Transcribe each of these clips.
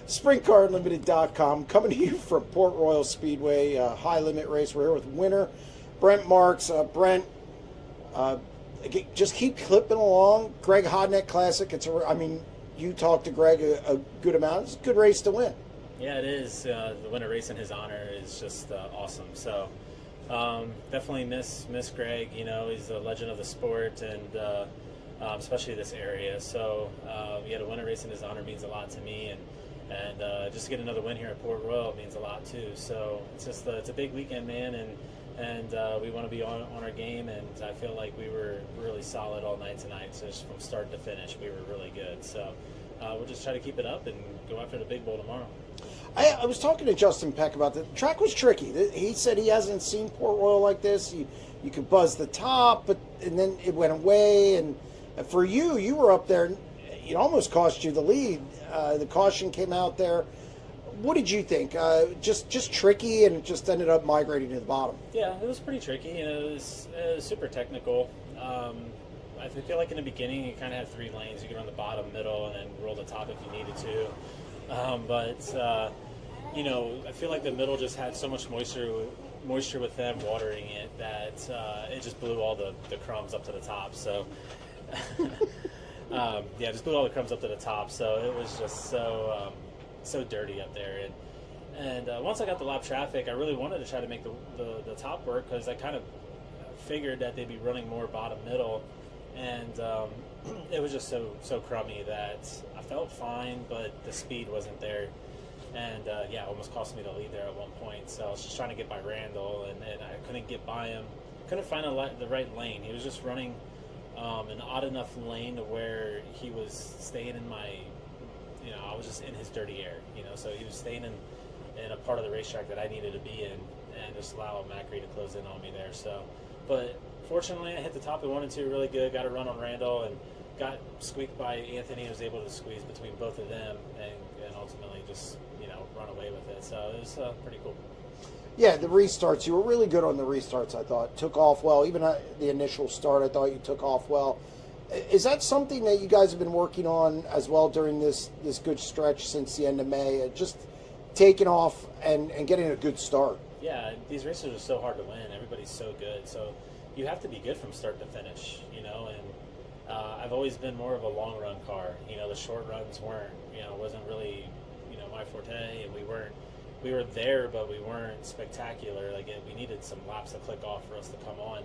SprintCarUnlimited.com, coming to you from Port Royal Speedway, high limit race. We're here with winner Brent Marks. Brent, just keep clipping along. Greg Hodneck Classic. You talked to Greg a good amount. It's a good race to win. Yeah, it is. The winner race in his honor is just awesome. So definitely miss Greg. You know, he's a legend of the sport, and especially this area. So yeah, the winner race in his honor means a lot to me, and just to get another win here at Port Royal means a lot too. So it's just it's a big weekend, man, and we want to be on our game, and I feel like we were really solid all night tonight. So just from start to finish, we were really good. So we'll just try to keep it up and go after the big bowl tomorrow. I was talking to Justin Peck about the track was tricky. He said he hasn't seen Port Royal like this. You could buzz the top, and then it went away. And for you were up there. It almost cost you the lead. The caution came out there. What did you think? Just tricky, and it just ended up migrating to the bottom. Yeah, it was pretty tricky. You know, it was super technical. I feel like in the beginning you kind of had 3 lanes. You could run the bottom, middle, and then roll the top if you needed to. But you know, I feel like the middle just had so much moisture with them watering it that it just blew all the crumbs up to the top. So yeah, just blew all the crumbs up to the top. So it was just so dirty up there. And once I got the lap traffic, I really wanted to try to make the top work, because I kind of figured that they'd be running more bottom middle, and it was just so crummy that I felt fine, but the speed wasn't there. And yeah, it almost cost me the lead there at one point. So I was just trying to get by Randall, and I couldn't get by him. Couldn't find the right lane. He was just running an odd enough lane to where he was staying in my, you know, I was just in his dirty air, you know. So he was staying in a part of the racetrack that I needed to be in, and just allow Macri to close in on me there. So, but fortunately, I hit the top I wanted to really good. Got a run on Randall and got squeaked by Anthony. Was able to squeeze between both of them and ultimately just, you know, run away with it. So it was pretty cool. Yeah, the restarts. You were really good on the restarts, I thought. Took off well. Even the initial start, I thought you took off well. Is that something that you guys have been working on as well during this good stretch since the end of May? Just taking off and getting a good start. Yeah, these races are so hard to win. Everybody's so good. So you have to be good from start to finish, you know. And I've always been more of a long run car. You know, the short runs wasn't really, you know, my forte, and we were there, but we weren't spectacular. Like, we needed some laps to click off for us to come on.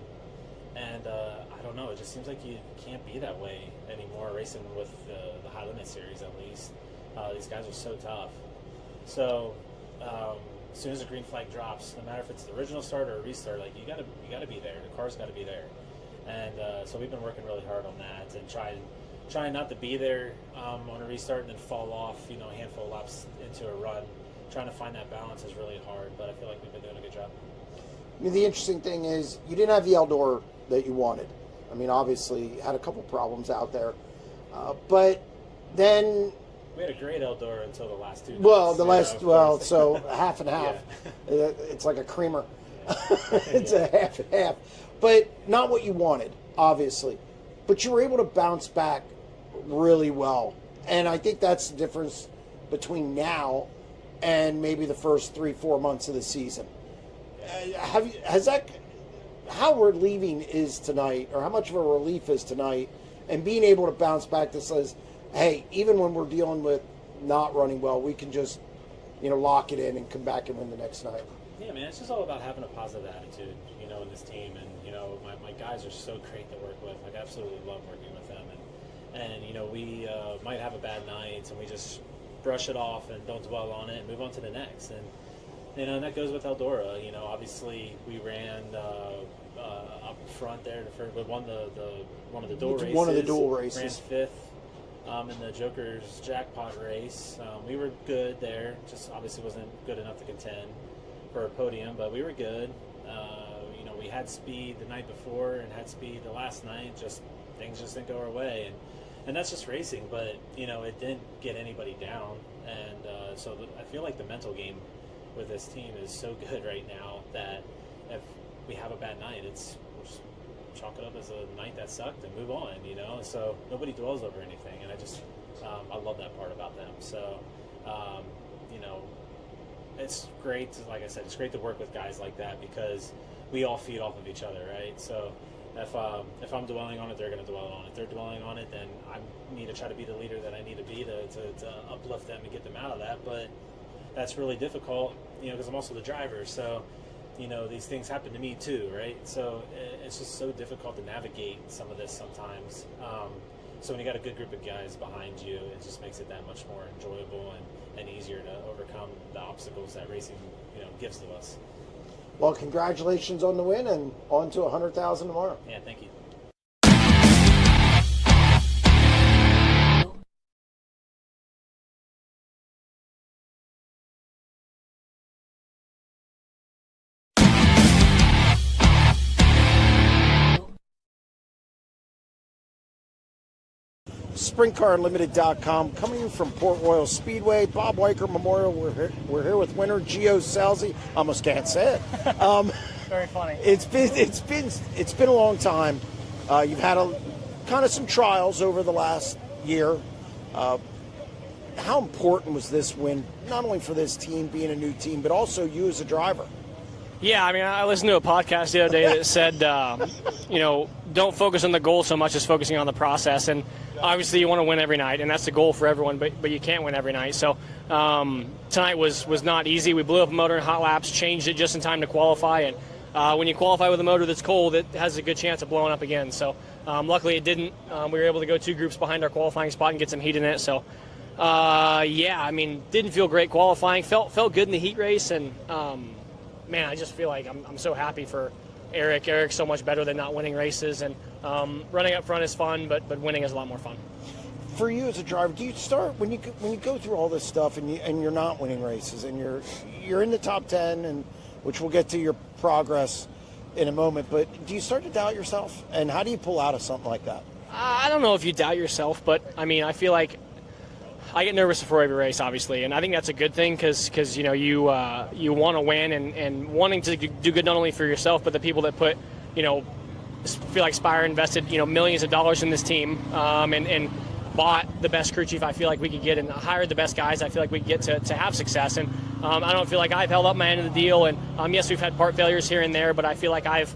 And I don't know, it just seems like you can't be that way anymore, racing with the high limit series at least. These guys are so tough. So as soon as the green flag drops, no matter if it's the original start or a restart, like, you gotta be there. The car's got to be there. And so we've been working really hard on that, and trying not to be there on a restart and then fall off, you know, a handful of laps into a run. Trying to find that balance is really hard, but I feel like we've been doing a good job. I mean, the interesting thing is you didn't have the Eldor that you wanted. I mean, obviously, you had a couple problems out there. But then... We had a great Eldor until the last 2 days. Well, so half and half. Yeah. It's like a creamer. Yeah. It's a half and half. But not what you wanted, obviously. But you were able to bounce back really well. And I think that's the difference between now and maybe the first 3-4 months of the season. How relieving is tonight, or how much of a relief is tonight, and being able to bounce back that says, hey, even when we're dealing with not running well, we can just, you know, lock it in and come back and win the next night. Yeah, man, it's just all about having a positive attitude, you know, in this team. And, you know, my guys are so great to work with. Like, I absolutely love working with them. And you know, we might have a bad night, and we just brush it off and don't dwell on it and move on to the next. And, you know, and that goes with Eldora. You know, obviously we ran up front there. We won one of the dual races. One of the dual races. Ran 5th in the Joker's jackpot race. We were good there. Just obviously wasn't good enough to contend for a podium, but we were good. You know, we had speed the night before and had speed the last night. Just things just didn't go our way, and that's just racing. But you know, it didn't get anybody down, and so I feel like the mental game with this team is so good right now that if we have a bad night, we'll just chalk it up as a night that sucked and move on, you know. So nobody dwells over anything, and I love that part about them. So You know, it's great. Like I said, it's great to work with guys like that because we all feed off of each other, right? So if I'm dwelling on it, they're going to dwell on it. If they're dwelling on it, then I need to try to be the leader that I need to be to uplift them and get them out of that. But that's really difficult, you know, because I'm also the driver. So, you know, these things happen to me too, right? So it's just so difficult to navigate some of this sometimes. So when you got a good group of guys behind you, it just makes it that much more enjoyable and easier to overcome the obstacles that racing, you know, gives to us. Well, congratulations on the win, and on to 100,000 tomorrow. Yeah, thank you. SprintCarUnlimited.com, coming to you from Port Royal Speedway, Bob Weicker Memorial. We're here with winner Gio Salzi. Almost can't say it. Very funny. It's been a long time. You've had kind of some trials over the last year. How important was this win, not only for this team being a new team, but also you as a driver? Yeah, I mean, I listened to a podcast the other day that said, you know, don't focus on the goal so much as focusing on the process. And obviously you want to win every night, and that's the goal for everyone, but you can't win every night. So tonight was not easy. We blew up a motor in hot laps, changed it just in time to qualify. And when you qualify with a motor that's cold, it has a good chance of blowing up again. So luckily it didn't. We were able to go 2 groups behind our qualifying spot and get some heat in it. So, yeah, I mean, didn't feel great qualifying. Felt good in the heat race, and man, I just feel like I'm so happy for Eric. Eric's so much better than not winning races, and running up front is fun, but winning is a lot more fun. For you as a driver, do you start when you go through all this stuff and you're not winning races and you're in the top 10, and which we'll get to your progress in a moment, but do you start to doubt yourself, and how do you pull out of something like that? I don't know if you doubt yourself, but I mean, I feel like I get nervous before every race, obviously, and I think that's a good thing because you know you want to win and wanting to do good not only for yourself but the people that put, you know, feel like Spire invested, you know, millions of dollars in this team and bought the best crew chief I feel like we could get and hired the best guys I feel like we could get to have success. And I don't feel like I've held up my end of the deal, and yes, we've had part failures here and there, but I feel like I've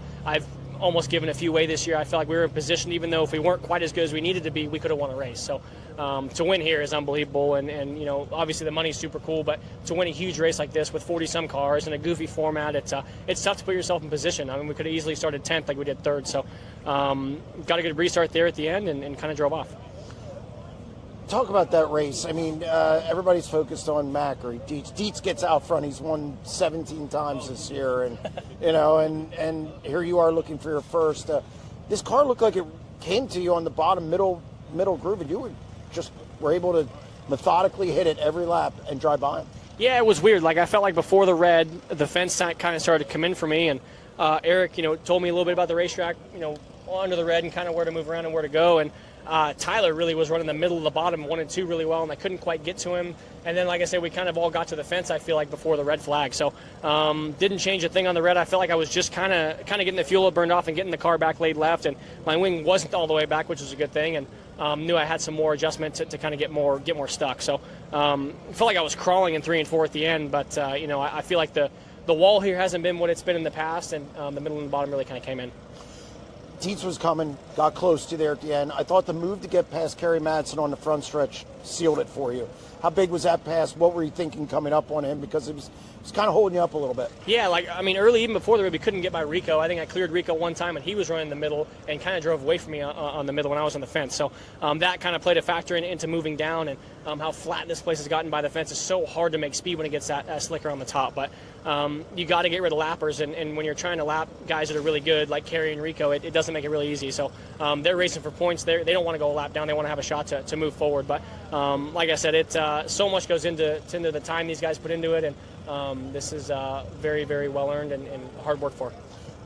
almost given a few away this year. I felt like we were in position, even though if we weren't quite as good as we needed to be, we could have won a race. So to win here is unbelievable, and you know, obviously the money's super cool, but to win a huge race like this with 40-some cars in a goofy format, it's tough to put yourself in position. I mean, we could have easily started 10th like we did 3rd, so got a good restart there at the end and kind of drove off. Talk about that race. I mean, everybody's focused on Mac or Dietz. Dietz gets out front. He's won 17 times this year, and you know, and here you are looking for your first. This car looked like it came to you on the bottom middle groove, and you were able to methodically hit it every lap and drive by him. Yeah, it was weird. Like I felt like before the red, the fence kind of started to come in for me, and Eric, you know, told me a little bit about the racetrack, you know, under the red and kind of where to move around and where to go, and Tyler really was running the middle of the bottom 1 and 2 really well, and I couldn't quite get to him. And then, like I said, we kind of all got to the fence, I feel like, before the red flag. So didn't change a thing on the red. I felt like I was just kind of getting the fuel burned off and getting the car back laid left, and my wing wasn't all the way back, which was a good thing, and knew I had some more adjustment to kind of get more stuck. So felt like I was crawling in 3 and 4 at the end, but you know, I feel like the wall here hasn't been what it's been in the past, and the middle and the bottom really kind of came in. Dietz was coming, got close to there at the end. I thought the move to get past Kerry Madsen on the front stretch sealed it for you. How big was that pass? What were you thinking coming up on him? Because it was kind of holding you up a little bit. Yeah, like, I mean, early, even before the red, we couldn't get by Rico. I think I cleared Rico one time, and he was running the middle and kind of drove away from me on the middle when I was on the fence. So that kind of played a factor into moving down, and how flat this place has gotten by the fence. Is so hard to make speed when it gets that slicker on the top. But you got to get rid of lappers, and when you're trying to lap guys that are really good, like Kerry and Rico, it doesn't make it really easy. So they're racing for points. They don't want to go a lap down. They want to have a shot to move forward. But like I said, so much goes into the time these guys put into it, and this is very, very well earned and hard work for.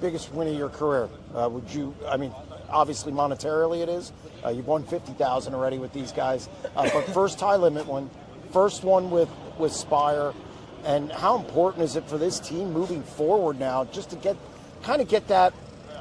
Biggest win of your career? Would you? I mean, obviously monetarily it is. You've won $50,000 already with these guys, but first high limit one, first one with Spire, and how important is it for this team moving forward now, just to get that?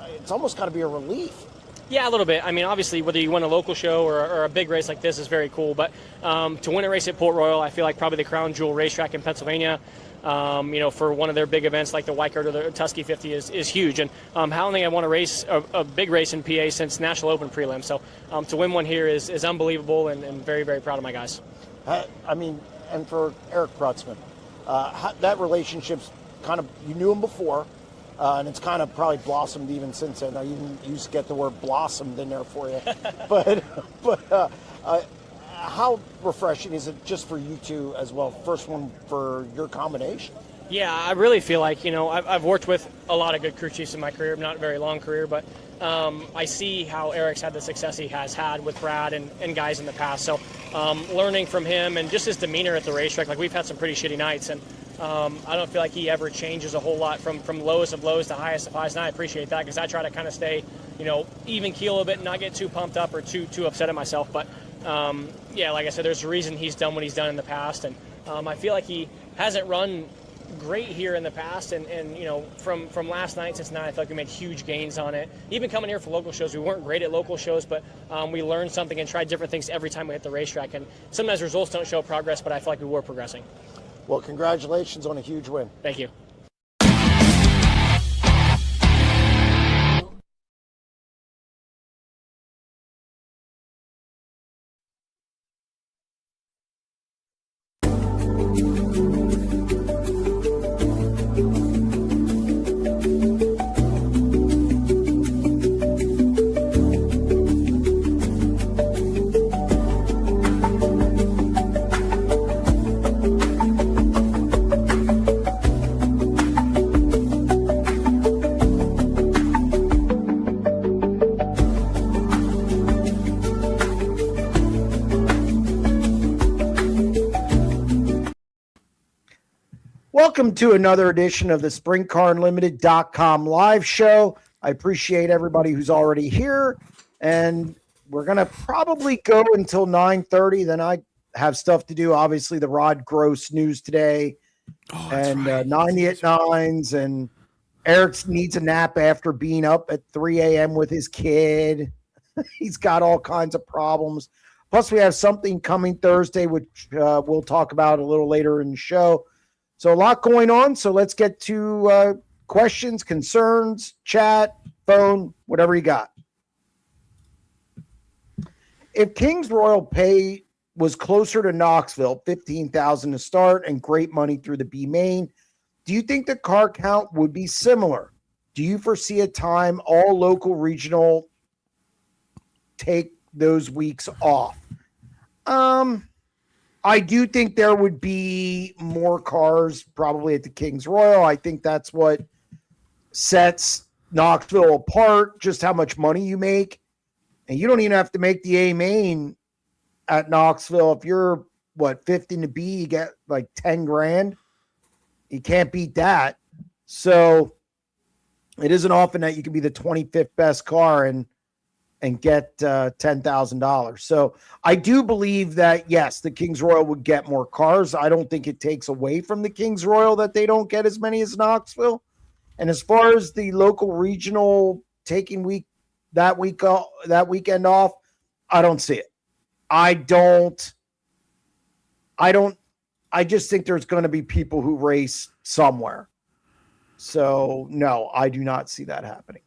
It's almost got to be a relief. Yeah, a little bit. I mean, obviously, whether you win a local show or a big race like this is very cool. But to win a race at Port Royal, I feel like probably the crown jewel racetrack in Pennsylvania, for one of their big events like the Weikert or the Tusky 50 is huge. And I don't think I won a big race in PA since National Open prelim. So to win one here is unbelievable, and very, very proud of my guys. I mean, and for Eric Brutzman, that relationship's kind of, you knew him before, and it's kind of probably blossomed even since then. I even used to get the word blossomed in there for you. but how refreshing is it just for you two as well? First one for your combination. Yeah, I really feel like, I've worked with a lot of good crew chiefs in my career, not a very long career, but I see how Eric's had the success he has had with Brad and guys in the past. So learning from him and just his demeanor at the racetrack, like we've had some pretty shitty nights, and I don't feel like he ever changes a whole lot from lowest of lows to highest of highs, and I appreciate that because I try to kind of stay, even keel a bit and not get too pumped up or too upset at myself. But yeah, like I said, there's a reason he's done what he's done in the past, and I feel like he hasn't run great here in the past, and from last night since tonight, I feel like we made huge gains on it. Even coming here for local shows, we weren't great at local shows, but we learned something and tried different things every time we hit the racetrack, and sometimes results don't show progress, but I feel like we were progressing. Well, congratulations on a huge win. Thank you. Welcome to another edition of the SprintCarUnlimited.com live show. I appreciate everybody who's already here, and we're going to probably go until 9:30. Then I have stuff to do. Obviously, the Rod Gross news today, and 90 at 9s, and Eric needs a nap after being up at 3 a.m. with his kid. He's got all kinds of problems. Plus, we have something coming Thursday, which we'll talk about a little later in the show. So a lot going on. So let's get to questions, concerns, chat, phone, whatever you got. If Kings Royal pay was closer to Knoxville, $15,000 to start and great money through the B main, do you think the car count would be similar? Do you foresee a time all local regional take those weeks off? I do think there would be more cars probably at the Kings Royal. I think that's what sets Knoxville apart, just how much money you make. And you don't even have to make the A main at Knoxville. If you're, 15 to B, you get like 10 grand. You can't beat that. So it isn't often that you can be the 25th best car and get $10,000. So I do believe that, yes, the Kings Royal would get more cars. I don't think it takes away from the Kings Royal that they don't get as many as Knoxville. And as far as the local regional taking that weekend off, I don't see it. I just think there's going to be people who race somewhere. So no, I do not see that happening.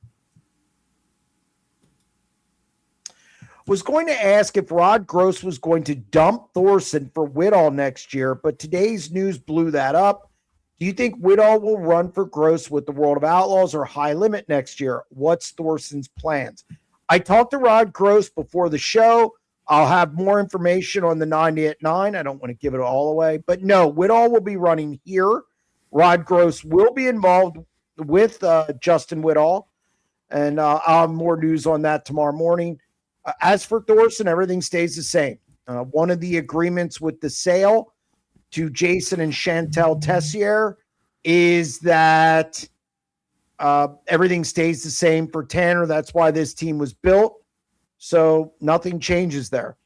Was going to ask if Rod Gross was going to dump Thorson for Whitall next year, but today's news blew that up. Do you think Whitall will run for Gross with the World of Outlaws or High Limit next year? What's Thorson's plans? I talked to Rod Gross before the show. I'll have more information on the 90 at 9. I don't want to give it all away, but no, Whitall will be running here. Rod Gross will be involved with Justin Whitall, and I'll have more news on that tomorrow morning. As for Thorson, everything stays the same. One of the agreements with the sale to Jason and Chantel Tessier is that everything stays the same for Tanner. That's why this team was built. So nothing changes there.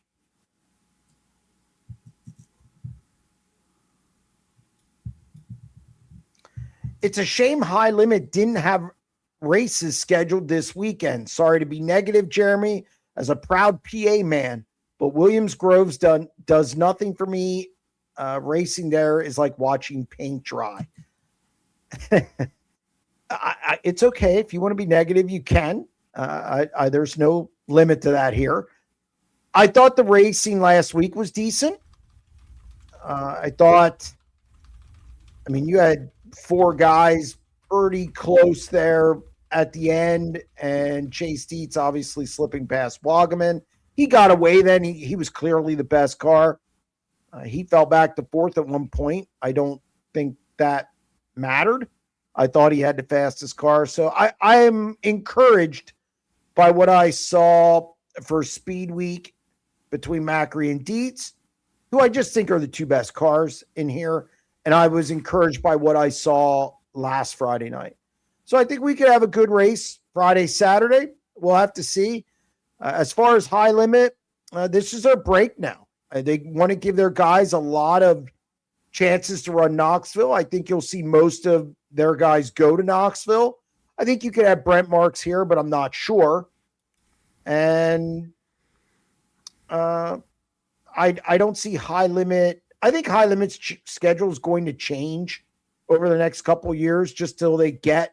It's a shame High Limit didn't have races scheduled this weekend. Sorry to be negative, Jeremy, as a proud PA man, but Williams Groves does nothing for me. Racing there is like watching paint dry. It's okay. If you want to be negative, you can. There's no limit to that here. I thought the racing last week was decent. You had 4 guys pretty close there at the end, and Chase Dietz obviously slipping past Wagaman. He got away then. He was clearly the best car. He fell back to 4th at one point. I don't think that mattered. I thought he had the fastest car. So I am encouraged by what I saw for Speed Week between Macri and Dietz, who I just think are the 2 best cars in here. And I was encouraged by what I saw last Friday night. So I think we could have a good race Friday, Saturday. We'll have to see. As far as high limit, this is their break now. They want to give their guys a lot of chances to run Knoxville. I think you'll see most of their guys go to Knoxville. I think you could have Brent Marks here, but I'm not sure. And I don't see high limit. I think high limit's schedule is going to change over the next couple years just till they get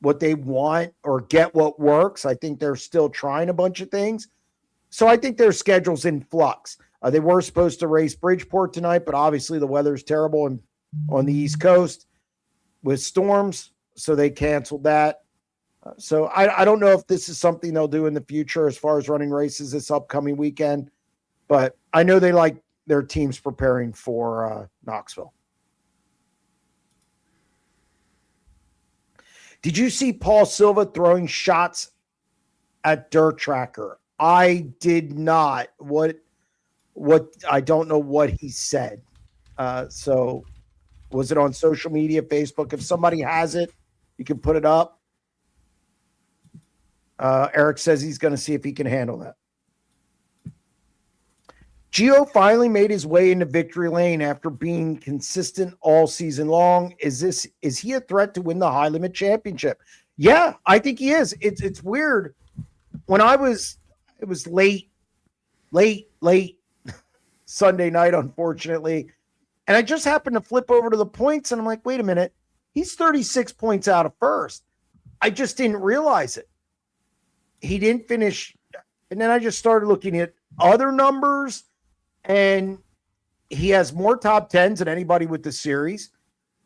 what they want or get what works. I think they're still trying a bunch of things. So I think their schedule's in flux. They were supposed to race Bridgeport tonight, but obviously the weather's terrible on the East Coast with storms, so they canceled that. So I don't know if this is something they'll do in the future as far as running races this upcoming weekend, but I know they like their teams preparing for Knoxville. Did you see Paul Silva throwing shots at Dirt Tracker? I did not. What I don't know what he said. So was it on social media, Facebook? If somebody has it, you can put it up. Eric says he's going to see if he can handle that. Gio finally made his way into victory lane after being consistent all season long. Is he a threat to win the high limit championship? Yeah, I think he is. It's weird. When it was late Sunday night, unfortunately. And I just happened to flip over to the points and I'm like, wait a minute, he's 36 points out of first. I just didn't realize it. He didn't finish. And then I just started looking at other numbers, and he has more top 10s than anybody with the series.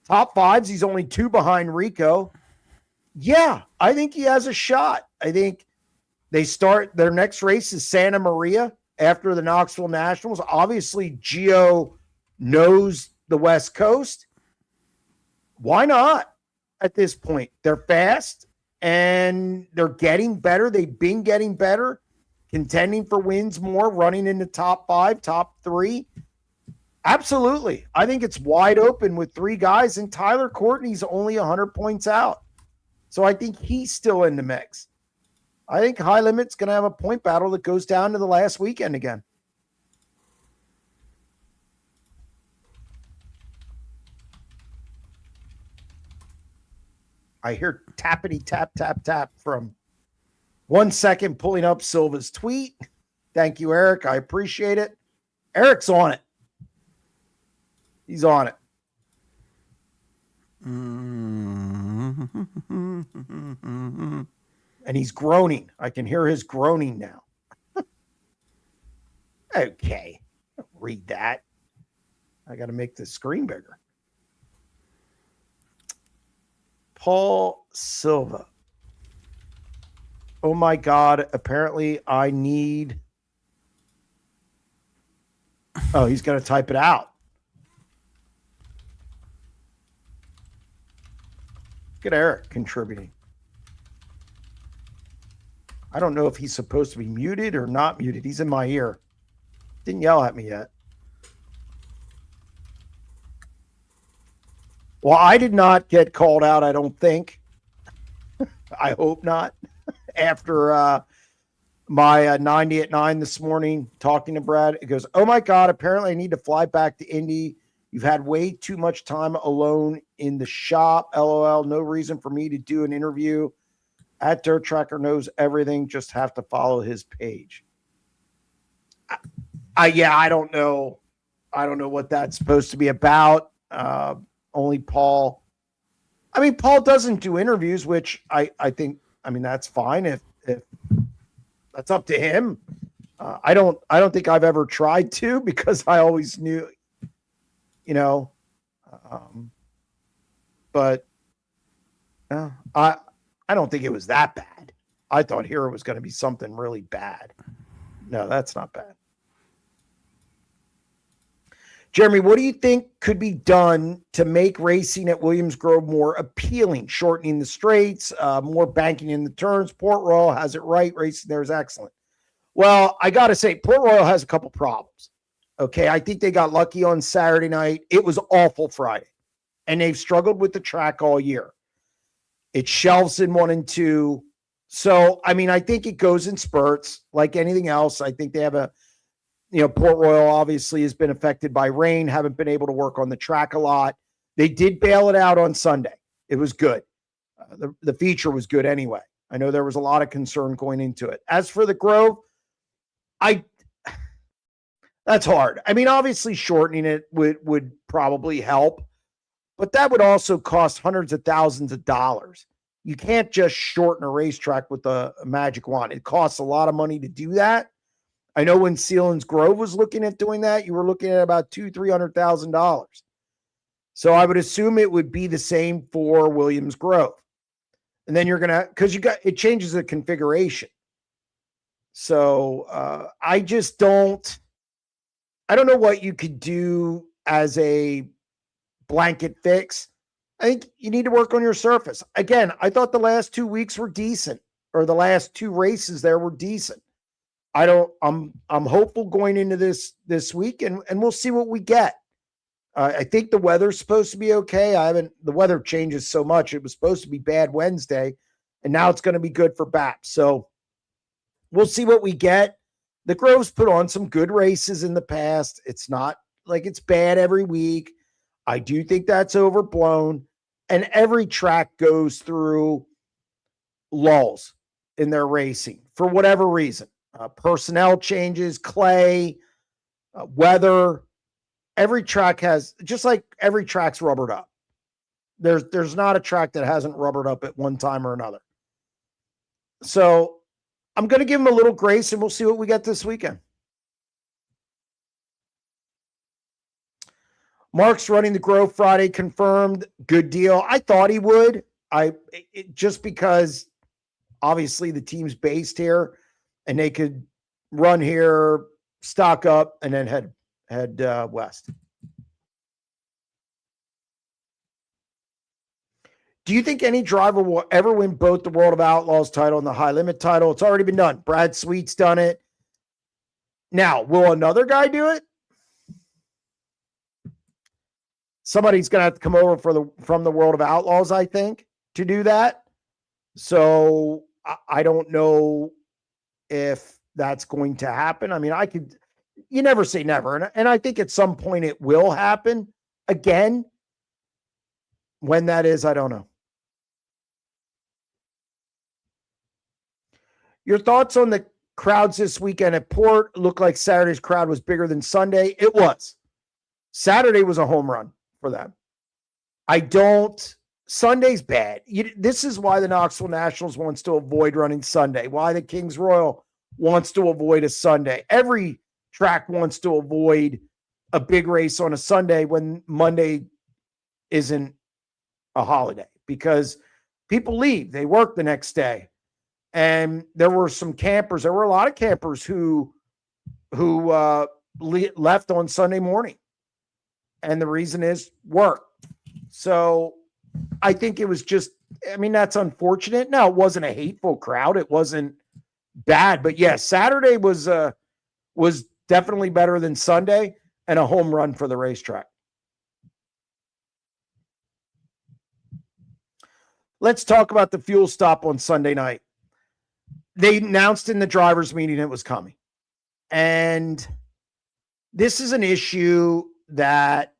Top 5s, he's only 2 behind Rico. Yeah, I think he has a shot. I think they start their next race is Santa Maria after the Knoxville Nationals. Obviously, Gio knows the West Coast. Why not at this point? They're fast and they're getting better. They've been getting better, contending for wins more, running in the top 5, top 3. Absolutely. I think it's wide open with 3 guys, and Tyler Courtney's only 100 points out. So I think he's still in the mix. I think high limit's going to have a point battle that goes down to the last weekend again. I hear tappity tap, tap, tap from 1 second pulling up Silva's tweet. Thank you, Eric. I appreciate it. Eric's on it. He's on it. And he's groaning. I can hear his groaning now. Okay. Read that. I got to make the screen bigger. Paul Silva. Oh my God. Apparently I need. Oh, he's going to type it out. Look at Eric contributing. I don't know if he's supposed to be muted or not muted. He's in my ear. Didn't yell at me yet. Well, I did not get called out, I don't think. I hope not. After my 90 at 9 this morning, talking to Brad, it goes, oh my God, apparently I need to fly back to Indy. You've had way too much time alone in the shop. LOL, no reason for me to do an interview. At Dirt Tracker knows everything. Just have to follow his page. I don't know. I don't know what that's supposed to be about. Only Paul. I mean, Paul doesn't do interviews, which I think. I mean, that's fine if that's up to him. I don't think I've ever tried to because I always knew, but I don't think it was that bad. I thought here it was going to be something really bad. No, that's not bad. Jeremy, what do you think could be done to make racing at Williams Grove more appealing? Shortening the straights, more banking in the turns. Port Royal has it right. Racing there is excellent. Well, I got to say, Port Royal has a couple problems. Okay, I think they got lucky on Saturday night. It was awful Friday, and they've struggled with the track all year. It shelves in 1 and 2. So, I mean, I think it goes in spurts like anything else. I think they have Port Royal obviously has been affected by rain, haven't been able to work on the track a lot. They did bail it out on Sunday. It was good. The feature was good anyway. I know there was a lot of concern going into it. As for the Grove, that's hard. I mean, obviously shortening it would probably help, but that would also cost hundreds of thousands of dollars. You can't just shorten a racetrack with a magic wand. It costs a lot of money to do that. I know when Sealands Grove was looking at doing that, you were looking at about $200,000-$300,000. So I would assume it would be the same for Williams Grove. And then you're gonna, because it changes the configuration. So I don't know what you could do as a blanket fix. I think you need to work on your surface. Again, I thought the last 2 weeks were decent, or the last 2 races there were decent. I'm hopeful going into this week, and we'll see what we get. I think the weather's supposed to be okay. The weather changes so much. It was supposed to be bad Wednesday, and now it's going to be good for BAPS. So we'll see what we get. The Grove's put on some good races in the past. It's not like it's bad every week. I do think that's overblown. And every track goes through lulls in their racing for whatever reason. Personnel changes, clay, weather. Every track has, just like every track's rubbered up. There's not a track that hasn't rubbered up at one time or another. So I'm going to give them a little grace, and we'll see what we get this weekend. Mark's running the Grove Friday, confirmed. Good deal. I thought he would. Just because obviously the team's based here, and they could run here, stock up, and then head west. Do you think any driver will ever win both the World of Outlaws title and the High Limit title? It's already been done. Brad Sweet's done it. Now, will another guy do it? Somebody's going to have to come over from the World of Outlaws, I think, to do that. So I don't know if that's going to happen. I mean, you never say never. And I think at some point it will happen again. When that is, I don't know. Your thoughts on the crowds this weekend at Port? Looked like Saturday's crowd was bigger than Sunday. It was. Saturday was a home run for them. Sunday's bad. This is why the Knoxville Nationals wants to avoid running Sunday. Why the Kings Royal wants to avoid a Sunday. Every track wants to avoid a big race on a Sunday when Monday isn't a holiday, because people leave. They work the next day. And there were some campers. There were a lot of campers who left on Sunday morning. And the reason is work. So I think it was just, that's unfortunate. Now, it wasn't a hateful crowd. It wasn't bad. But yes, Saturday was definitely better than Sunday, and a home run for the racetrack. Let's talk about the fuel stop on Sunday night. They announced in the drivers' meeting it was coming. And this is an issue that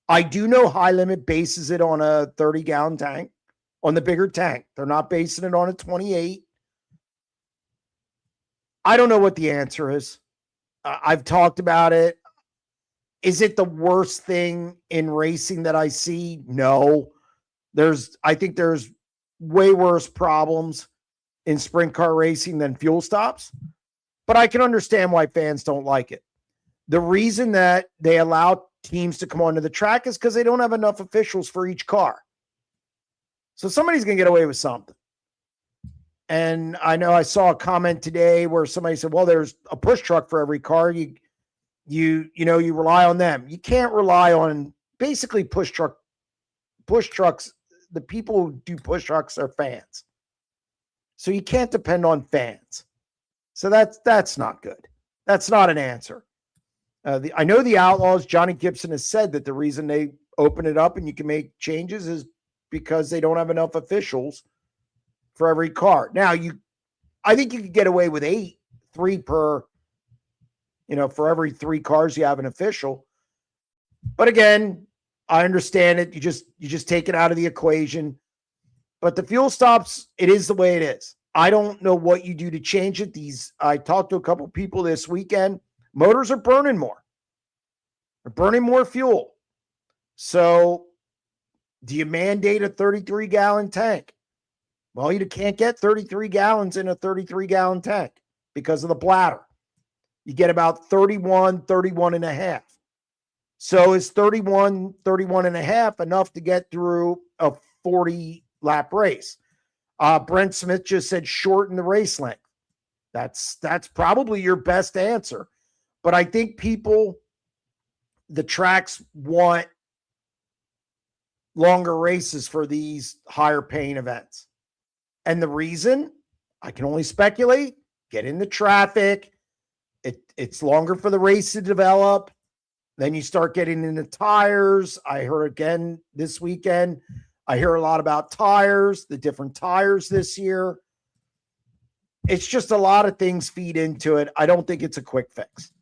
I do know High Limit bases it on a 30-gallon tank. on the bigger tank. They're not basing it on a 28. I don't know what the answer is. I've talked about it. Is it the worst thing in racing that I see? No. I think there's way worse problems in sprint car racing than fuel stops, but I can understand why fans don't like it. The reason that they allow teams to come onto the track is because they don't have enough officials for each car. So somebody's going to get away with something. And I know I saw a comment today where somebody said, well, there's a push truck for every car. You rely on them. You can't rely on basically push trucks. The people who do push trucks are fans. So you can't depend on fans. So that's not good. That's not an answer. I know the Outlaws, Johnny Gibson has said that the reason they open it up and you can make changes is because they don't have enough officials for every car. Now, I think you could get away with 3 per, for every 3 cars you have an official. But again, I understand it. You just take it out of the equation. But the fuel stops, it is the way it is. I don't know what you do to change it. I talked to a couple people this weekend. Motors are burning more. They're burning more fuel. So do you mandate a 33-gallon tank? Well, you can't get 33 gallons in a 33-gallon tank because of the bladder. You get about 31 and a half. So is 31 and a half enough to get through a 40-lap race? Brent Smith just said shorten the race length. That's probably your best answer. But I think the tracks want longer races for these higher paying events. And the reason, I can only speculate, get in the traffic. It's longer for the race to develop. Then you start getting into tires. I heard again this weekend, I hear a lot about tires, the different tires this year. It's just a lot of things feed into it. I don't think it's a quick fix.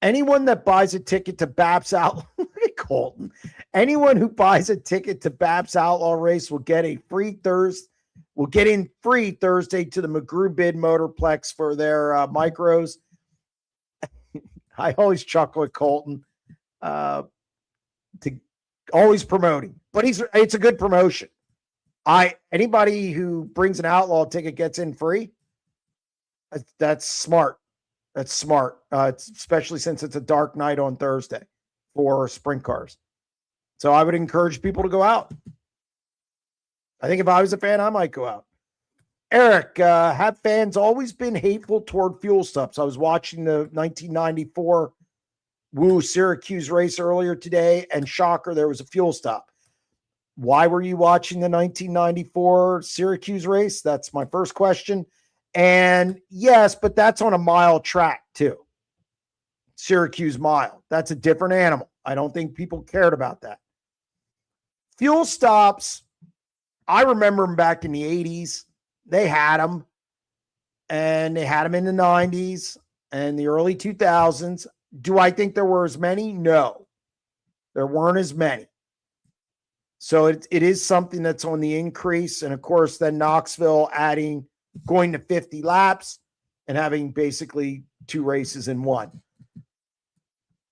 Anyone that buys a ticket to BAP's Outlaw, look at Colton. Anyone who buys a ticket to BAP's Outlaw race will get in free Thursday to the McGrew Bid Motorplex for their micros. I always chuckle at Colton to always promoting, but it's a good promotion. Anybody who brings an Outlaw ticket gets in free. That's smart. That's smart, especially since it's a dark night on Thursday for sprint cars. So I would encourage people to go out. I think if I was a fan, I might go out. Eric, have fans always been hateful toward fuel stops? I was watching the 1994 Syracuse race earlier today, and shocker, there was a fuel stop. Why were you watching the 1994 Syracuse race? That's my first question. And yes, but that's on a mile track too. Syracuse mile. That's a different animal. I don't think people cared about that. Fuel stops, I remember them back in the 80s. They had them. And they had them in the 90s and the early 2000s. Do I think there were as many? No. There weren't as many. So it is something that's on the increase. And of course, then Knoxville going to 50 laps and having basically 2 races in one.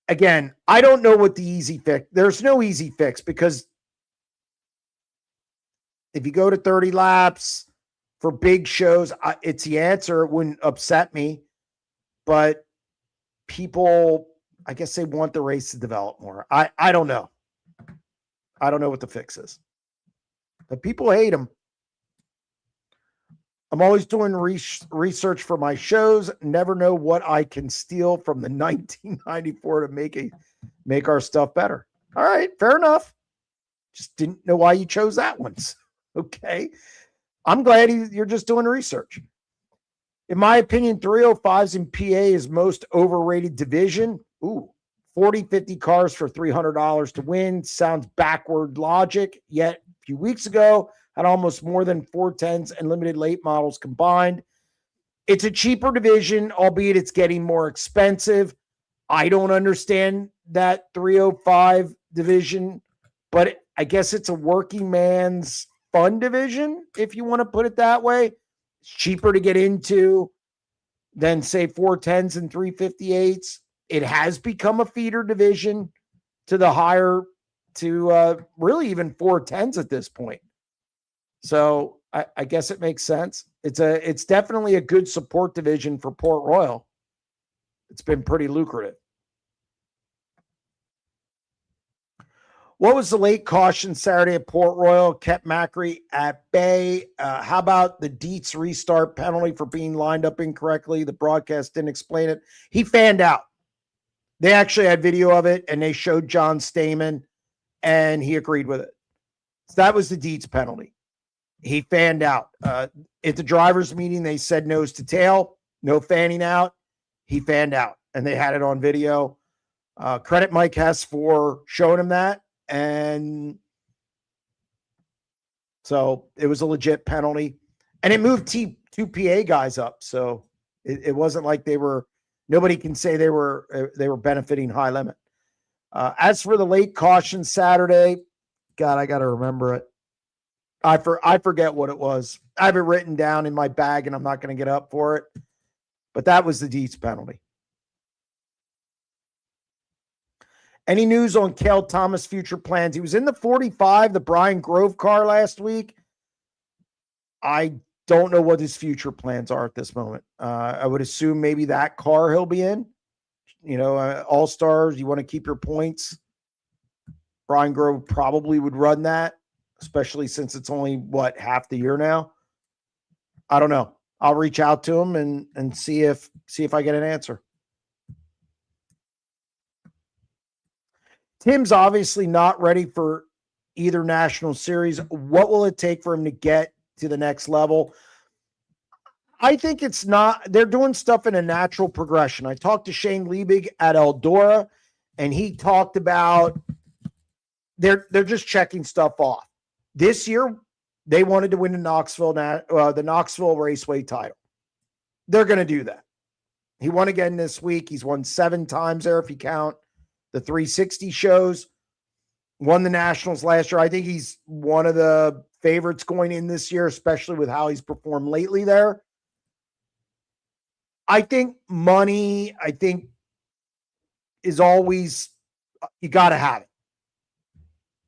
Again, I don't know what the easy fix. There's no easy fix because if you go to 30 laps for big shows, it's the answer. It wouldn't upset me, but people, I guess they want the race to develop more. I don't know. I don't know what the fix is, but people hate them. I'm always doing research for my shows. Never know what I can steal from the 1994 to make our stuff better. All right, fair enough. Just didn't know why you chose that one. Okay. I'm glad you're just doing research. In my opinion, 305s in PA is most overrated division. 40, 50 cars for $300 to win. Sounds backward logic. Yet a few weeks ago, had almost more than 410s and limited late models combined. It's a cheaper division, albeit it's getting more expensive. I don't understand that 305 division, but I guess it's a working man's fun division, if you want to put it that way. It's cheaper to get into than, say, 410s and 358s. It has become a feeder division to the higher, to really even 410s at this point. So I guess it makes sense. It's definitely a good support division for Port Royal. It's been pretty lucrative. What was the late caution Saturday at Port Royal? Kept Macri at bay. How about the Dietz restart penalty for being lined up incorrectly? The broadcast didn't explain it. He fanned out. They actually had video of it, and they showed John Stamen, and he agreed with it. So that was the Dietz penalty. He fanned out. At the driver's meeting, they said nose to tail, no fanning out. He fanned out, and they had it on video. Credit Mike Hess for showing him that. And so it was a legit penalty, and it moved two PA guys up. So it wasn't like nobody can say they were benefiting high limit. As for the late caution Saturday, God, I got to remember it. I forget what it was. I have it written down in my bag, and I'm not going to get up for it. But that was the Dietz penalty. Any news on Cale Thomas' future plans? He was in the 45, the Brian Grove car last week. I don't know what his future plans are at this moment. I would assume maybe that car he'll be in. All-Stars, you want to keep your points. Brian Grove probably would run that, especially since it's only, half the year now? I don't know. I'll reach out to him and see if I get an answer. Tim's obviously not ready for either national series. What will it take for him to get to the next level? I think it's not. They're doing stuff in a natural progression. I talked to Shane Liebig at Eldora, and he talked about they're just checking stuff off. This year, they wanted to win the Knoxville Raceway title. They're going to do that. He won again this week. He's won 7 times there if you count the 360 shows. Won the Nationals last year. I think he's one of the favorites going in this year, especially with how he's performed lately there. I think money, is always, you got to have it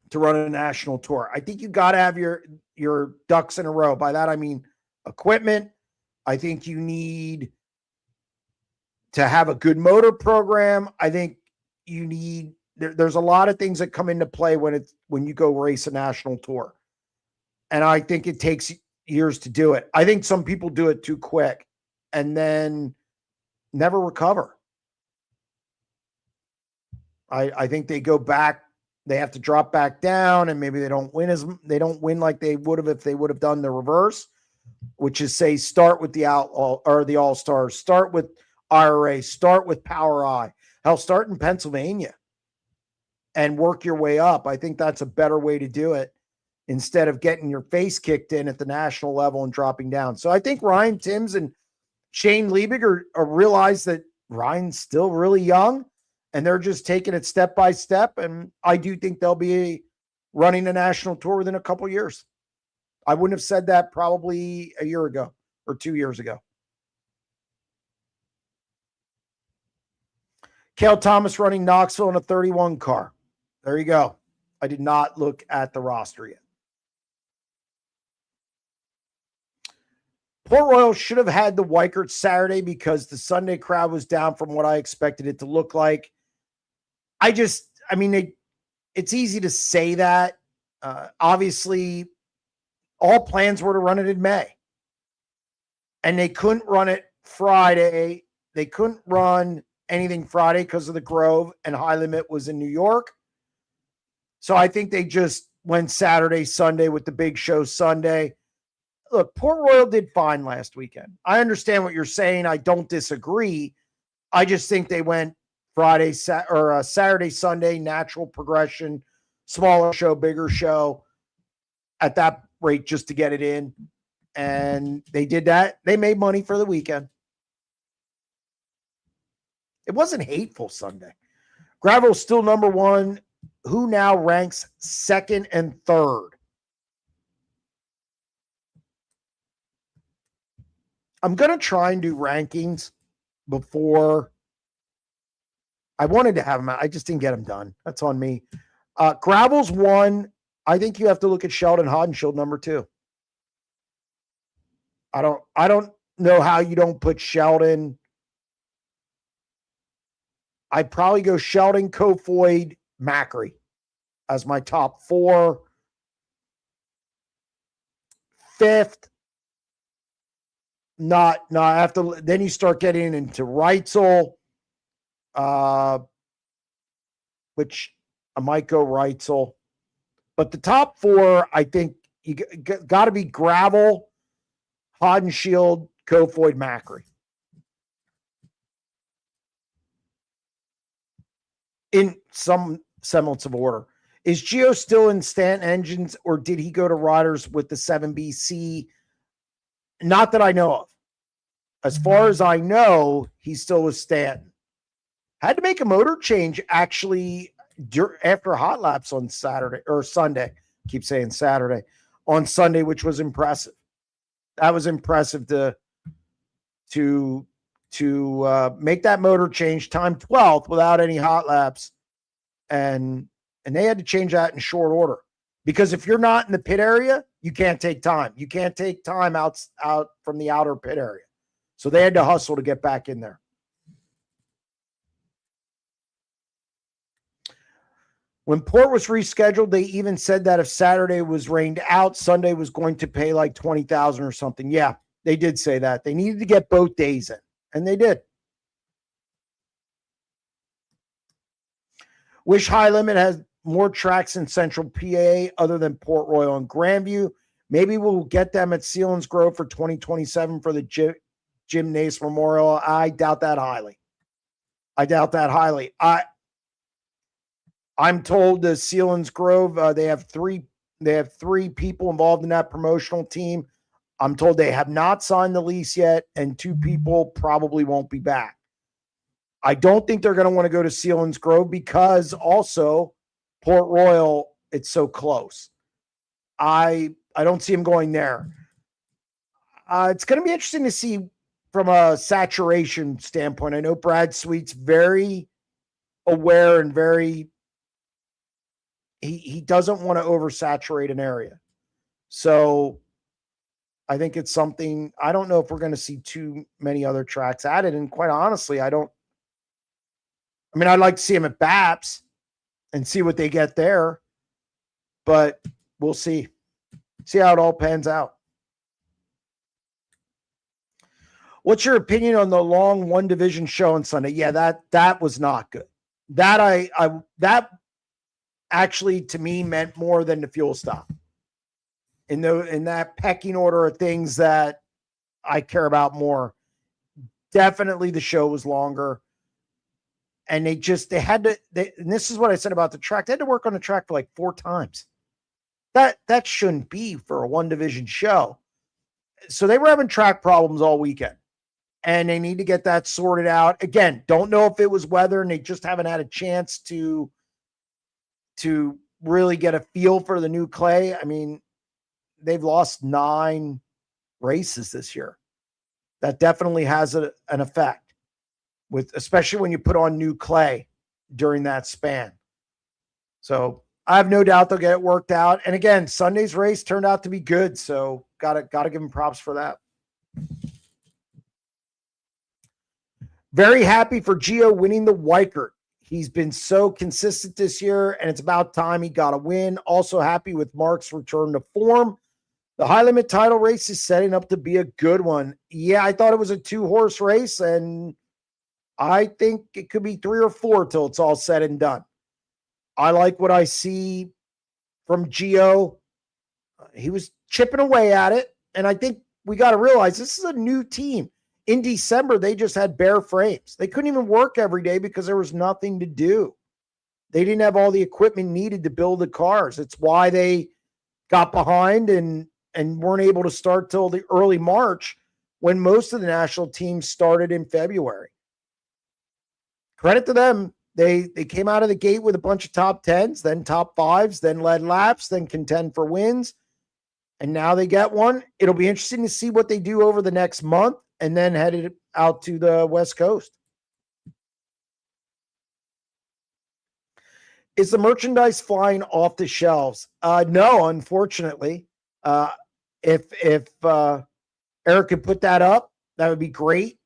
to run a national tour. I think you got to have your ducks in a row. By that, I mean equipment. I think you need to have a good motor program. I think you need, there's a lot of things that come into play when you go race a national tour. And I think it takes years to do it. I think some people do it too quick and then never recover. I think they go back, they have to drop back down, and maybe they don't win like they would have if they would have done the reverse, which is say start with the Outlaw or the All-Stars, start with IRA, start with Power I. Hell, start in Pennsylvania and work your way up. I think that's a better way to do it instead of getting your face kicked in at the national level and dropping down. So I think Ryan Timms and Shane Liebig are realize that Ryan's still really young and they're just taking it step by step. And I do think they'll be running a national tour within a couple years. I wouldn't have said that probably a year ago or 2 years ago. Cale Thomas running Knoxville in a 31 car. There you go. I did not look at the roster yet. Port Royal should have had the Weikert Saturday because the Sunday crowd was down from what I expected it to look like. It's easy to say that. Obviously, all plans were to run it in May. And they couldn't run it Friday. They couldn't run anything Friday because of the Grove, and High Limit was in New York. So I think they just went Saturday, Sunday with the big show Sunday. Look, Port Royal did fine last weekend. I understand what you're saying. I don't disagree. I just think they went Saturday, Sunday, natural progression, smaller show, bigger show at that rate just to get it in. And they did that. They made money for the weekend. It wasn't hateful Sunday. Gravel's still number one. who now ranks second and third? I'm going to try and do rankings before. I wanted to have them out. I just didn't get them done. That's on me. Gravel's 1. I think you have to look at Sheldon Hodenshield number 2. I don't know how you don't put Sheldon. I'd probably go Sheldon, Kofoid, Macri as my top 4. 5th, not after. Then you start getting into Reitzel, which I might go Reitzel. But the top 4, I think you got to be Gravel, Hodenshield, Kofoid, Macri. In some semblance of order. Is Gio still in Stanton engines, or did he go to riders with the 7BC? Not that I know of. As far as I know, he's still with Stanton. Had to make a motor change actually after hot laps on Saturday or Sunday. Keep saying Saturday. On Sunday, which was impressive. That was impressive to make that motor change, time 12th without any hot laps, and they had to change that in short order, because if you're not in the pit area, you can't take time. You can't take time out from the outer pit area, so they had to hustle to get back in there. When Port was rescheduled, they even said that if Saturday was rained out, Sunday was going to pay like $20,000 or something. Yeah, they did say that. They needed to get both days in, and they did. Wish High Limit has more tracks in Central PA other than Port Royal and Grandview. Maybe we'll get them at Sealands Grove for 2027 for the Jim Nace Memorial. I doubt that highly. I'm told the Sealands Grove, they have three people involved in that promotional team. I'm told they have not signed the lease yet, and 2 people probably won't be back. I don't think they're going to want to go to Sealands Grove because also Port Royal, it's so close. I don't see them going there. It's going to be interesting to see from a saturation standpoint. I know Brad Sweet's very aware and very he doesn't want to oversaturate an area. So I think it's something. I don't know if we're going to see too many other tracks added. And quite honestly, I'd like to see them at BAPS and see what they get there. But we'll see. See how it all pans out. What's your opinion on the long one division show on Sunday? Yeah, that was not good. That actually to me meant more than the fuel stop. In that pecking order of things that I care about more, definitely the show was longer. And they had to, and this is what I said about the track. They had to work on the track for like 4 times. That shouldn't be for a one division show. So they were having track problems all weekend, and they need to get that sorted out. Again, don't know if it was weather and they just haven't had a chance to really get a feel for the new clay. I mean, they've lost 9 races this year. That definitely has an effect, especially when you put on new clay during that span. So I have no doubt they'll get it worked out. And again, Sunday's race turned out to be good, so gotta give them props for that. Very happy for Gio winning the Weikert. He's been so consistent this year, and it's about time he got a win. Also happy with Mark's return to form. The High Limit title race is setting up to be a good one. Yeah, I thought it was a 2-horse race, and I think it could be 3 or 4 till it's all said and done. I like what I see from Gio. He was chipping away at it, and I think we got to realize this is a new team. In December, they just had bare frames. They couldn't even work every day because there was nothing to do. They didn't have all the equipment needed to build the cars. It's why they got behind and weren't able to start till the early March when most of the national teams started in February. Credit to them. They came out of the gate with a bunch of top 10s, then top 5s, then led laps, then contend for wins. And now they get one. It'll be interesting to see what they do over the next month and then headed out to the West Coast. Is the merchandise flying off the shelves? No, unfortunately. If Eric could put that up, that would be great.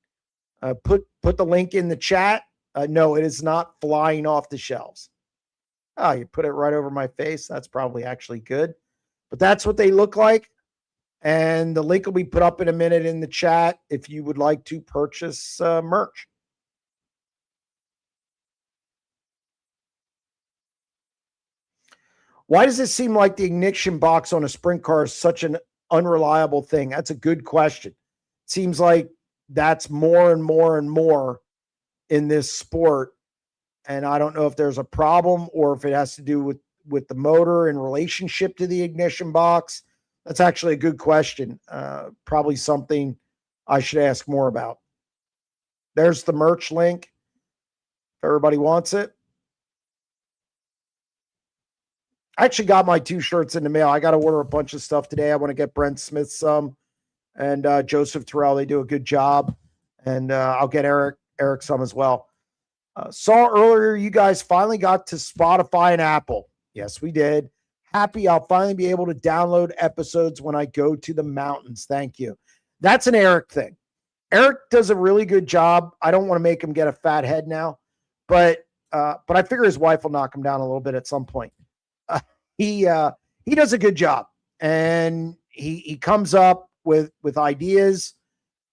Put the link in the chat. No, it is not flying off the shelves. Oh, you put it right over my face. That's probably actually good. But that's what they look like. And the link will be put up in a minute in the chat if you would like to purchase merch. Why does it seem like the ignition box on a sprint car is such an unreliable thing? That's a good question. It seems like that's more and more and more in this sport. And I don't know if there's a problem or if it has to do with the motor in relationship to the ignition box. That's actually a good question. Probably something I should ask more about. There's the merch link. If everybody wants it. I actually got my 2 shirts in the mail. I got to order a bunch of stuff today. I want to get Brent Smith some and Joseph Terrell. They do a good job. And I'll get Eric some as well. Saw earlier you guys finally got to Spotify and Apple. Yes, we did. Happy I'll finally be able to download episodes when I go to the mountains. Thank you. That's an Eric thing. Eric does a really good job. I don't want to make him get a fat head now, but I figure his wife will knock him down a little bit at some point. He does a good job, and he comes up with ideas,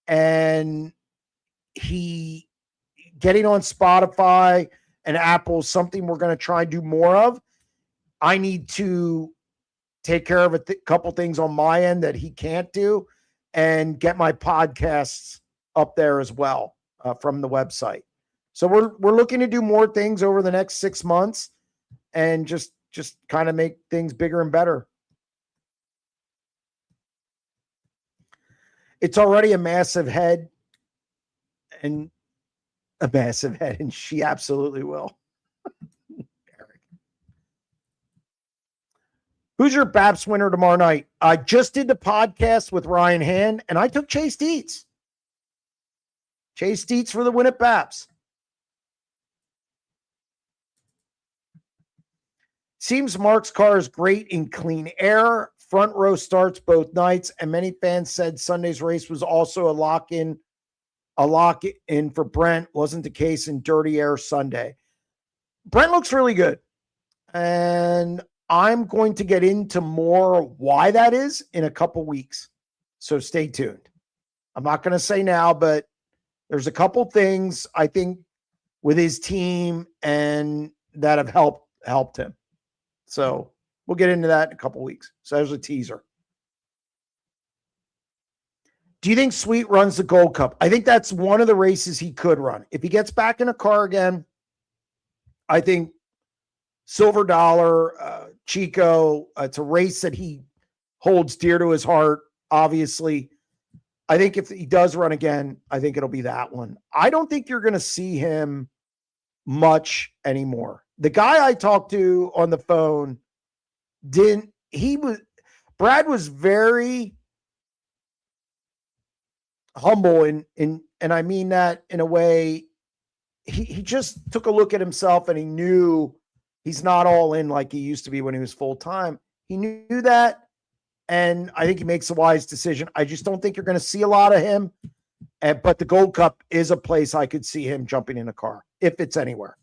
and he getting on Spotify and Apple is something we're going to try and do more of. I need to take care of a couple things on my end that he can't do and get my podcasts up there as well from the website. So we're looking to do more things over the next 6 months and just kind of make things bigger and better. It's already a massive head and she absolutely will. Eric. Who's your BAPS winner tomorrow night? I just did the podcast with Ryan Hand, and I took Chase Dietz. Chase Dietz for the win at BAPS. Seems Mark's car is great in clean air. Front row starts both nights, and many fans said Sunday's race was also a lock-in for Brent. Wasn't the case in dirty air Sunday. Brent looks really good, and I'm going to get into more why that is in a couple weeks. So stay tuned. I'm not going to say now, but there's a couple things I think with his team and that have helped him. So we'll get into that in a couple weeks. So there's a teaser. Do you think Sweet runs the Gold Cup? I think that's one of the races he could run. If he gets back in a car again, I think Silver Dollar, Chico, it's a race that he holds dear to his heart, obviously. I think if he does run again, I think it'll be that one. I don't think you're going to see him much anymore. The guy I talked to on the phone Brad was very humble and I mean that in a way. He just took a look at himself and he knew he's not all in like he used to be when he was full time. He knew that, and I think he makes a wise decision. I just don't think you're going to see a lot of him, but the Gold Cup is a place I could see him jumping in a car if it's anywhere.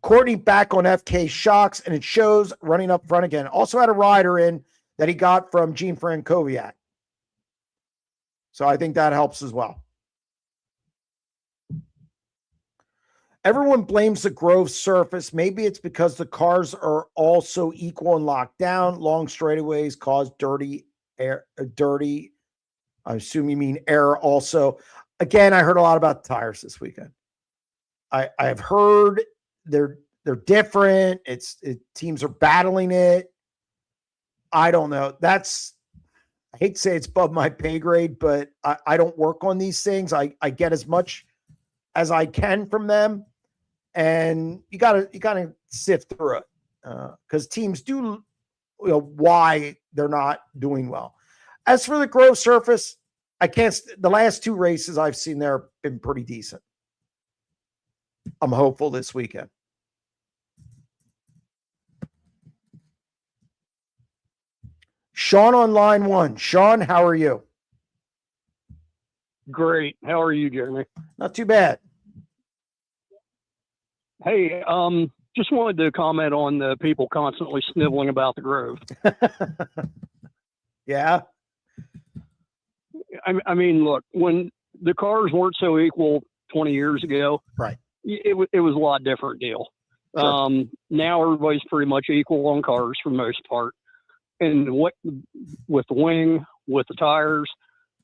Courtney back on FK shocks, and it shows running up front again. Also had a rider in that he got from Gene Frankowiak. So I think that helps as well. Everyone blames the Grove surface. Maybe it's because the cars are all so equal and locked down. Long straightaways cause dirty air. I assume you mean air also. Again, I heard a lot about the tires this weekend. I've heard they're different. Teams are battling it. I don't know. That's I hate to say it's above my pay grade, but I don't work on these things. I get as much as I can from them, and you gotta sift through it because teams do, why they're not doing well. As for the Grove surface, I can't. The last 2 races I've seen there have been pretty decent. I'm hopeful this weekend. Sean on line 1. Sean, how are you? Great. How are you, Jeremy? Not too bad. Hey, just wanted to comment on the people constantly sniveling about the Grove. Yeah. I mean, look, when the cars weren't so equal 20 years ago, right, it was a lot different deal. Sure. Now everybody's pretty much equal on cars for the most part. And with the wing, with the tires,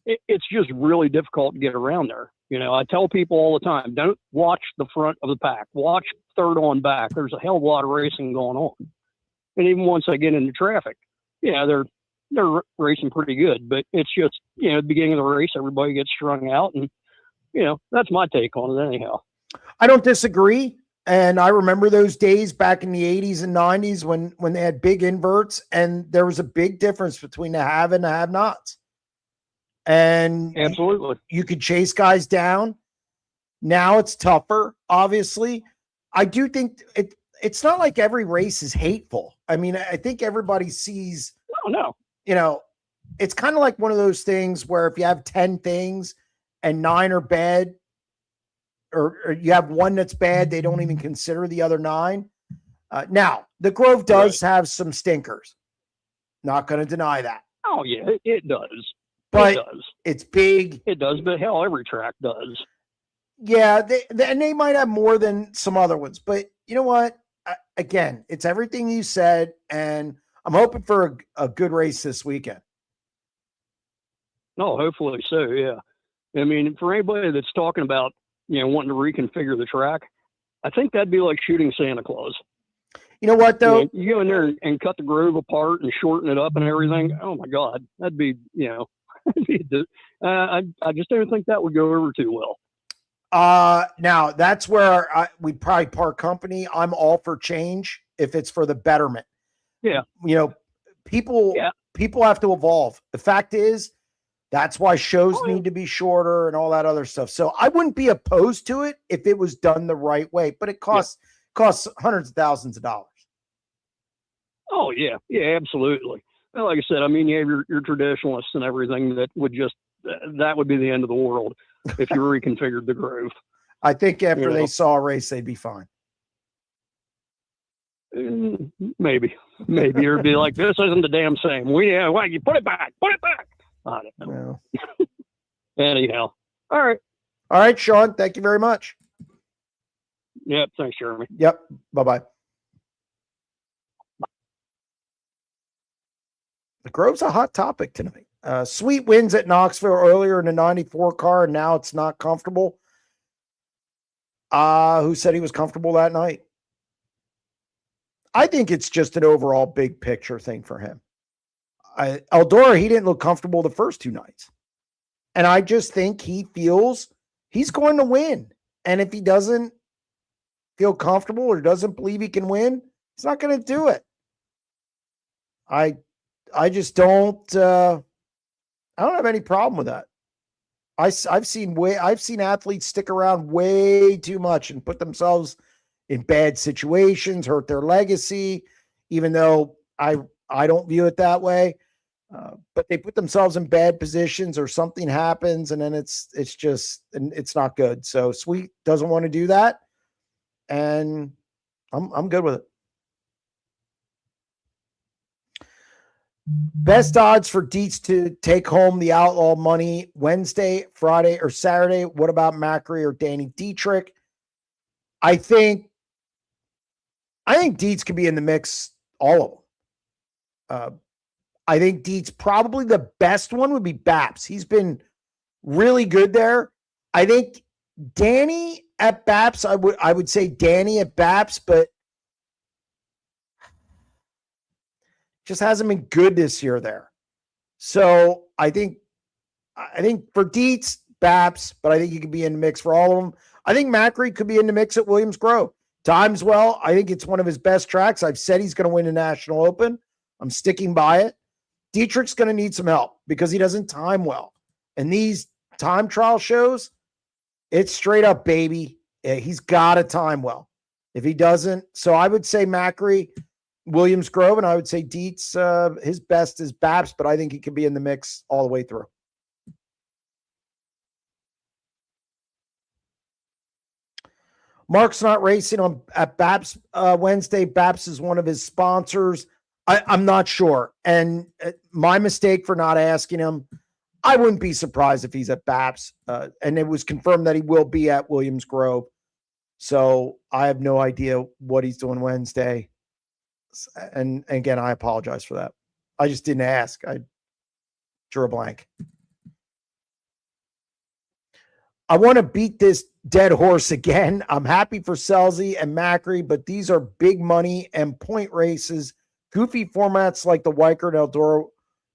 it's just really difficult to get around there. I tell people all the time, don't watch the front of the pack. Watch third on back. There's a hell of a lot of racing going on. And even once they get into traffic, they're racing pretty good. But it's just, the beginning of the race, everybody gets strung out. And, that's my take on it anyhow. I don't disagree. And I remember those days back in the 80s and 90s when they had big inverts, and there was a big difference between the have and the have-nots. And absolutely, you could chase guys down. Now it's tougher, obviously. I do think it's not like every race is hateful. I mean, I think everybody sees. No. It's kind of like one of those things where if you have 10 things and 9 are bad, or you have one that's bad, they don't even consider the other 9. Now, the Grove does have some stinkers. Not going to deny that. Oh, yeah, it does. But it does. It's big. It does, but hell, every track does. Yeah, they might have more than some other ones. But you know what? Again, it's everything you said, and I'm hoping for a good race this weekend. No, hopefully so, yeah. I mean, for anybody that's talking about, wanting to reconfigure the track, I think that'd be like shooting Santa Claus. You know what, though? You go in there and cut the Grove apart and shorten it up and everything. Oh, my God. That'd be, I just don't think that would go over too well. Now, that's where we'd probably part company. I'm all for change if it's for the betterment. Yeah. People have to evolve. The fact is, that's why shows need to be shorter and all that other stuff. So I wouldn't be opposed to it if it was done the right way, but it costs hundreds of thousands of dollars. Oh, yeah. Yeah, absolutely. Well, like I said, I mean, you have your traditionalists and everything that would that would be the end of the world if you reconfigured the Grove. I think after they saw a race, they'd be fine. Maybe it'd be like, this isn't the damn same. You put it back. I don't know. Well. Anyhow. All right, Sean. Thank you very much. Yep. Thanks, Jeremy. Yep. Bye-bye. The Grove's a hot topic tonight. Sweet wins at Knoxville earlier in the 94 car, and now it's not comfortable. Who said he was comfortable that night? I think it's just an overall big picture thing for him. Eldora, he didn't look comfortable the first 2 nights. And I just think he feels he's going to win. And if he doesn't feel comfortable or doesn't believe he can win, he's not going to do it. I just don't I don't have any problem with that. I've seen athletes stick around way too much and put themselves in bad situations, hurt their legacy, even though I don't view it that way. But they put themselves in bad positions or something happens and then it's not good. So Sweet doesn't want to do that. And I'm good with it. Best odds for Dietz to take home the outlaw money Wednesday, Friday, or Saturday. What about Macri or Danny Dietrich? I think Dietz could be in the mix, all of them. I think Dietz probably the best one would be Baps. He's been really good there. I think Danny at Baps, I would say Danny at Baps, but just hasn't been good this year there. So I think for Dietz, Baps, but I think he could be in the mix for all of them. I think Macri could be in the mix at Williams Grove. Times well, I think it's one of his best tracks. I've said he's going to win the National Open. I'm sticking by it. Dietrich's going to need some help because he doesn't time well. And these time trial shows, it's straight up, baby. He's got to time well. If he doesn't, so I would say Macri, Williams Grove, and I would say Dietz, his best is Baps, but I think he could be in the mix all the way through. Mark's not racing at Baps Wednesday. Baps is one of his sponsors. I'm not sure. And my mistake for not asking him. I wouldn't be surprised if he's at Baps. And it was confirmed that he will be at Williams Grove. So I have no idea what he's doing Wednesday. And again, I apologize for that. I just didn't ask. I drew a blank. I want to beat this dead horse again. I'm happy for Selzy and Macri, but these are big money and point races. Goofy formats like the Weicker and Eldora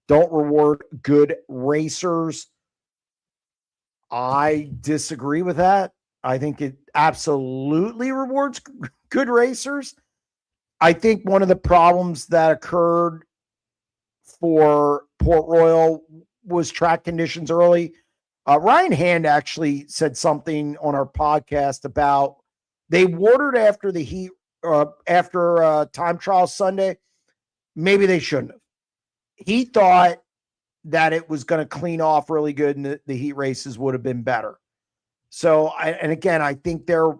don't reward good racers. I disagree with that. I think it absolutely rewards good racers. I think one of the problems that occurred for Port Royal was track conditions early. Ryan Hand actually said something on our podcast about they watered after the heat, after time trial Sunday. Maybe they shouldn't have. He thought that it was going to clean off really good and the heat races would have been better. So, and again, I think they're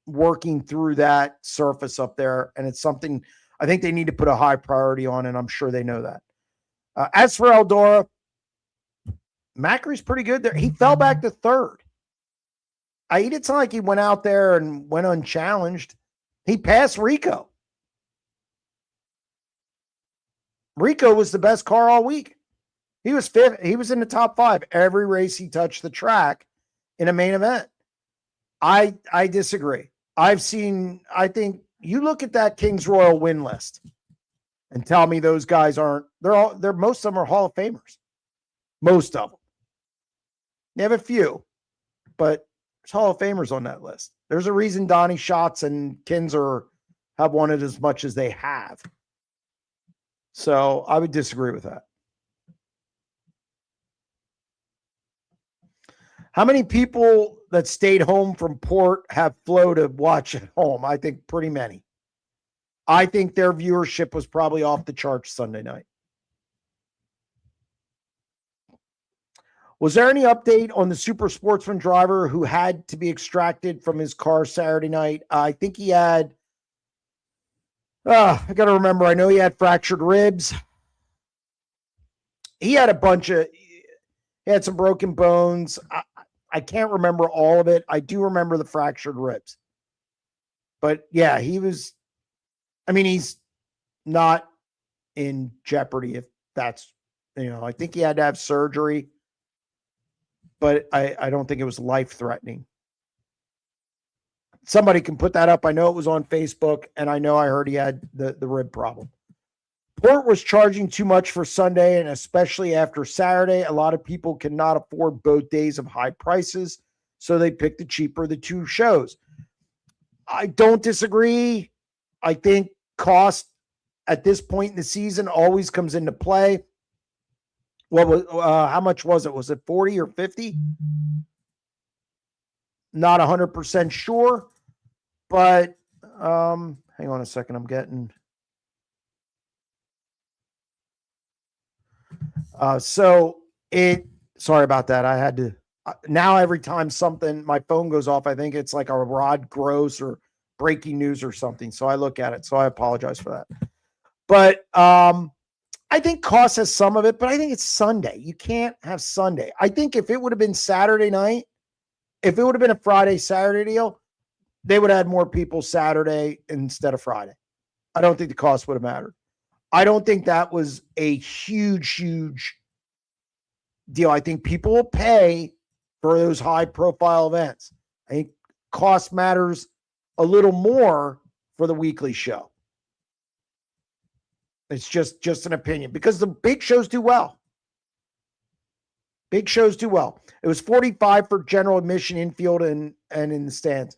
working through that surface up there, and it's something I think they need to put a high priority on, and I'm sure they know that. As for Eldora, Macri's pretty good there. He fell back to third. He didn't sound like he went out there and went unchallenged. He passed Rico. Rico was the best car all week. He was fifth. He was in the top 5 every race he touched the track in a main event. I disagree. I think you look at that Kings Royal win list and tell me those guys aren't, they're most of them are Hall of Famers. Most of them. They have a few, but there's Hall of Famers on that list. There's a reason Donnie Schatz and Kinzer have won it as much as they have. So I would disagree with that. How many people that stayed home from Port have Flow to watch at home? I think pretty many. I think their viewership was probably off the charts Sunday night. Was there any update on the super sportsman driver who had to be extracted from his car Saturday night? I think he had, I got to remember, I know he had fractured ribs. He had he had some broken bones. I can't remember all of it. I do remember the fractured ribs. But yeah, he's not in jeopardy if that's, I think he had to have surgery. But I don't think it was life-threatening. Somebody can put that up. I know it was on Facebook, and I know I heard he had the rib problem. Port was charging too much for Sunday, and especially after Saturday, a lot of people cannot afford both days of high prices, so they picked the cheaper of the two shows. I don't disagree. I think cost at this point in the season always comes into play. How much was it? Was it 40 or 50? Not 100% sure, but hang on a second. I'm getting sorry about that. I had to now every time my phone goes off, I think it's like a Rod Gross or breaking news or something. So I look at it. So I apologize for that. But I think cost has some of it, but I think it's Sunday. You can't have Sunday. I think if it would have been Saturday night, if it would have been a Friday, Saturday deal, they would have had more people Saturday instead of Friday. I don't think the cost would have mattered. I don't think that was a huge, huge deal. I think people will pay for those high-profile events. I think cost matters a little more for the weekly show. It's just an opinion because the big shows do well. Big shows do well. It was 45 for general admission, infield, and in the stands.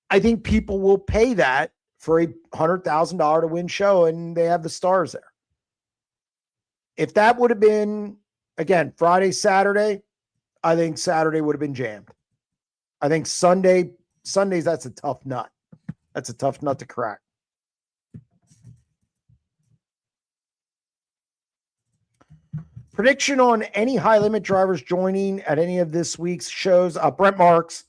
I think people will pay that for a $100,000 to win show, and they have the stars there. If that would have been, again, Friday, Saturday, I think Saturday would have been jammed. I think Sundays, that's a tough nut. That's a tough nut to crack. Prediction on any high limit drivers joining at any of this week's shows. Brent Marks.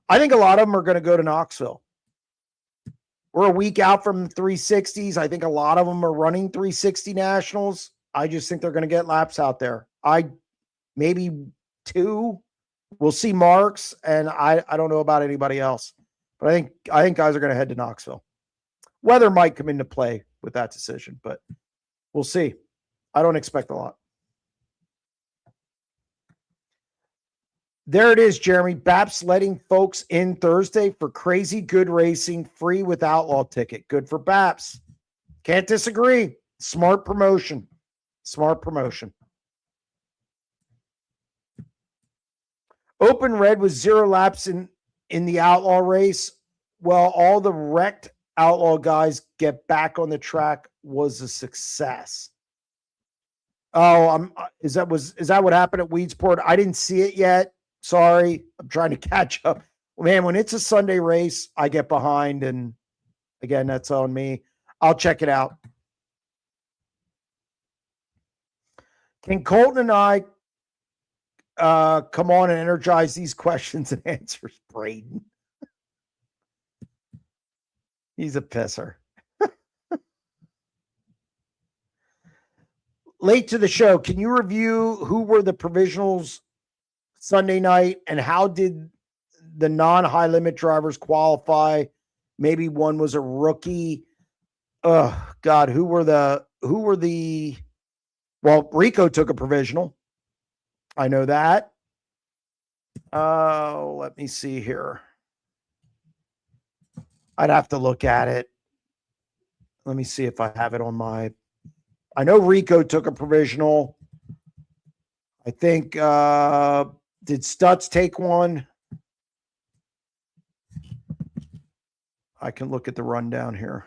I think a lot of them are going to go to Knoxville. We're a week out from the 360s. I think a lot of them are running 360 nationals. I just think they're going to get laps out there. Maybe 2. We'll see Marks, and I don't know about anybody else. But I think guys are going to head to Knoxville. Weather might come into play with that decision, but we'll see. I don't expect a lot. There it is, Jeremy. BAP's letting folks in Thursday for crazy good racing, free with outlaw ticket. Good for BAP's. Can't disagree. Smart promotion. Smart promotion. Open red with 0 laps in the outlaw race. Well, all the wrecked outlaw guys get back on the track was a success. Oh, is that what happened at Weedsport? I didn't see it yet. Sorry, I'm trying to catch up. Man, when it's a Sunday race, I get behind, and again, that's on me. I'll check it out. Can Colton and I come on and energize these questions and answers, Braden? He's a pisser. Late to the show, can you review who were the provisionals Sunday night, and how did the non-high limit drivers qualify? Maybe one was a rookie. Oh God, who were the well, Rico took a provisional. I know that. Let me see here. I'd have to look at it. Let me see if I have it on my. I know Rico took a provisional. I think did Stutz take one? I can look at the rundown here.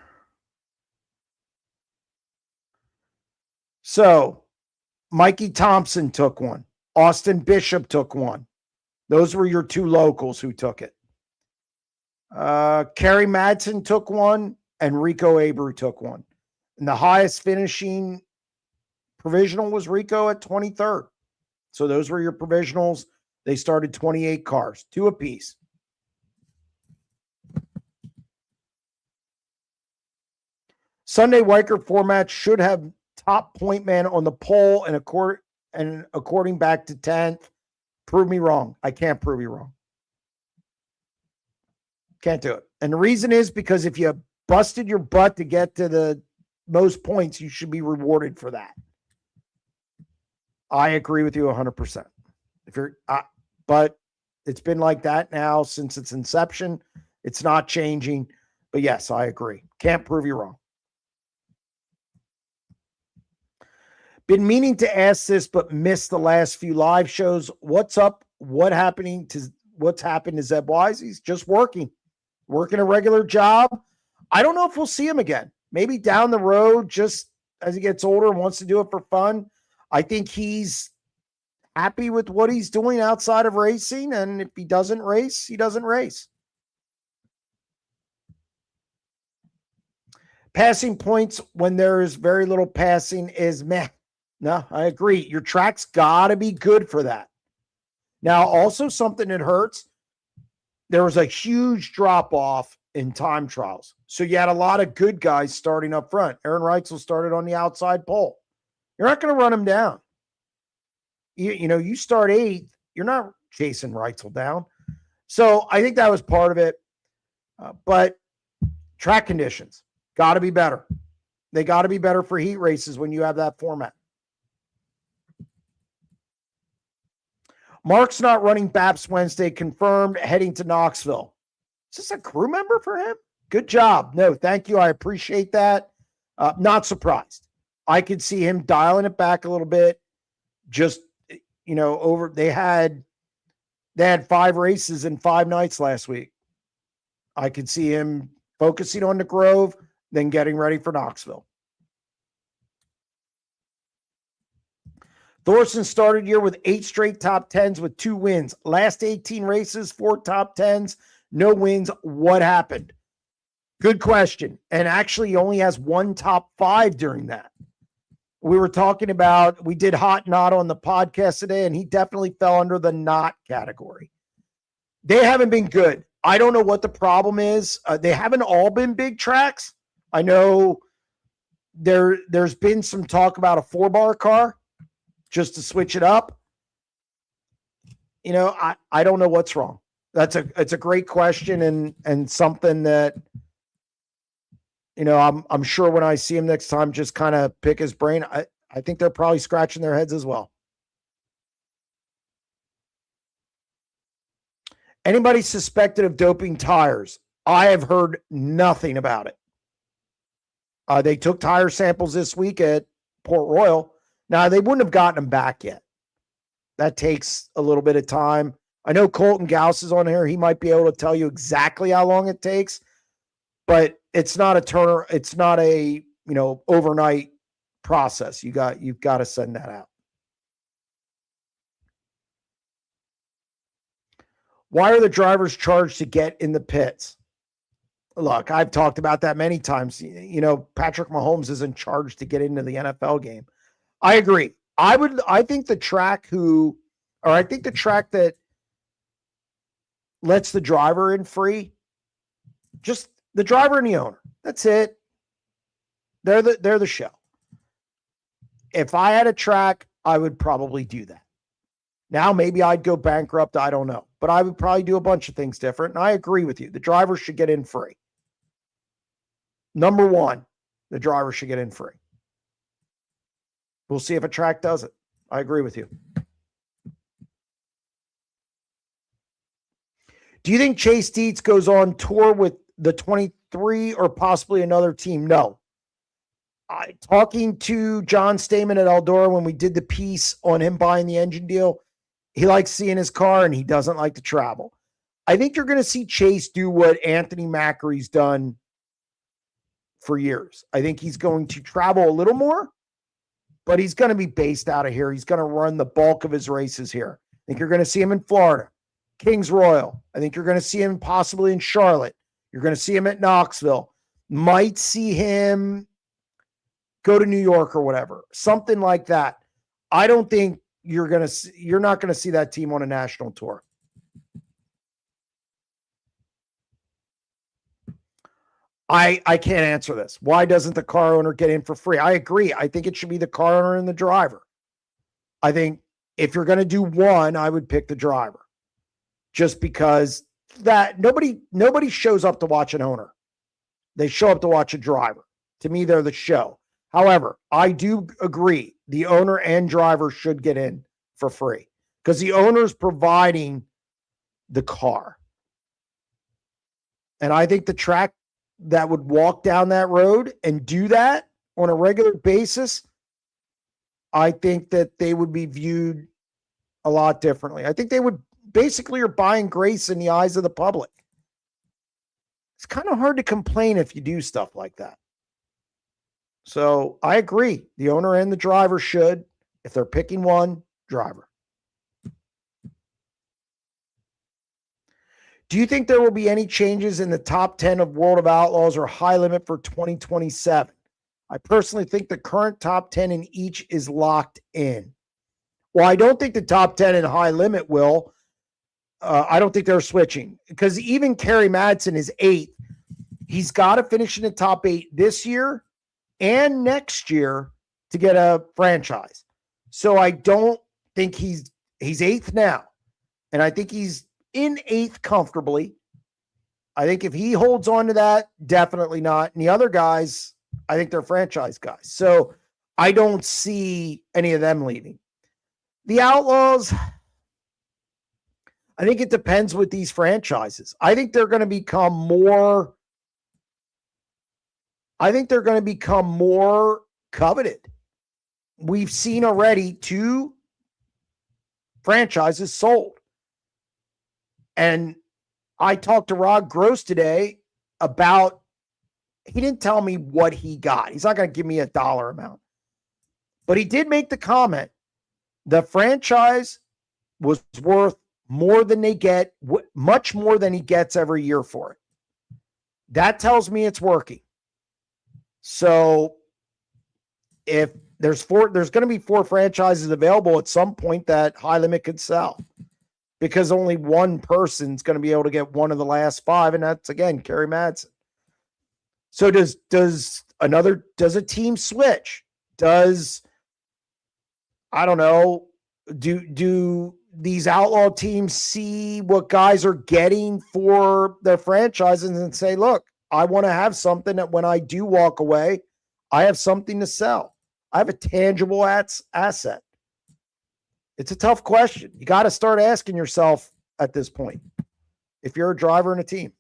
So, Mikey Thompson took one. Austin Bishop took one. Those were your 2 locals who took it. Kerry Madsen took one, and Rico Abreu took one. And the highest finishing provisional was Rico at 23rd. So those were your provisionals. They started 28 cars, 2 apiece. Sunday Weicker format should have top point man on the pole and according back to 10th. Prove me wrong. I can't prove you wrong. Can't do it. And the reason is because if you busted your butt to get to the most points, you should be rewarded for that. I agree with you 100%. But it's been like that now since its inception. It's not changing. But yes, I agree. Can't prove you wrong. Been meaning to ask this, but missed the last few live shows. What's up? What's happened to Zeb Wise? He's just working a regular job. I don't know if we'll see him again. Maybe down the road, just as he gets older and wants to do it for fun. I think he's happy with what he's doing outside of racing. And if he doesn't race, he doesn't race. Passing points when there is very little passing is meh. No, I agree. Your track's got to be good for that. Now, also something that hurts, there was a huge drop-off in time trials. So you had a lot of good guys starting up front. Aaron Reitzel started on the outside pole. You're not going to run him down. You start 8th, you're not chasing Reitzel down. So I think that was part of it. But track conditions got to be better. They got to be better for heat races when you have that format. Mark's not running BAPS Wednesday, confirmed, heading to Knoxville. Is this a crew member for him? Good job. No, thank you. I appreciate that. Not surprised. I could see him dialing it back a little bit. Just, they had 5 races in 5 nights last week. I could see him focusing on the Grove, then getting ready for Knoxville. Thorson started year with 8 straight top 10s with 2 wins. Last 18 races, 4 top 10s, no wins. What happened? Good question. And actually, he only has 1 top 5 during that. We did hot not on the podcast today, and he definitely fell under the not category. They haven't been good. I don't know what the problem is. They haven't all been big tracks. I know there's been some talk about a 4-bar car just to switch it up. I don't know what's wrong. It's a great question and something that, I'm sure when I see him next time, just kind of pick his brain. I think they're probably scratching their heads as well. Anybody suspected of doping tires? I have heard nothing about it. They took tire samples this week at Port Royal. Now, they wouldn't have gotten them back yet. That takes a little bit of time. I know Colton Gauss is on here. He might be able to tell you exactly how long it takes, but it's not a overnight process. You've got to send that out. Why are the drivers charged to get in the pits? Look, I've talked about that many times. Patrick Mahomes isn't charged to get into the NFL game. I agree. I think the track that lets the driver in free, just the driver and the owner. That's it. They're the show. If I had a track, I would probably do that. Now, maybe I'd go bankrupt. I don't know. But I would probably do a bunch of things different. And I agree with you. The driver should get in free. Number 1, the driver should get in free. We'll see if a track does it. I agree with you. Do you think Chase Dietz goes on tour with the 23 or possibly another team? No. Talking to John Stamen at Eldora when we did the piece on him buying the engine deal, he likes seeing his car and he doesn't like to travel. I think you're going to see Chase do what Anthony Macary's done for years. I think he's going to travel a little more, but he's going to be based out of here. He's going to run the bulk of his races here. I think you're going to see him in Florida, Kings Royal. I think you're going to see him possibly in Charlotte. You're going to see him at Knoxville. Might see him go to New York or whatever, something like that. I don't think you're not going to see that team on a national tour. I can't answer this. Why doesn't the car owner get in for free? I agree. I think it should be the car owner and the driver. I think if you're going to do one, I would pick the driver. Just because that nobody shows up to watch an owner. They show up to watch a driver. To me, they're the show. However, I do agree the owner and driver should get in for free because the owner's providing the car. And I think the track that would walk down that road and do that on a regular basis, I think that they would be viewed a lot differently. I think they would basically are buying grace in the eyes of the public. It's kind of hard to complain if you do stuff like that. So I agree. The owner and the driver should, if they're picking one, driver. Do you think there will be any changes in the top 10 of World of Outlaws or High Limit for 2027? I personally think the current top 10 in each is locked in. Well, I don't think the top 10 in High Limit will. I don't think they're switching because even Kerry Madsen is 8th. He's got to finish in the top 8 this year and next year to get a franchise. So I don't think he's 8th now. And I think he's in 8th comfortably. I think if he holds on to that, definitely not. And the other guys, I think they're franchise guys. So I don't see any of them leaving. The Outlaws, I think it depends with these franchises. I think they're going to become more coveted. We've seen already 2 franchises sold. And I talked to Rod Gross today about, he didn't tell me what he got. He's not going to give me a dollar amount. But he did make the comment, the franchise was worth more than they get, much more than he gets every year for it. That tells me it's working. So if there's going to be 4 franchises available at some point that High Limit could sell, because only one person's going to be able to get one of the last 5, and that's, again, Kerry Madsen. So does a team switch? I don't know, do these outlaw teams see what guys are getting for their franchises and say, look, I want to have something that when I do walk away, I have something to sell. I have a tangible asset. It's a tough question. You got to start asking yourself at this point, if you're a driver in a team.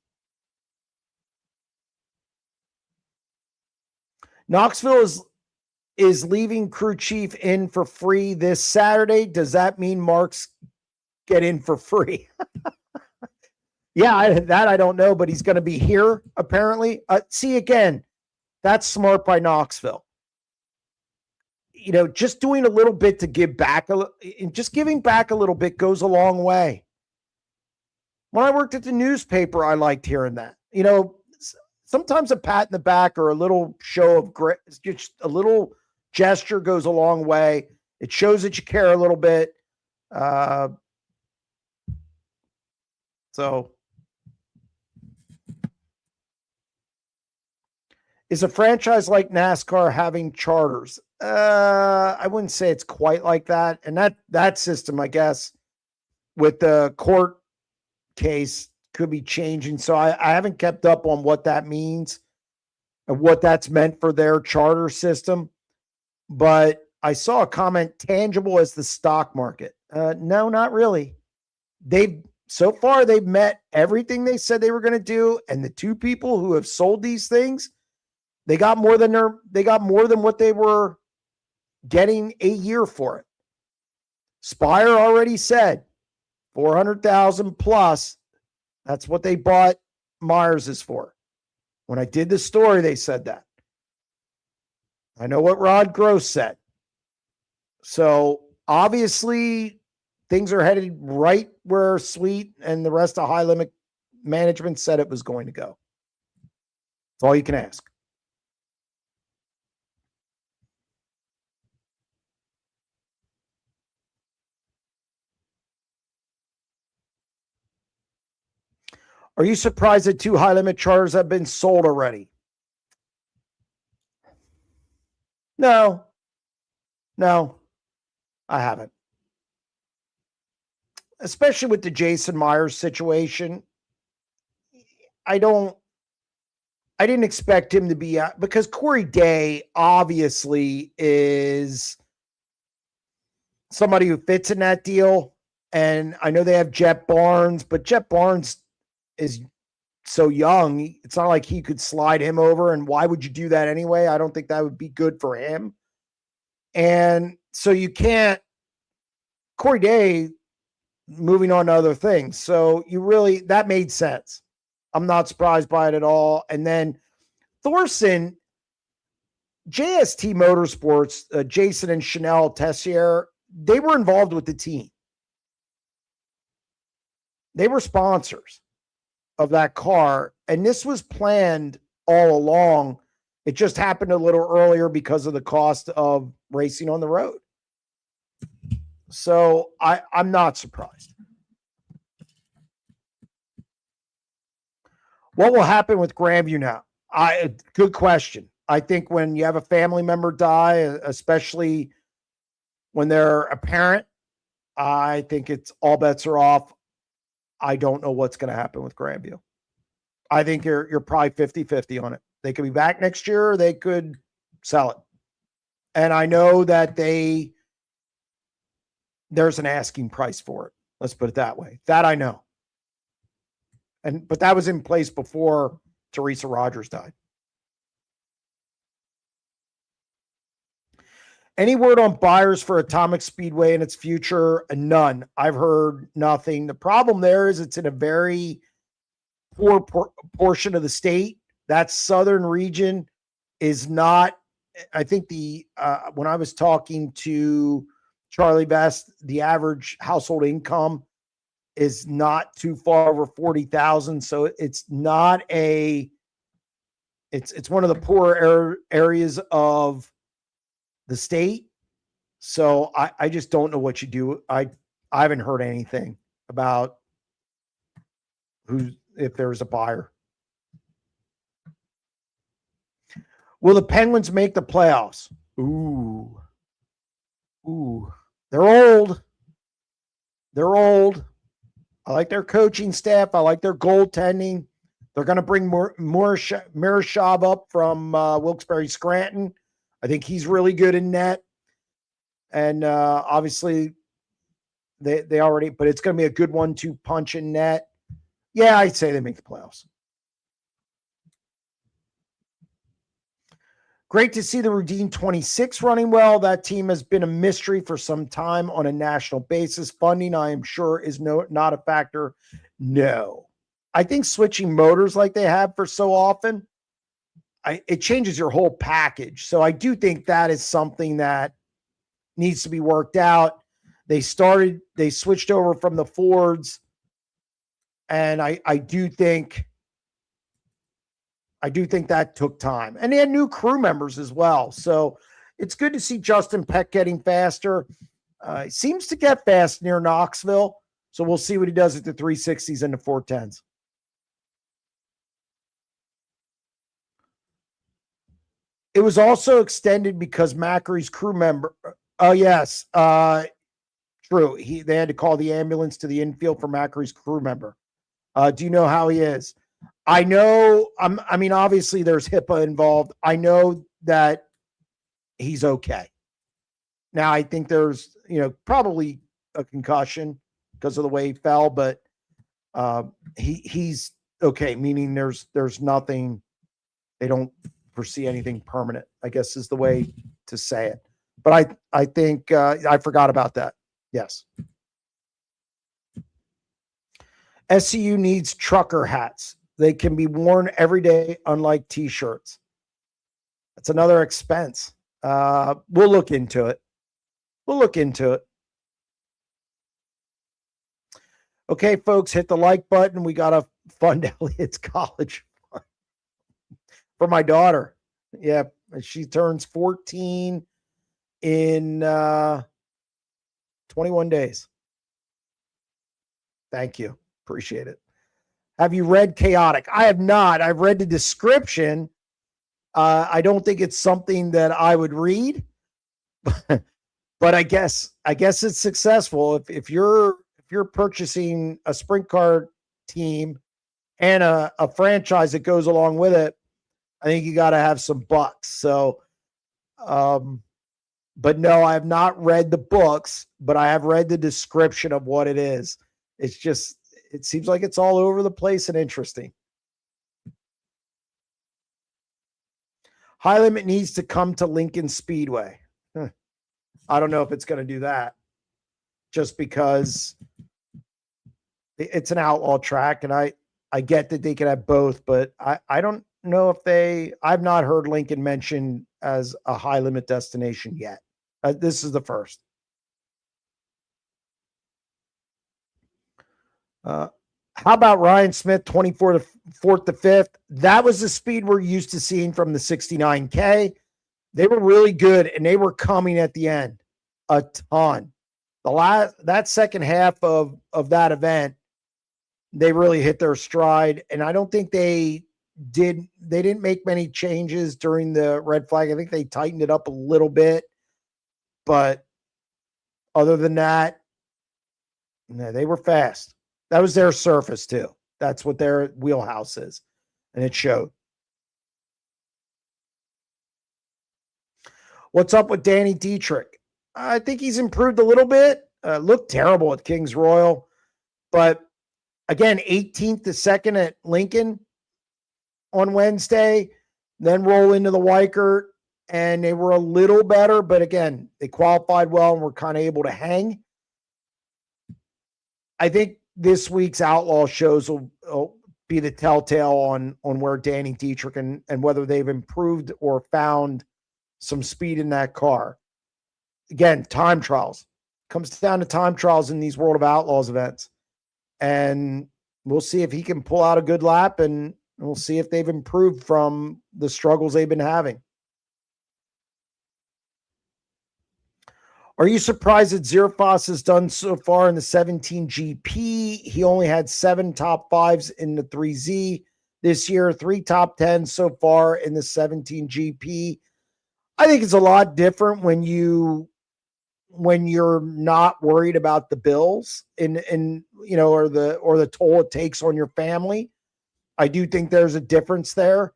Knoxville is leaving crew chief in for free this Saturday. Does that mean Mark's get in for free? Yeah, I don't know, but he's going to be here apparently. See, again, that's smart by Knoxville. You know, just doing a little bit to give back, just giving back a little bit goes a long way. When I worked at the newspaper, I liked hearing that. You know, sometimes a pat in the back or a little show of grit, just a little gesture goes a long way. It shows that you care a little bit. So is a franchise like NASCAR having charters? I wouldn't say it's quite like that. And that system, I guess, with the court case could be changing. So I haven't kept up on what that means and what that's meant for their charter system. But I saw a comment, tangible as the stock market. No, not really. So far they've met everything they said they were going to do. And the 2 people who have sold these things, they got more than what they were getting a year for it. Spire already said $400,000 plus. That's what they bought Myers is for. When I did the story, they said that. I know what Rod Gross said. So obviously things are headed right where Sweet and the rest of High Limit management said it was going to go. That's all you can ask. Are you surprised that 2 High Limit charters have been sold already? No, I haven't. Especially with the Jason Myers situation. I didn't expect him to be out because Corey Day obviously is somebody who fits in that deal. And I know they have Jet Barnes, but Jet Barnes is so young. It's not like he could slide him over. And why would you do that anyway? I don't think that would be good for him. And so you can't, Corey Day moving on to other things. So that made sense. I'm not surprised by it at all. And then Thorson, JST Motorsports, Jason and Chanel Tessier, they were involved with the team. They were sponsors of that car. And this was planned all along. It just happened a little earlier because of the cost of racing on the road. So I'm not surprised. What will happen with Grandview now? Good question. I think when you have a family member die, especially when they're a parent, I think it's all bets are off. I don't know what's going to happen with Grandview. I think you're probably 50-50 on it. They could be back next year, or they could sell it. And I know that there's an asking price for it. Let's put it that way. That I know. But that was in place before Teresa Rogers died. Any word on buyers for Atomic Speedway and its future? None. I've heard nothing. The problem there is it's in a very poor portion of the state. That southern region is not, I think when I was talking to Charlie Best, the average household income is not too far over 40,000. So it's not it's one of the poorer areas of the state. So I just don't know what you do. I haven't heard anything about if there's a buyer. Will the Penguins make the playoffs? Ooh. They're old. I like their coaching staff. I like their goaltending. They're going to bring Miroshov up from Wilkes-Barre Scranton. I think he's really good in net. And obviously, they already, but it's going to be a good 1-2 punch in net. Yeah, I'd say they make the playoffs. Great to see the Rudine 26 running well. That team has been a mystery for some time on a national basis. Funding, I am sure, is not a factor. No. I think switching motors like they have for so often, it changes your whole package. So I do think that is something that needs to be worked out. They switched over from the Fords, and I do think that took time. And they had new crew members as well. So it's good to see Justin Peck getting faster. He seems to get fast near Knoxville. So we'll see what he does at the 360s and the 410s. It was also extended because Macri's crew member. Oh, yes. True. They had to call the ambulance to the infield for Macri's crew member. Do you know how he is? I know. I mean, obviously, there's HIPAA involved. I know that he's okay. Now, I think there's, probably a concussion because of the way he fell, but he's okay. Meaning, there's nothing. They don't foresee anything permanent, I guess is the way to say it. But I think I forgot about that. Yes. SCU needs trucker hats. They can be worn every day, unlike T-shirts. That's another expense. We'll look into it. Okay, folks, hit the like button. We got to fund Elliot's college for my daughter. Yeah, she turns 14 in 21 days. Thank you. Appreciate it. Have you read Chaotic? I have not. I've read the description. I don't think it's something that I would read, but I guess it's successful. If you're purchasing a sprint car team and a franchise that goes along with it, I think you got to have some bucks. So, but no, I have not read the books, but I have read the description of what it is. It's just, it seems like it's all over the place and interesting. High Limit needs to come to Lincoln Speedway. I don't know if it's going to do that just because it's an outlaw track. And I get that they can have both, but I don't know if I've not heard Lincoln mentioned as a high limit destination yet. This is the first. How about Ryan Smith, 24th to 5th? That was the speed we're used to seeing from the 69K. They were really good, and they were coming at the end a ton. That second half of that event, they really hit their stride, and I don't think they didn't make many changes during the red flag. I think they tightened it up a little bit, but other than that, no, they were fast. That was their surface too. That's what their wheelhouse is, and it showed. What's up with Danny Dietrich? I think he's improved a little bit. Looked terrible at Kings Royal, but again, 18th to 2nd at Lincoln on Wednesday, then roll into the Weikert and they were a little better, but again, they qualified well and were kind of able to hang. I think this week's Outlaw shows will be the telltale on where Danny Dietrich and whether they've improved or found some speed in that car. Again, time trials. Comes down to time trials in these World of Outlaws events. And we'll see if he can pull out a good lap, and we'll see if they've improved from the struggles they've been having. Are you surprised that Zerfoss has done so far in the 17 GP? He only had 7 top 5s in the 3Z this year, 3 top 10s so far in the 17 GP. I think it's a lot different when you're not worried about the bills and or the toll it takes on your family. I do think there's a difference there.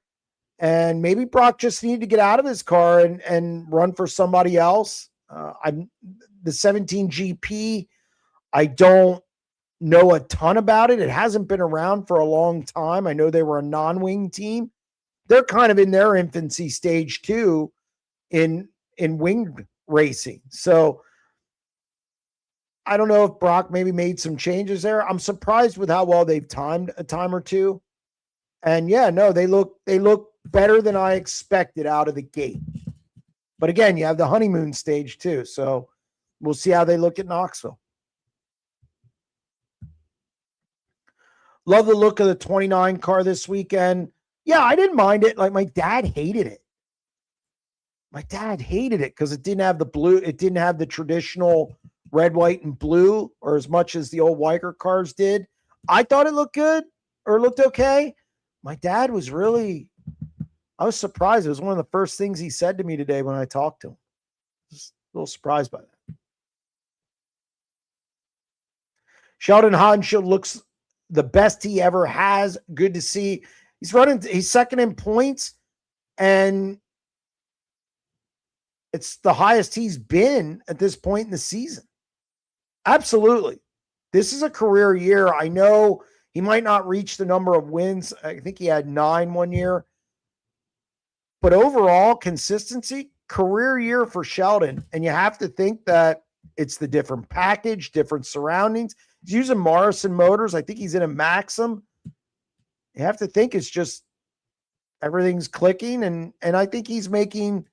And maybe Brock just needed to get out of his car and run for somebody else. I'm the 17 GP. I don't know a ton about it. It hasn't been around for a long time. I know they were a non-wing team. They're kind of in their infancy stage too in wing racing. So I don't know if Brock maybe made some changes there. I'm surprised with how well they've timed a time or two. And yeah, no, they look better than I expected out of the gate. But again, you have the honeymoon stage too. So we'll see how they look at Knoxville. Love the look of the 29 car this weekend. Yeah, I didn't mind it. Like, my dad hated it. My dad hated it because it didn't have the blue. It didn't have the traditional red, white, and blue, or as much as the old Weicker cars did. I thought it looked good or looked okay. My dad was really, I was surprised. It was one of the first things he said to me today when I talked to him. Just a little surprised by that. Sheldon Hansfield looks the best he ever has. Good to see. He's second in points, and it's the highest he's been at this point in the season. Absolutely. This is a career year. I know he might not reach the number of wins. I think he had 9 one year. But overall, consistency, career year for Sheldon. And you have to think that it's the different package, different surroundings. He's using Morrison Motors. I think he's in a Maxim. You have to think it's just everything's clicking. And I think he's making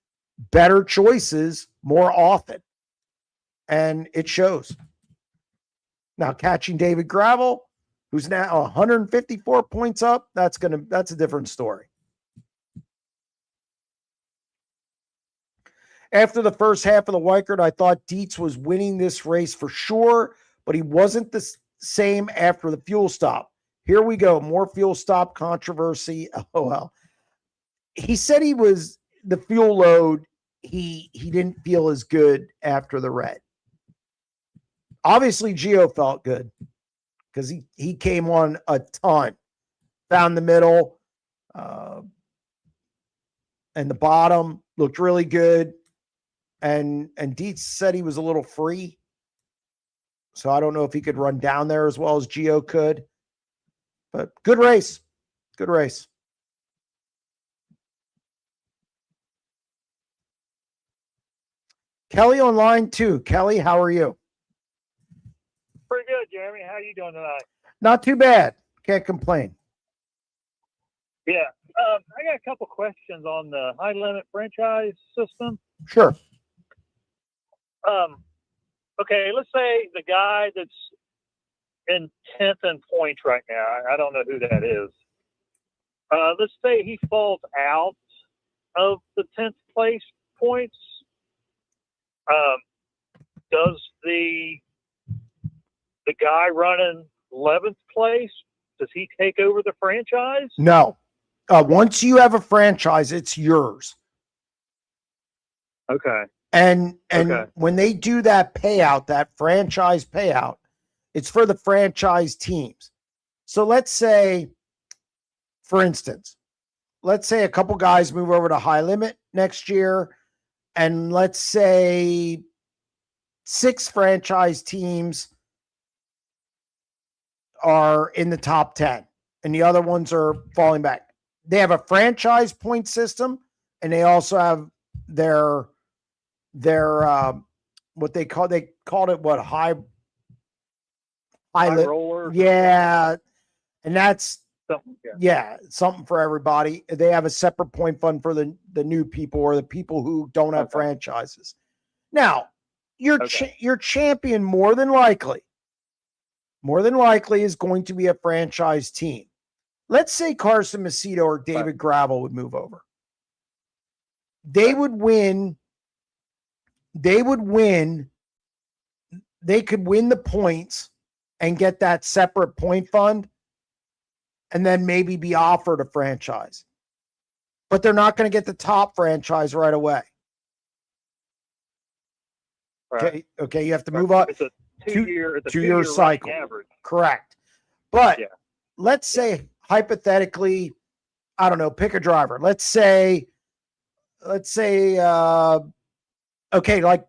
better choices more often. And it shows. Now catching David Gravel, who's now 154 points up, that's a different story. After the first half of the Weikert, I thought Dietz was winning this race for sure, but he wasn't the same after the fuel stop. Here we go. More fuel stop controversy. Oh, well. He said the fuel load, he didn't feel as good after the red. Obviously, Gio felt good because he came on a ton. Found the middle and the bottom, looked really good. And Dietz said he was a little free. So I don't know if he could run down there as well as Gio could. But good race. Good race. Kelly on line 2. Kelly, how are you? Pretty good, Jeremy. How are you doing tonight? Not too bad. Can't complain. Yeah. I got a couple questions on the high limit franchise system. Sure. Okay, let's say the guy that's in 10th in points right now, I don't know who that is. Let's say he falls out of the 10th place points. Does the guy running 11th place, does he take over the franchise? No. Once you have a franchise, it's yours. Okay. And when they do that payout, that franchise payout, it's for the franchise teams. So let's say, for instance, a couple guys move over to high limit next year, and let's say 6 franchise teams are in the top 10 and the other ones are falling back. They have a franchise point system, and they also have their what they called it what high roller. Yeah, and that's Something, something for everybody. They have a separate point fund for the new people or the people who don't have franchises. Now, your champion more than likely is going to be a franchise team. Let's say Carson Macedo or David Gravel would move over. They would win. They could win the points and get that separate point fund and then maybe be offered a franchise. But they're not going to get the top franchise right away. Right. Okay, you have to move up. It's a two-year cycle. Average. Correct. But let's say hypothetically, I don't know, pick a driver. Let's say like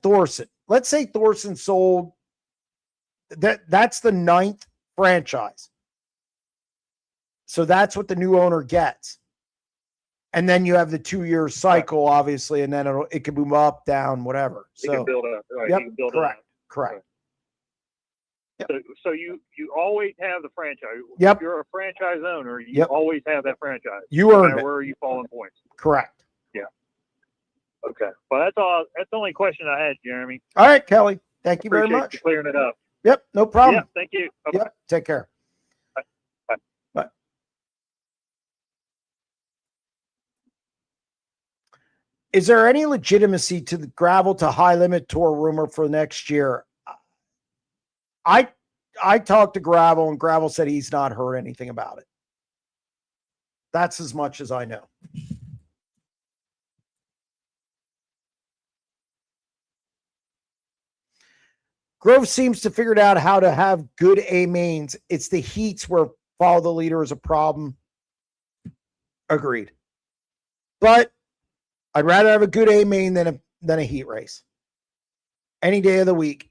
Thorson. Let's say Thorson sold that's the 9th franchise. So that's what the new owner gets. And then you have the 2-year cycle, obviously, and then it can move up, down, whatever. You can build up, right? Yep, You can build correct. Up. Correct. Yep. So you always have the franchise. Yep. If you're a franchise owner, you always have that franchise. You no earned matter it. where you fall in points. Correct. Yeah. Okay. Well, that's all. That's the only question I had, Jeremy. All right, Kelly. Thank you very Appreciate much. you clearing it up. Yep, no problem. Yeah, thank you. Okay. Yep, take care. Bye. Bye. Is there any legitimacy to the gravel to high limit tour rumor for next year? I talked to Gravel, and Gravel said he's not heard anything about it. That's as much as I know. Grove seems to figured out how to have good A mains. It's the heats where follow the leader is a problem. Agreed. But I'd rather have a good A main than a heat race. Any day of the week.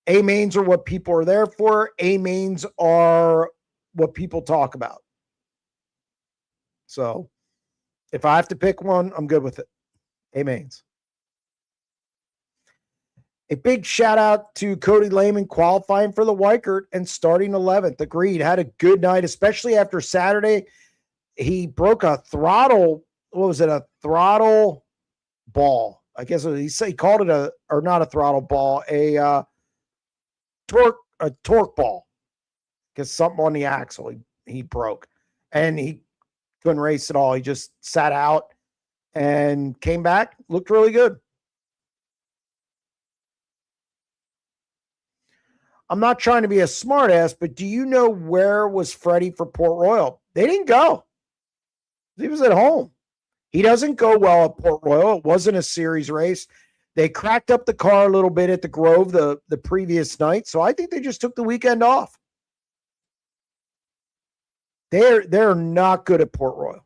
A mains are what people are there for. A mains are what people talk about. So if I have to pick one, I'm good with it. A mains. A big shout out to Cody Lehman qualifying for the Weikert and starting 11th. Agreed. Had a good night, especially after Saturday. He broke a throttle. What was it? A throttle ball. I guess he called it not a throttle ball, a torque ball. Because something on the axle he broke. And he couldn't race at all. He just sat out and came back. Looked really good. I'm not trying to be a smartass, but do you know where was Freddie for Port Royal? They didn't go. He was at home. He doesn't go well at Port Royal. It wasn't a series race. They cracked up the car a little bit at the Grove the previous night, so I think they just took the weekend off. They're not good at Port Royal.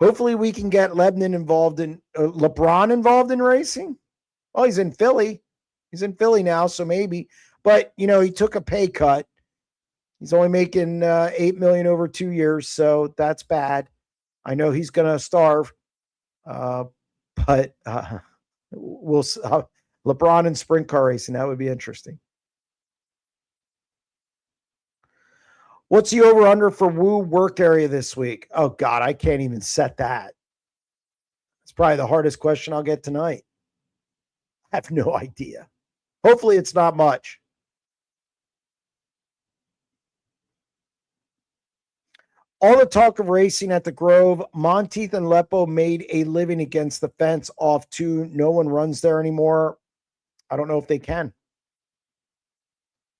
Hopefully we can get Lebanon involved in LeBron involved in racing. Well, he's in Philly. He's in Philly now, so maybe. But, he took a pay cut. He's only making $8 million over 2 years, so that's bad. I know he's going to starve. But we'll LeBron and sprint car racing, that would be interesting. What's the over-under for Woo work area this week? Oh, God, I can't even set that. It's probably the hardest question I'll get tonight. I have no idea. Hopefully it's not much. All the talk of racing at the Grove, Monteith and Lepo made a living against the fence off 2. No one runs there anymore. I don't know if they can.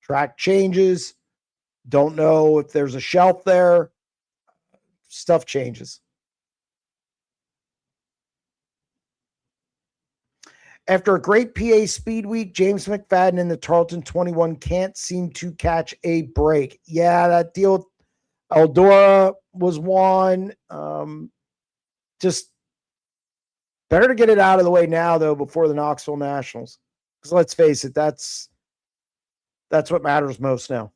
Track changes. Don't know if there's a shelf there. Stuff changes. After a great PA Speed Week, James McFadden in the Tarleton 21 can't seem to catch a break. Yeah, that deal, Eldora was one. Just better to get it out of the way now, though, before the Knoxville Nationals. Because let's face it, that's what matters most now.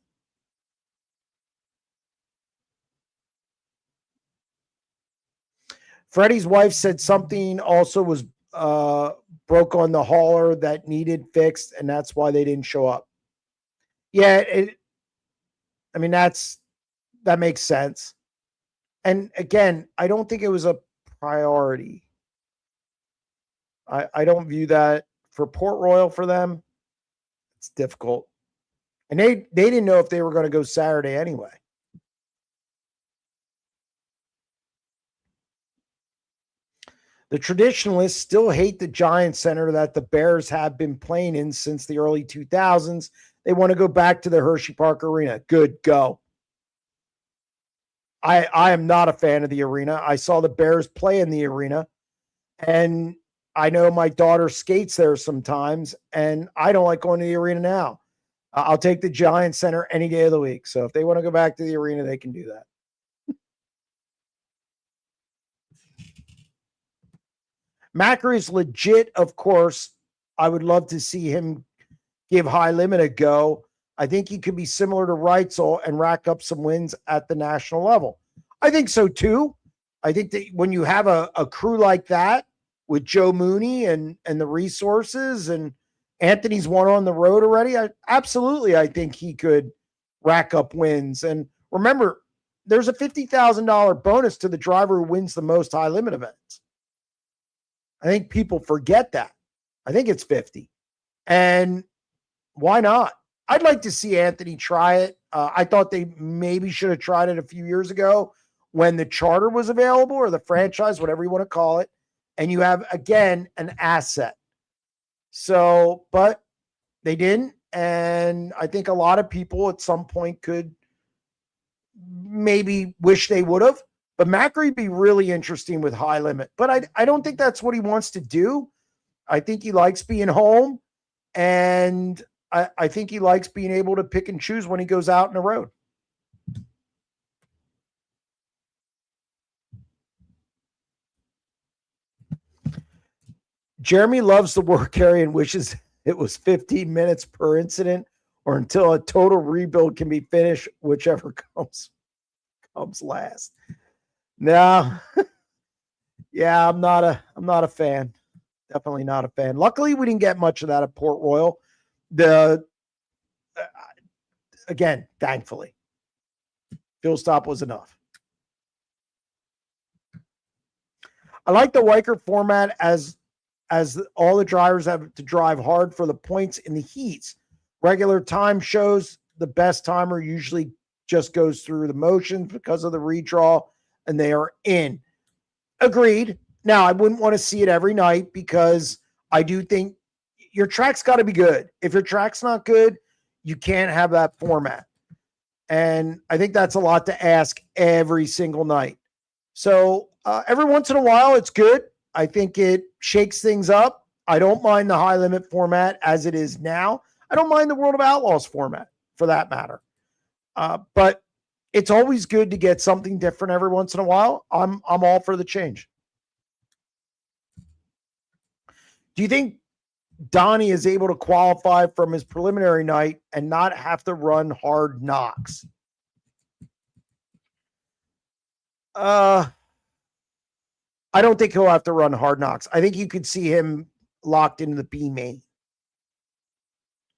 Freddie's wife said something also was broke on the hauler that needed fixed, and that's why they didn't show up. Yeah, I mean, that makes sense. And again, I don't think it was a priority. I don't view that for Port Royal for them. It's difficult. And they didn't know if they were going to go Saturday anyway. The traditionalists still hate the Giant Center that the Bears have been playing in since the early 2000s. They want to go back to the Hershey Park Arena. Good, go. I am not a fan of the arena. I saw the Bears play in the arena, and I know my daughter skates there sometimes, and I don't like going to the arena now. I'll take the Giant Center any day of the week. So if they want to go back to the arena, they can do that. Macri legit, of course. I would love to see him give High Limit a go. I think he could be similar to Reitzel and rack up some wins at the national level. I think so too. I think that when you have a crew like that with Joe Mooney and the resources, and Anthony's won on the road already, I think he could rack up wins. And remember, there's a $50,000 bonus to the driver who wins the most High Limit events. I think people forget that. I think it's 50. And why not? I'd like to see Anthony try it. I thought they maybe should have tried it a few years ago when the charter was available, or the franchise, whatever you want to call it. And you have, again, an asset. So, but they didn't. And I think a lot of people at some point could maybe wish they would have. But Macri would be really interesting with High Limit. But I don't think that's what he wants to do. I think he likes being home. And I think he likes being able to pick and choose when he goes out on the road. Jeremy loves the work area and wishes it was 15 minutes per incident, or until a total rebuild can be finished, whichever comes last. No. Yeah, I'm not a fan. Definitely not a fan. Luckily, we didn't get much of that at Port Royal. Again, thankfully, fuel stop was enough. I like the Weicker format as all the drivers have to drive hard for the points in the heats. Regular time shows the best timer usually just goes through the motions because of the redraw, and they are in. Agreed. Now, I wouldn't want to see it every night, because I do think your track's got to be good. If your track's not good, you can't have that format. And I think that's a lot to ask every single night. So every once in a while, it's good. I think it shakes things up. I don't mind the High Limit format as it is now. I don't mind the World of Outlaws format, for that matter. But it's always good to get something different every once in a while. I'm all for the change. Do you think Donnie is able to qualify from his preliminary night and not have to run hard knocks? I don't think he'll have to run hard knocks. I think you could see him locked into the B main.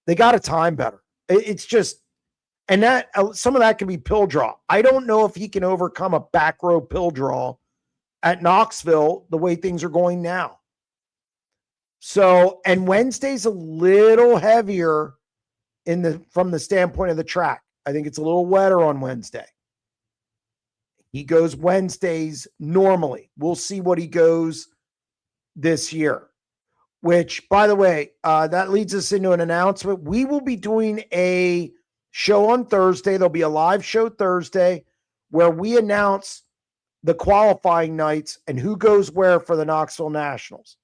They got to time better. It's just, and that some of that can be pill draw. I don't know if he can overcome a back row pill draw at Knoxville the way things are going now. So, and Wednesday's a little heavier from the standpoint of the track. I think it's a little wetter on Wednesday. He goes Wednesdays normally. We'll see what he goes this year, which, by the way, that leads us into an announcement. We will be doing a show on Thursday. There'll be a live show Thursday where we announce the qualifying nights and who goes where for the Knoxville Nationals.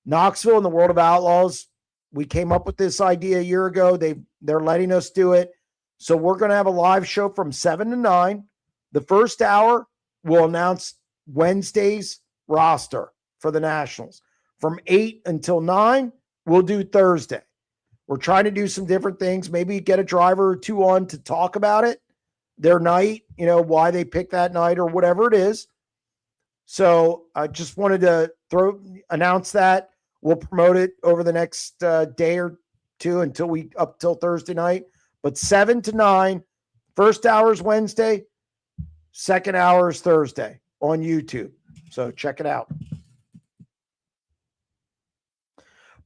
Knoxville and the World of Outlaws, we came up with this idea a year ago. They're letting us do it. So we're going to have a live show from 7 to 9. The first hour, we'll announce Wednesday's roster for the Nationals. From 8 until 9, we'll do Thursday. We're trying to do some different things. Maybe get a driver or two on to talk about it, their night, why they picked that night or whatever it is. So I just wanted to announce that. We'll promote it over the next day or two up till Thursday night. But 7 to 9, first hour is Wednesday, second hour is Thursday on YouTube. So check it out.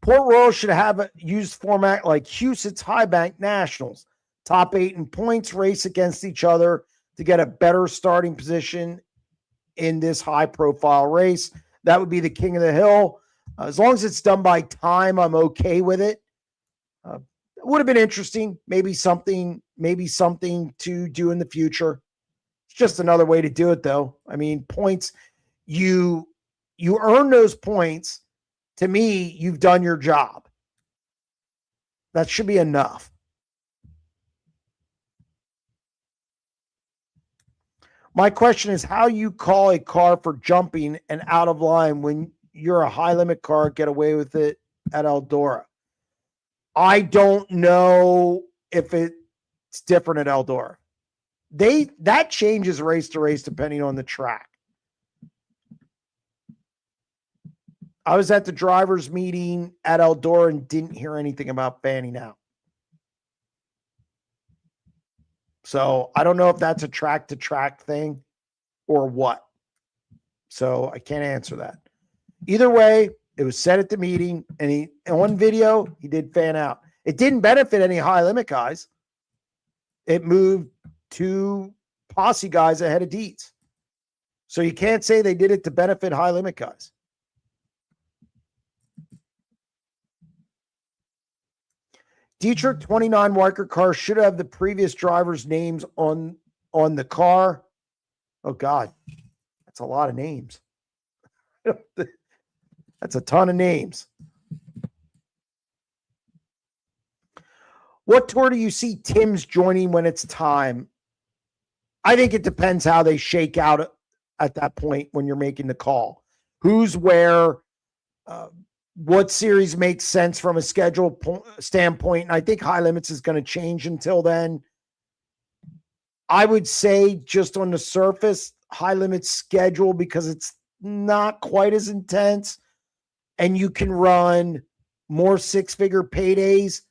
Port Royal should have a used format like Huset's High Bank Nationals. Top 8 in points race against each other to get a better starting position in this high-profile race. That would be the King of the Hill. As long as it's done by time, I'm okay with it. It would have been interesting. Maybe something to do in the future. It's just another way to do it, though. I mean, points, you earn those points. To me, you've done your job. That should be enough. My question is how you call a car for jumping and out of line when you're a high limit car, get away with it at Eldora. I don't know if it's different at Eldora. That changes race to race depending on the track. I was at the drivers' meeting at Eldora and didn't hear anything about banning out. So I don't know if that's a track-to-track thing or what. So I can't answer that. Either way, it was said at the meeting, and on video, he did fan out. It didn't benefit any high-limit guys. It moved 2 posse guys ahead of Dietz. So you can't say they did it to benefit high-limit guys. Dietrich 29 Weicker car should have the previous drivers' names on the car. Oh, God. That's a lot of names. That's a ton of names. What tour do you see Tim's joining when it's time? I think it depends how they shake out at that point when you're making the call. Who's where, what series makes sense from a schedule standpoint. And I think high limits is going to change until then. I would say just on the surface, high limits schedule because it's not quite as intense and you can run more 6-figure paydays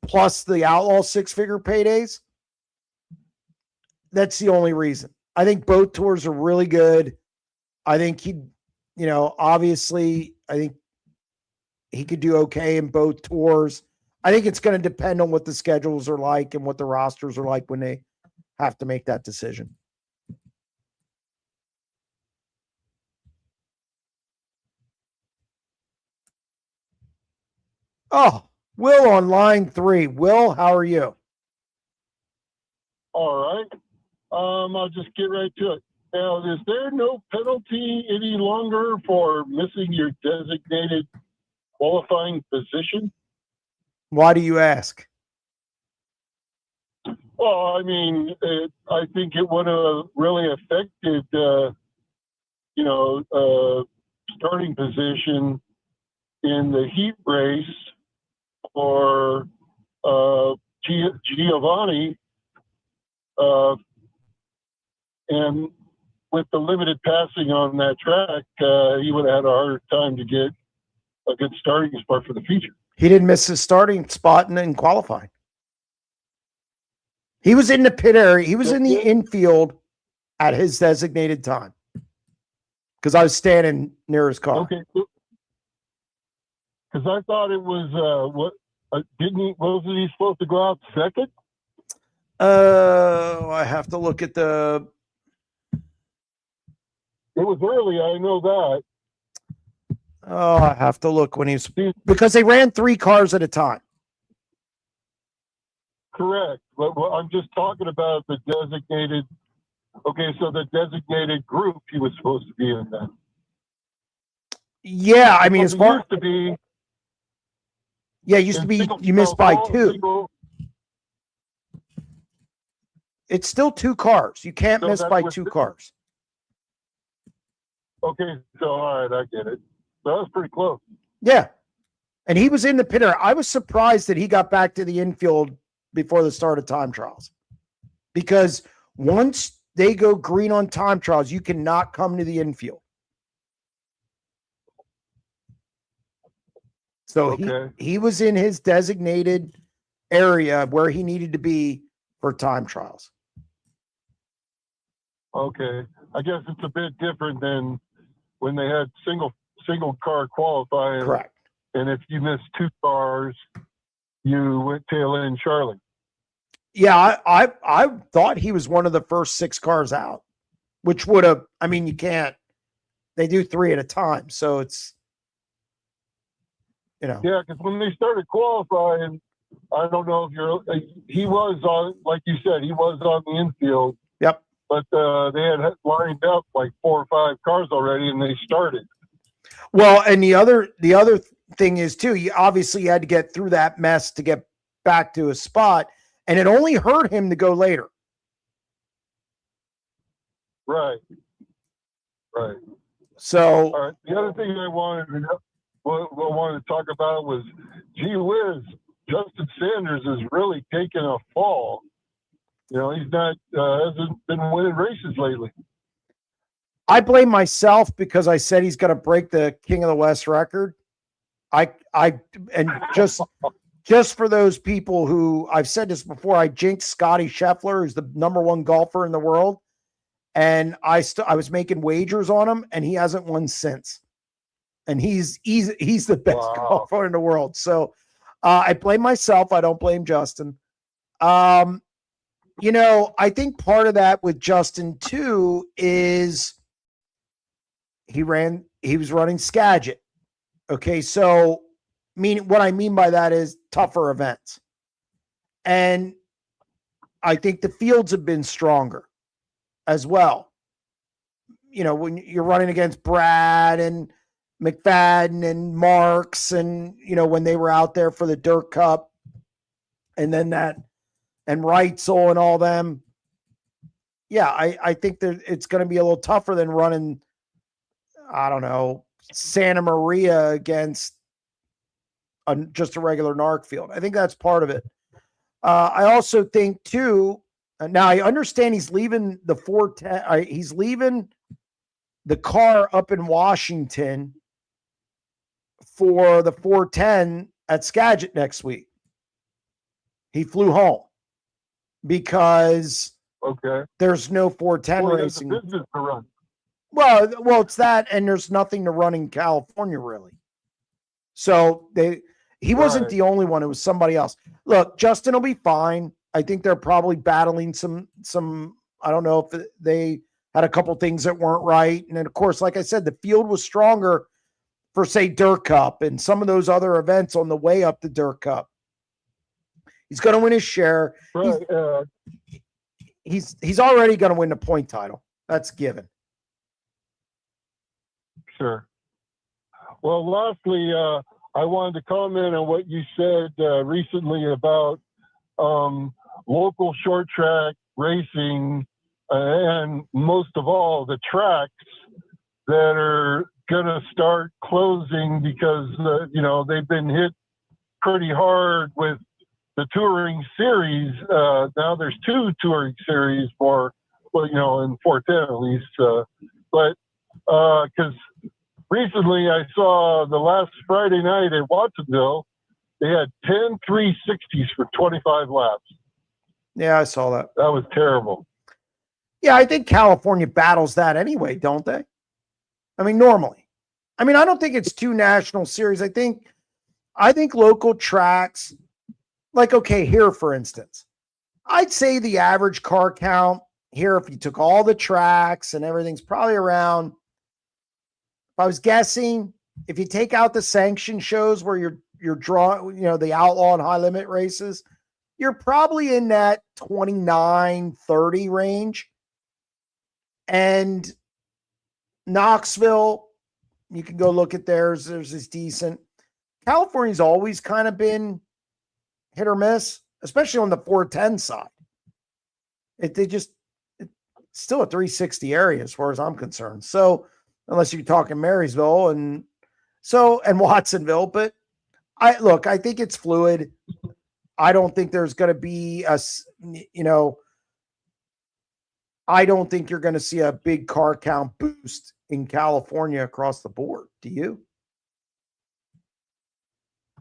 plus the outlaw 6-figure paydays. That's the only reason. I think both tours are really good. I think obviously, I think he could do okay in both tours. I think it's going to depend on what the schedules are like and what the rosters are like when they have to make that decision. Oh, Will on line 3. Will, how are you? All right. I'll just get right to it. Now, is there no penalty any longer for missing your designated qualifying position? Why do you ask? Well, I mean, I think it would have really affected, starting position in the heat race for Giovanni. And with the limited passing on that track, he would have had a harder time to get a good starting spot for the feature. He didn't miss his starting spot in qualifying. He was in the pit area. He was in the infield at his designated time because I was standing near his car. Okay. Because I thought it was wasn't he supposed to go out second? I have to look at the. It was early. I know that. Oh, I have to look when he's because they ran 3 cars at a time. Correct. But I'm just talking about the designated. Okay, so the designated group he was supposed to be in then. Yeah, I mean, as far used to be. Yeah, it used to be you missed by 2. It's still 2 cars. You can't miss by 2 cars. Okay, so all right, I get it. That was pretty close. Yeah. And he was in the pit area. I was surprised that he got back to the infield before the start of time trials. Because once they go green on time trials, you cannot come to the infield. So Okay. he was in his designated area where he needed to be for time trials. Okay. I guess it's a bit different than when they had single car qualifying. Correct. And if you missed 2 cars, you went tail end Charlie. Yeah, I thought he was one of the first 6 cars out, which would have, I mean, you can't, they do 3 at a time. So it's, you know. Yeah, because when they started qualifying, I don't know if he was on, like you said, he was on the infield. Yep. But they had lined up like 4 or 5 cars already, and they started. Well, and the other thing is too, you obviously had to get through that mess to get back to his spot, and it only hurt him to go later. Right. So, all right. The other thing I wanted to talk about was, gee whiz, Justin Sanders is really taking a fall. You know, he's not hasn't been winning races lately. I blame myself because I said he's going to break the King of the West record. And just for those people who, I've said this before, I jinxed Scotty Scheffler, who's the #1 golfer in the world, and I was making wagers on him, and he hasn't won since. And he's the best golfer in the world. So I blame myself. I don't blame Justin. You know, I think part of that with Justin too is he was running Skagit. Okay, so what I mean by that is tougher events. And I think the fields have been stronger as well. You know, when you're running against Brad and McFadden and Marks, and, you know, when they were out there for the Dirt Cup, and then and Reitzel and all them. Yeah, I think that it's going to be a little tougher than running, I don't know, Santa Maria against just a regular NARC field. I think that's part of it. I also think too, now I understand he's leaving the 410. He's leaving the car up in Washington for the 410 at Skagit next week. He flew home because there's no 410 racing. Business to run. Well, it's that, and there's nothing to run in California really. So he wasn't the only one. It was somebody else. Look, Justin will be fine. I think they're probably battling some. I don't know if they had a couple things that weren't right, and then of course, like I said, the field was stronger for say Dirt Cup and some of those other events on the way up the Dirt Cup. He's going to win his share. Right. He's already going to win the point title. That's given. Sure. Well, lastly, I wanted to comment on what you said recently about local short track racing, and most of all, the tracks that are going to start closing because, they've been hit pretty hard with the touring series. Now there's 2 touring series for, in 410 at least. But because recently I saw the last Friday night at Watsonville, they had 10 360s for 25 laps. Yeah, I saw that. That was terrible. Yeah, I think California battles that anyway, don't they? I mean, normally. I mean, I don't think it's 2 national series. I think local tracks, like, okay, here, for instance, I'd say the average car count here, if you took all the tracks and everything's probably around, if I was guessing, if you take out the sanction shows where you're drawing, the outlaw and high limit races, you're probably in that 29, 30 range. And Knoxville, you can go look at theirs. Theirs is decent. California's always kind of been hit or miss, especially on the 410 side. It's still a 360 area as far as I'm concerned. So unless you're talking Marysville and Watsonville, but I think it's fluid. I don't think there's going to be I don't think you're going to see a big car count boost in California across the board. Do you?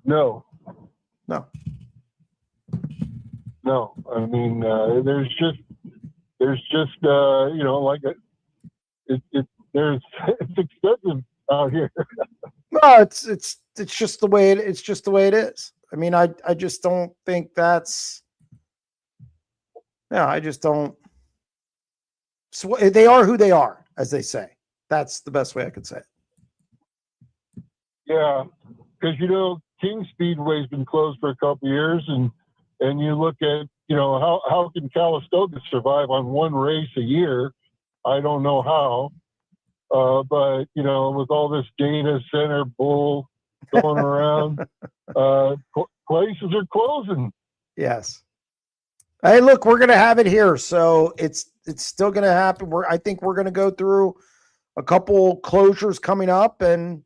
No, No. no. I mean, there's just like there's it's expensive out here. No, it's just the way it's just the way it is. I mean, I just don't think that's. Yeah, I just don't. So they are who they are, as they say. That's the best way I could say it. Yeah, because King Speedway's been closed for a couple of years, and you look at how can Calistoga survive on one race a year? I don't know how, but with all this data center bull going around, places are closing. Yes. Hey, look, we're going to have it here, so it's still going to happen. I think we're going to go through a couple closures coming up, and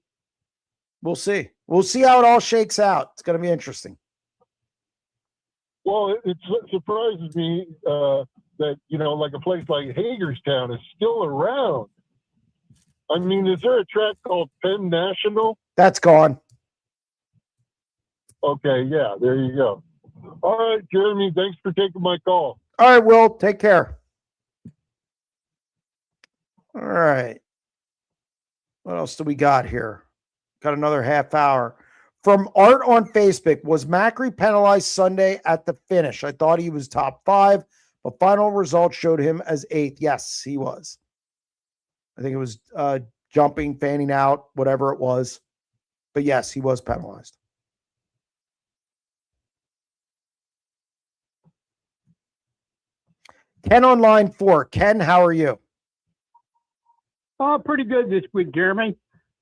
we'll see. We'll see how it all shakes out. It's going to be interesting. Well, it surprises me that like a place like Hagerstown is still around. I mean, is there a track called Penn National? That's gone. Okay, yeah, there you go. All right, Jeremy, thanks for taking my call. All right, Will, take care. All right. What else do we got here? Got another half hour. From Art on Facebook, was Macri penalized Sunday at the finish? I thought he was top 5, but final results showed him as 8th. Yes, he was. I think it was jumping, fanning out, whatever it was. But yes, he was penalized. Ken on line 4. Ken, how are you? Oh, pretty good this week, Jeremy.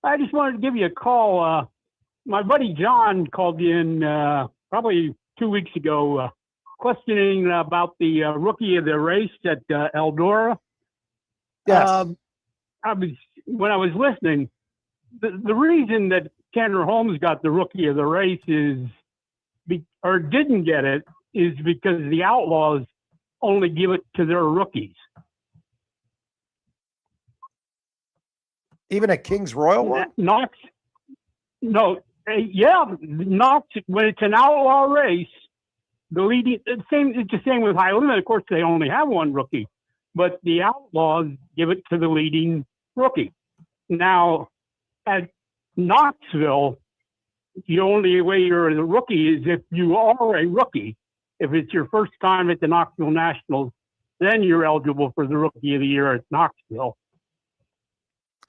I just wanted to give you a call. My buddy John called in probably 2 weeks ago questioning about the rookie of the race at Eldora. Yes. When I was listening, the reason that Tanner Holmes got the rookie of the race or didn't get it is because the Outlaws only give it to their rookies. Even at King's Royal one? Knox, no, yeah, Knox, when it's an outlaw race, it's the same with High Limit. Of course, they only have one rookie, but the Outlaws give it to the leading rookie. Now, at Knoxville, the only way you're a rookie is if you are a rookie. If it's your first time at the Knoxville Nationals, then you're eligible for the Rookie of the Year at Knoxville.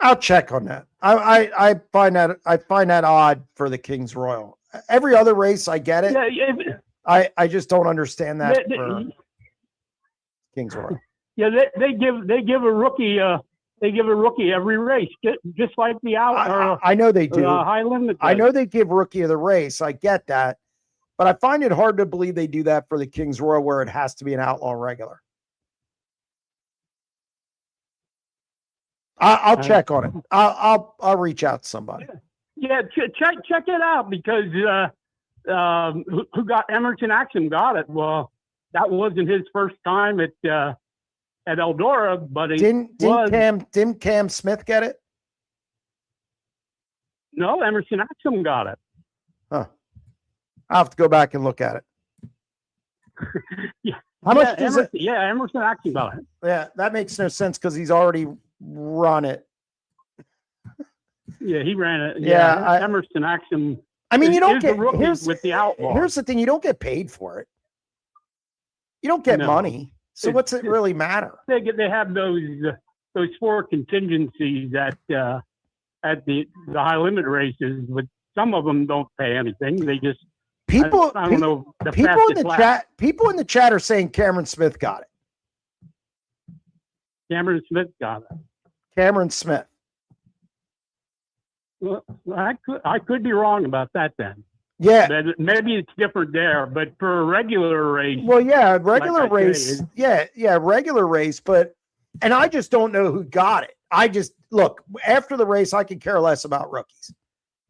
I'll check on that. I find that odd for the King's Royal. Every other race, I get it. Yeah, I just don't understand that for King's Royal. Yeah, they give a rookie every race, just like the I know they do. High Limit. I know they give rookie of the race. I get that, but I find it hard to believe they do that for the King's Royal, where it has to be an outlaw regular. I'll check on it. I'll reach out to somebody. Yeah, check it out, because who got Emerson Axum got it. Well, that wasn't his first time at Eldora, but didn't Cam Smith get it? No, Emerson Axum got it. Huh. I'll have to go back and look at it. Yeah. How much does it? Yeah, Emerson Axum got it. Yeah, that makes no sense because he's already run it. Yeah, he ran it. Yeah, Emerson Axum. I mean, you don't get with the Outlaw. Here's the thing: you don't get paid for it. You don't get money. So what's it really matter? They have those 4 contingencies at the high limit races, but some of them don't pay anything. They just I don't know. People in the chat are saying Cameron Smith got it. Cameron Smith got it. Cameron Smith. Well, I could be wrong about that then. Yeah. Maybe it's different there, but for a regular race. Well, yeah, regular race. Regular race. And I just don't know who got it. I just, look, after the race, I could care less about rookies.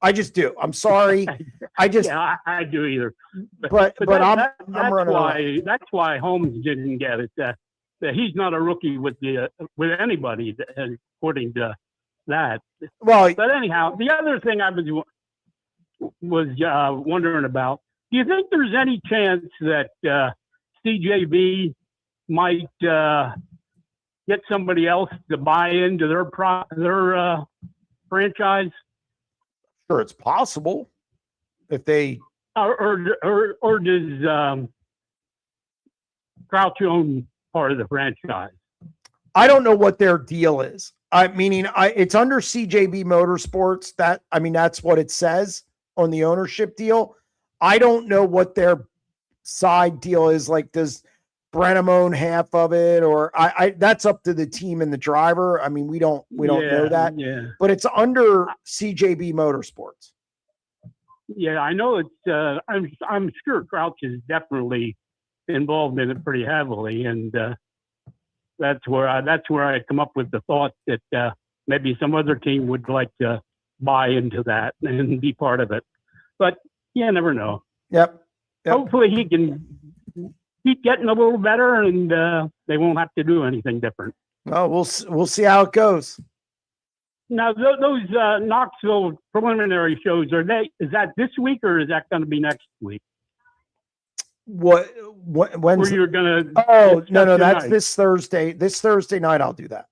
I just do. I'm sorry. I do either. But I'm running away. That's why Holmes didn't get it. he's not a rookie with anybody, according to that. Well, But anyhow, the other thing I was wondering about, do you think there's any chance that CJB might get somebody else to buy into their franchise? sure, it's possible if they. Or does Crouch own part of the franchise? I don't know what their deal is. It's under CJB Motorsports. That's what it says on the ownership deal. I don't know what their side deal is. Like, does Brenham own half of it, or that's up to the team and the driver. We don't know that. Yeah. But it's under CJB Motorsports. Yeah, I know it's. I'm sure Crouch is definitely involved in it pretty heavily, and that's where I come up with the thought that maybe some other team would like to buy into that and be part of it. But you never know. Yep. Hopefully he can keep getting a little better, and they won't have to do anything different. Well, we'll see how it goes. Now, those Knoxville preliminary shows, is that this week or is that going to be next week? When's Where you're going to? Oh, no, that's this Thursday. This Thursday night, I'll do that.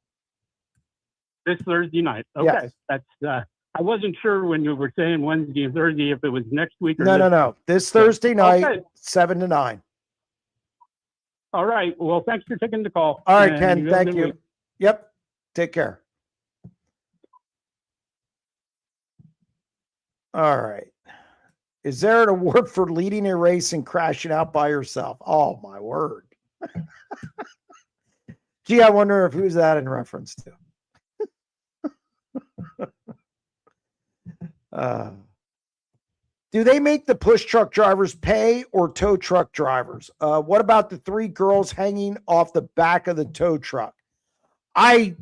This Thursday night. Okay. Yes. That's, I wasn't sure when you were saying Wednesday and Thursday if it was next week or No. This Thursday night, 7 to 9. All right. Well, thanks for taking the call. All right, Ken. Thank you. Yep. Take care. All right. Is there an award for leading a race and crashing out by yourself? Oh, my word. Gee, I wonder if who's that in reference to? Do they make the push truck drivers pay or tow truck drivers? What about the 3 girls hanging off the back of the tow truck? I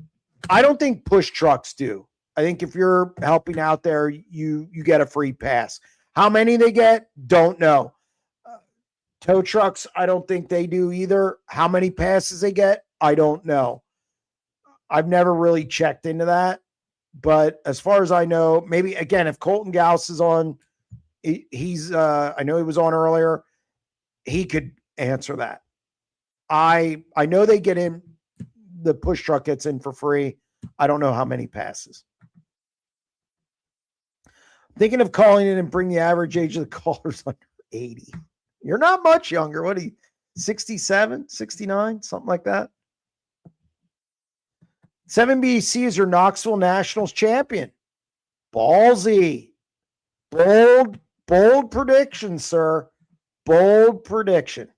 don't think push trucks do. I think if you're helping out there, you get a free pass. How many they get, don't know. Tow trucks, I don't think they do either. How many passes they get, I don't know. I've never really checked into that. But as far as I know, maybe, again, if Colton Gauss is on, he's I know he was on earlier, he could answer that. I know they get in, the push truck gets in for free. I don't know how many passes. Thinking of calling in and bring the average age of the callers under 80. You're not much younger. What are you, 67, 69, something like that? 7BC is your Knoxville Nationals champion. Ballsy. Bold prediction, sir. Bold prediction.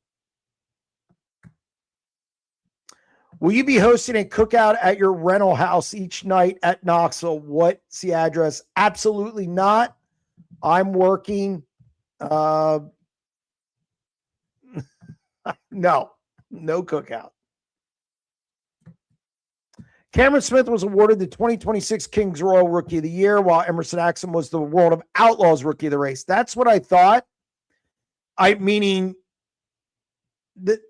Will you be hosting a cookout at your rental house each night at Knoxville? What's the address? Absolutely not. I'm working. No cookout. Cameron Smith was awarded the 2026 Kings Royal Rookie of the Year, while Emerson Axsom was the World of Outlaws Rookie of the Race. That's what I thought. Meaning that.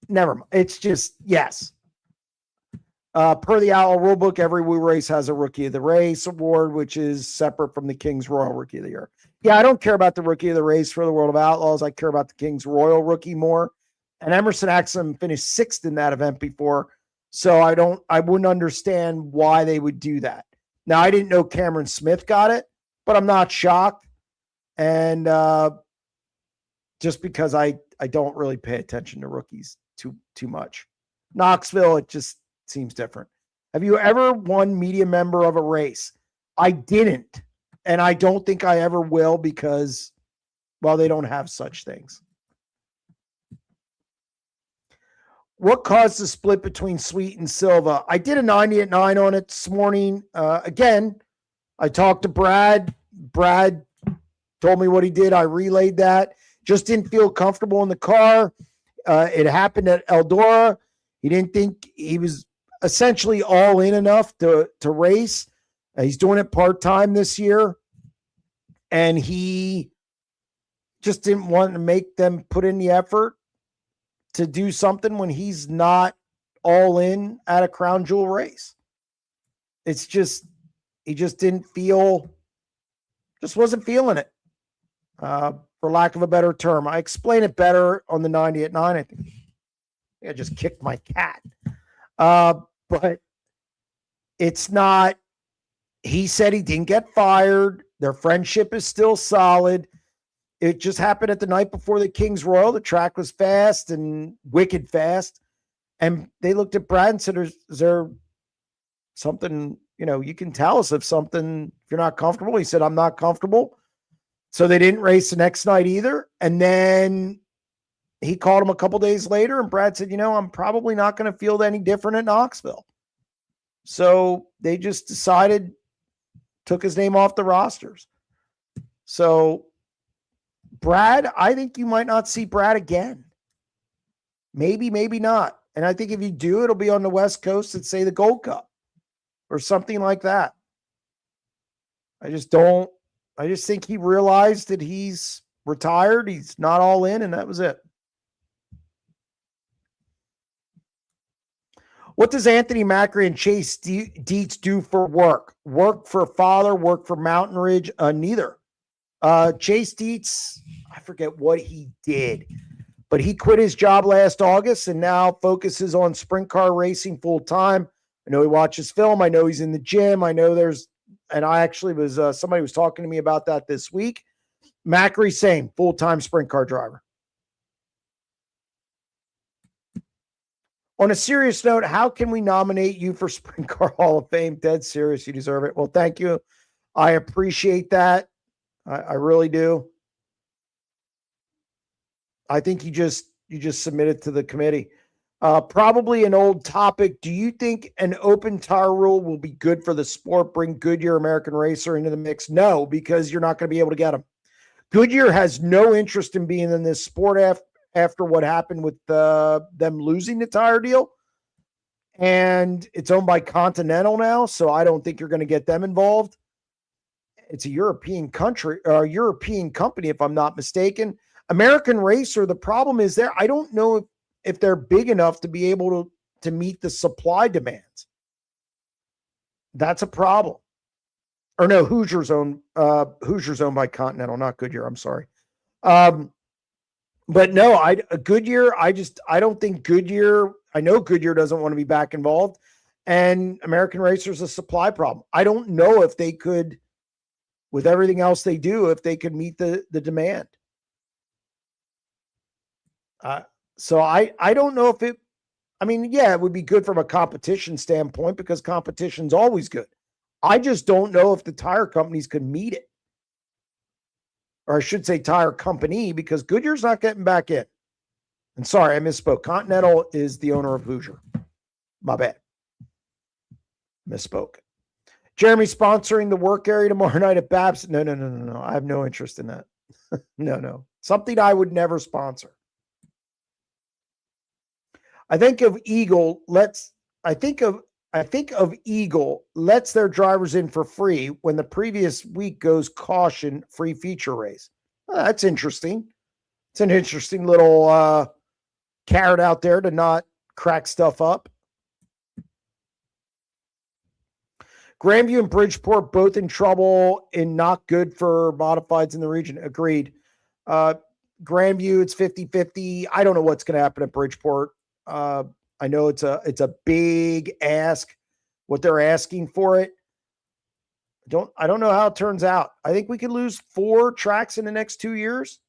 Never mind. It's just, yes. Per the Outlaw rulebook, every Woo race has a Rookie of the Race award, which is separate from the King's Royal Rookie of the Year. Yeah, I don't care about the Rookie of the Race for the World of Outlaws. I care about the King's Royal Rookie more. And Emerson Axsom finished 6th in that event before. So I wouldn't understand why they would do that. Now, I didn't know Cameron Smith got it, but I'm not shocked. And just because I don't really pay attention to rookies too much. Knoxville, it just seems different. Have you ever won media member of a race? I didn't. And I don't think I ever will because, well, they don't have such things. What caused the split between Sweet and Silva? I did a 90 at 9 on it this morning. Again, I talked to Brad. Brad told me what he did. I relayed that. Just didn't feel comfortable in the car. It happened at Eldora. He didn't think he was essentially all in enough to race. He's doing it part-time this year. And he just didn't want to make them put in the effort to do something when he's not all in at a crown jewel race. It's just, he just didn't feel, just wasn't feeling it, for lack of a better term. I explain it better on the 90 at 9. I think I just kicked my cat. But it's not, he said he didn't get fired. Their friendship is still solid. It just happened at the night before the King's Royal. The track was fast and wicked fast. And they looked at Brad and said, is there something, you can tell us if something, if you're not comfortable. He said, I'm not comfortable. So they didn't race the next night either. And then he called him a couple days later, and Brad said, I'm probably not going to feel any different at Knoxville. So they just decided, took his name off the rosters. So Brad, I think you might not see Brad again. Maybe, maybe not. And I think if you do, it'll be on the West Coast at, say, the Gold Cup or something like that. I just think he realized that he's retired. He's not all in, and that was it. What does Anthony Macri and Chase Dietz do for work? Work for father, work for Mountain Ridge? Neither. Chase Dietz, I forget what he did, but he quit his job last August and now focuses on sprint car racing full time. I know he watches film. I know he's in the gym. I know and I actually was, somebody was talking to me about that this week. Macri, same, full-time sprint car driver. On a serious note, how can we nominate you for Sprint Car Hall of Fame? Dead serious. You deserve it. Well, thank you. I appreciate that. I really do. I think you just submit it to the committee. Probably an old topic. Do you think an open tire rule will be good for the sport? Bring Goodyear American Racer into the mix? No, because you're not going to be able to get them. Goodyear has no interest in being in this sport after what happened with them losing the tire deal. And it's owned by Continental now, so I don't think you're going to get them involved. It's a European country or a European company, if I'm not mistaken. American Racer, the problem is there. I don't know if they're big enough to be able to meet the supply demands. That's a problem. Or no, Hoosier's owned by Continental, not Goodyear. I'm sorry. But no, Goodyear, I don't think Goodyear, I know Goodyear doesn't want to be back involved, and American Racer's a supply problem. I don't know if they could, with everything else they do, if they could meet the demand. So I don't know if it, it would be good from a competition standpoint because competition's always good. I just don't know if the tire companies could meet it. Or I should say tire company, because Goodyear's not getting back in. And sorry, I misspoke. Continental is the owner of Hoosier. My bad. Misspoke. Jeremy sponsoring the work area tomorrow night at Babs. No. I have no interest in that. No. Something I would never sponsor. I think of Eagle lets their drivers in for free when the previous week goes caution free feature race. Well, that's interesting. It's an interesting little carrot out there to not crack stuff up. Grandview and Bridgeport both in trouble and not good for modifieds in the region. Agreed. Grandview, it's 50-50. I don't know what's going to happen at Bridgeport. I know it's a big ask, what they're asking for it. I don't know how it turns out. I think we could lose 4 tracks in the next 2 years.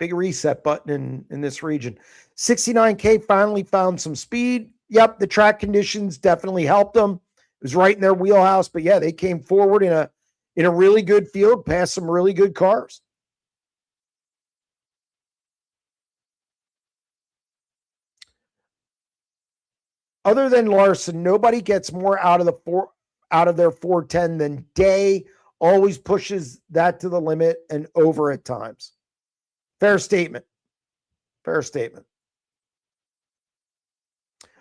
Big reset button in this region. 69K finally found some speed. Yep, the track conditions definitely helped them. It was right in their wheelhouse, but yeah, they came forward in a really good field, past some really good cars. Other than Larson, nobody gets more out of their 410 than Day. Always pushes that to the limit and over at times. Fair statement.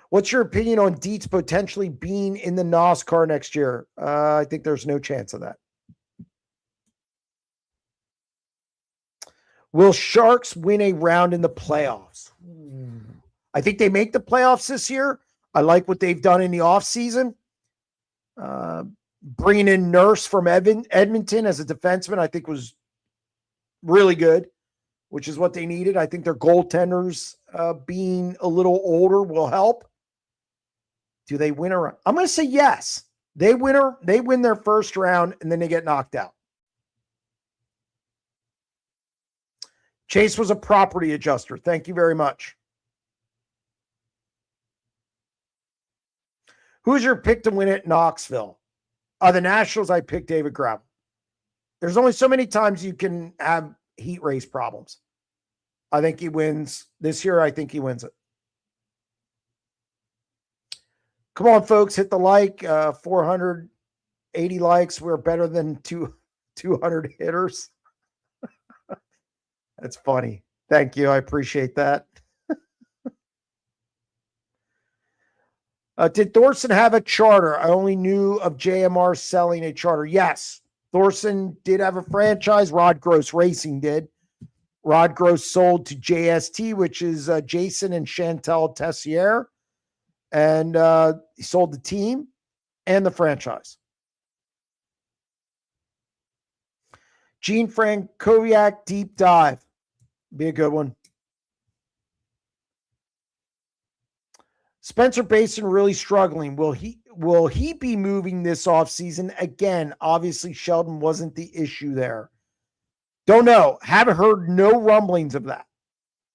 What's your opinion on Dietz potentially being in the NOS car next year? I think there's no chance of that. Will Sharks win a round in the playoffs? I think they make the playoffs this year. I like what they've done in the offseason. Bringing in Nurse from Edmonton as a defenseman, I think was really good, which is what they needed. I think their goaltenders being a little older will help. Do they win a round? I'm going to say yes. They win their first round, and then they get knocked out. Chase was a property adjuster. Thank you very much. Who's your pick to win at Knoxville? The Nationals, I picked David Gravel. There's only so many times you can have heat race problems. I think he wins. This year, I think he wins it. Come on, folks, hit the like. 480 likes. We're better than 200 hitters. That's funny. Thank you. I appreciate that. Did Thorson have a charter? I only knew of JMR selling a charter. Yes, Thorson did have a franchise. Rod Gross Racing did. Rod Gross sold to JST, which is Jason and Chantel Tessier. And he sold the team and the franchise. Gene Frankowiak deep dive. Be a good one. Spencer Basin really struggling. Will he be moving this offseason? Again, obviously Sheldon wasn't the issue there. Don't know. Haven't heard no rumblings of that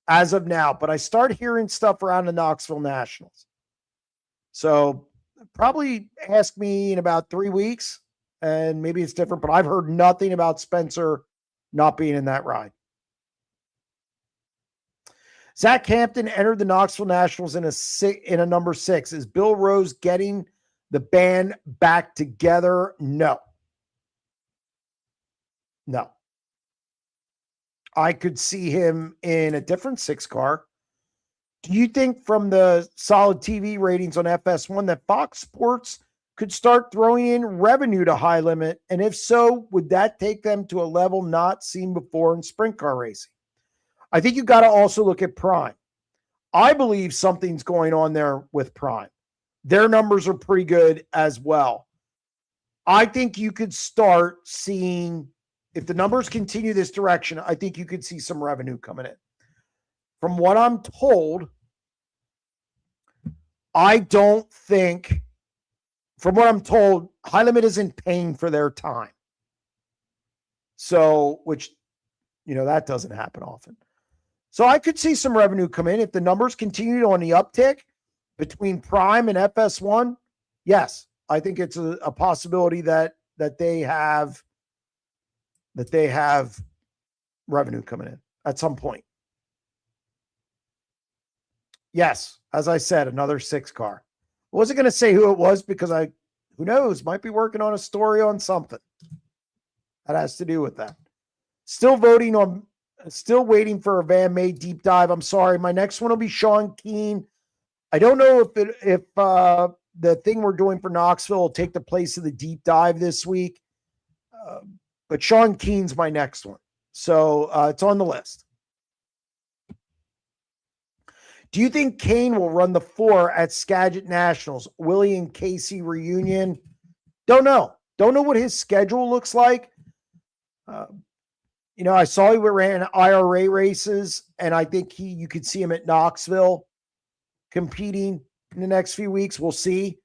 as of now, but I start hearing stuff around the Knoxville Nationals. So probably ask me in about 3 weeks, and maybe it's different, but I've heard nothing about Spencer not being in that ride. Zach Hampton entered the Knoxville Nationals in a number 6. Is Bill Rose getting the band back together? No. I could see him in a different 6 car. Do you think from the solid TV ratings on FS1 that Fox Sports could start throwing in revenue to High Limit? And if so, would that take them to a level not seen before in sprint car racing? I think you got to also look at Prime. I believe something's going on there with Prime. Their numbers are pretty good as well. I think you could start seeing, if the numbers continue this direction, I think you could see some revenue coming in. From what I'm told, High Limit isn't paying for their time. So, which, that doesn't happen often. So I could see some revenue come in if the numbers continue on the uptick between Prime and FS1. Yes, I think it's a possibility that they have revenue coming in at some point. Yes, as I said, another 6 car. I wasn't going to say who it was because who knows, might be working on a story on something that has to do with that. Still waiting for a Van May deep dive. I'm sorry. My next one will be Sean Keane. I don't know if the thing we're doing for Knoxville will take the place of the deep dive this week. But Sean Keane's my next one. So it's on the list. Do you think Kane will run the 4 at Skagit Nationals? Willie and Casey reunion? Don't know. Don't know what his schedule looks like. I saw he ran IRA races, and I think you could see him at Knoxville competing in the next few weeks. We'll see.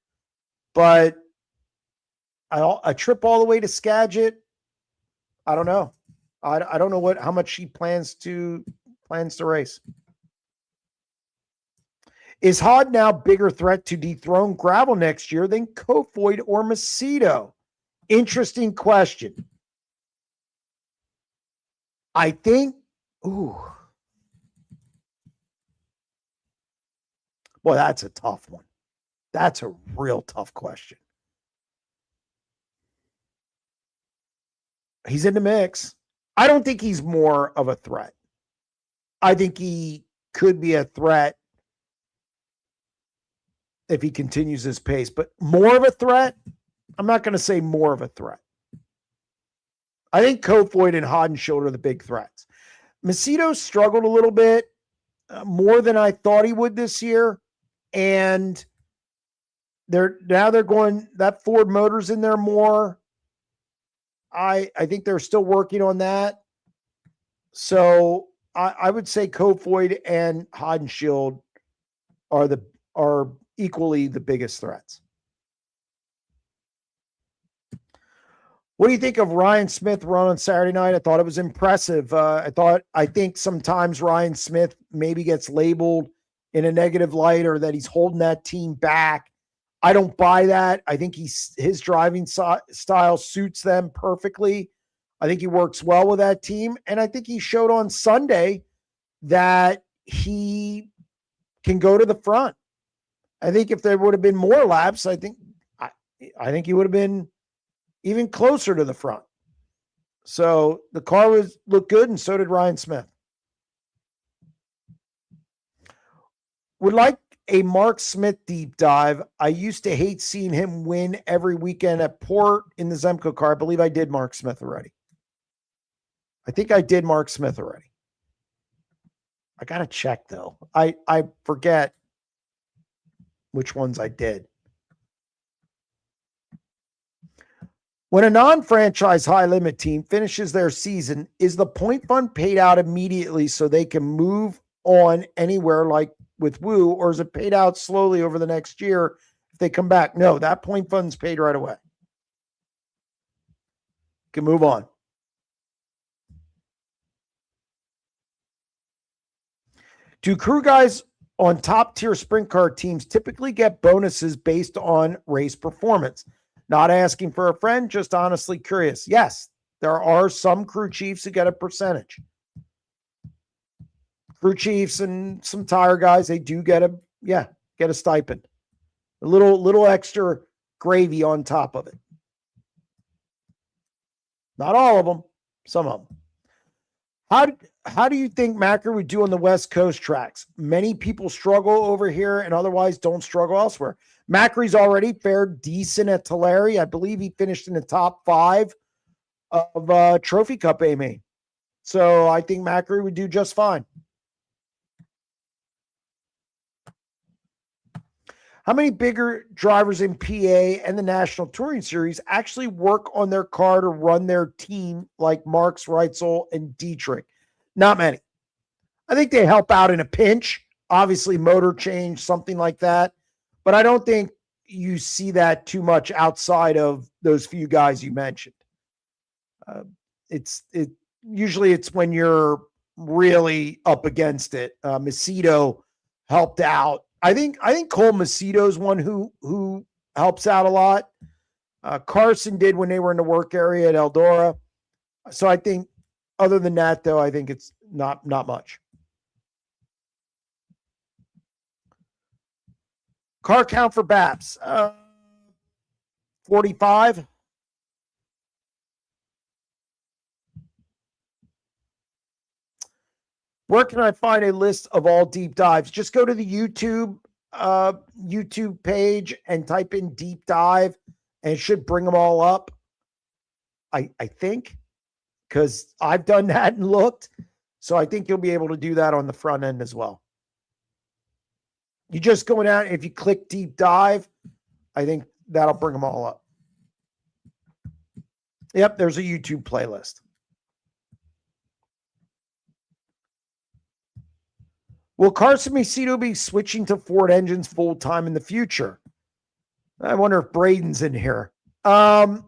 But a trip all the way to Skagit, I don't know. I don't know how much he plans to race. Is Hod now bigger threat to dethrone Gravel next year than Kofoid or Macedo? Interesting question. I think, boy, that's a tough one. That's a real tough question. He's in the mix. I don't think he's more of a threat. I think he could be a threat if he continues his pace, but more of a threat, I'm not going to say more of a threat. I think Kofoid and Hodenshield are the big threats. Macedo struggled a little bit more than I thought he would this year. And they're going, that Ford Motor's in there more. I think they're still working on that. So I would say Kofoid and Hodenshield are equally the biggest threats. What do you think of Ryan Smith run on Saturday night? I thought it was impressive. I think sometimes Ryan Smith maybe gets labeled in a negative light or that he's holding that team back. I don't buy that. I think his driving style suits them perfectly. I think he works well with that team. And I think he showed on Sunday that he can go to the front. I think if there would have been more laps, I think he would have been even closer to the front. So the car looked good, and so did Ryan Smith. Would like a Mark Smith deep dive. I used to hate seeing him win every weekend at Port in the Zemco car. I believe I did Mark Smith already. I think I did Mark Smith already. I got to check, though. I forget which ones I did. When a non-franchise high-limit team finishes their season, is the point fund paid out immediately so they can move on anywhere like with Woo, or is it paid out slowly over the next year if they come back? No, that point fund's paid right away. Can move on. Do crew guys on top-tier sprint car teams typically get bonuses based on race performance? Not asking for a friend, just honestly curious. Yes, there are some crew chiefs who get a percentage. Crew chiefs and some tire guys, they do get a stipend. A little extra gravy on top of it. Not all of them, some of them. How do you think Macri would do on the West Coast tracks? Many people struggle over here and otherwise don't struggle elsewhere. Macri's already fared decent at Tulare. I believe he finished in the top 5 of Trophy Cup AMA. So I think Macri would do just fine. How many bigger drivers in PA and the National Touring Series actually work on their car to run their team like Marks, Reitzel, and Dietrich? Not many. I think they help out in a pinch, obviously motor change, something like that. But I don't think you see that too much outside of those few guys you mentioned. Usually it's when you're really up against it. Macedo helped out. I think Cole Macedo is one who helps out a lot. Carson did when they were in the work area at Eldora. So I think other than that, though, I think it's not much. Car count for BAPS, 45. Where can I find a list of all deep dives? Just go to the YouTube page and type in deep dive, and it should bring them all up. I think, because I've done that and looked. So I think you'll be able to do that on the front end as well. You just going out, if you click deep dive, I think that'll bring them all up. Yep, there's a YouTube playlist. Will Carson Macedo be switching to Ford engines full-time in the future? I wonder if Braden's in here. I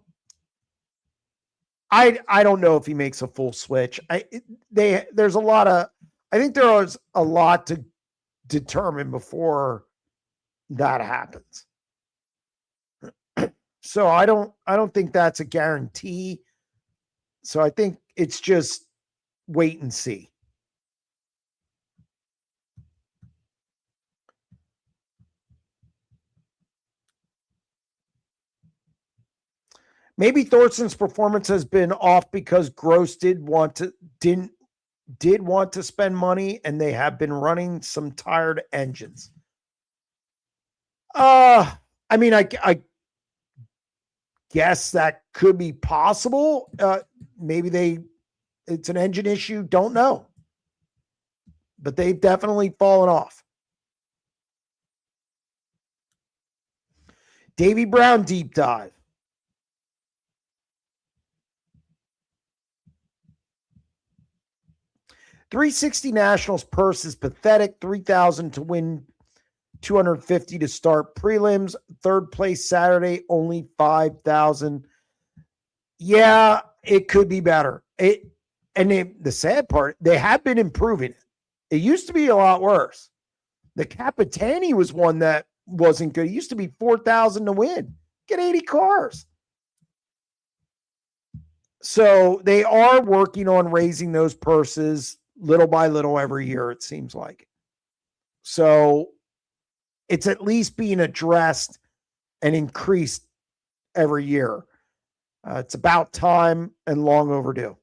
don't know if he makes a full switch. I think there's a lot to determine before that happens. So I don't think that's a guarantee. So I think it's just wait and see. Maybe Thorson's performance has been off because Gross did want to spend money, and they have been running some tired engines. I guess that could be possible. Maybe it's an engine issue. Don't know. but they've definitely fallen off. Davy Brown deep dive. $360 Nationals purse is pathetic. $3,000 to win, $250 to start prelims. Third place Saturday, only $5,000. Yeah, it could be better. The sad part, they have been improving it. It used to be a lot worse. The Capitani was one that wasn't good. It used to be $4,000 to win. Get 80 cars. So they are working on raising those purses little by little every year, it seems like. So it's at least being addressed and increased every year. It's about time and long overdue.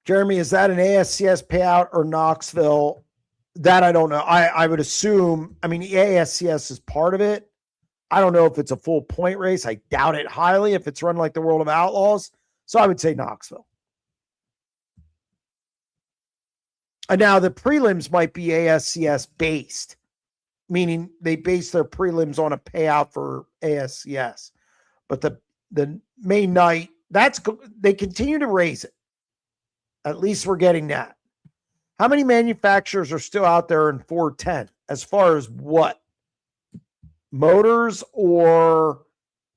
Jeremy, is that an ASCS payout or Knoxville? That I don't know. I would assume, the ASCS is part of it. I don't know if it's a full point race. I doubt it highly if it's run like the World of Outlaws. So I would say Knoxville. And now the prelims might be ASCS based, meaning they base their prelims on a payout for ASCS. But the main night, they continue to raise it. At least we're getting that. How many manufacturers are still out there in 410 as far as what? Motors or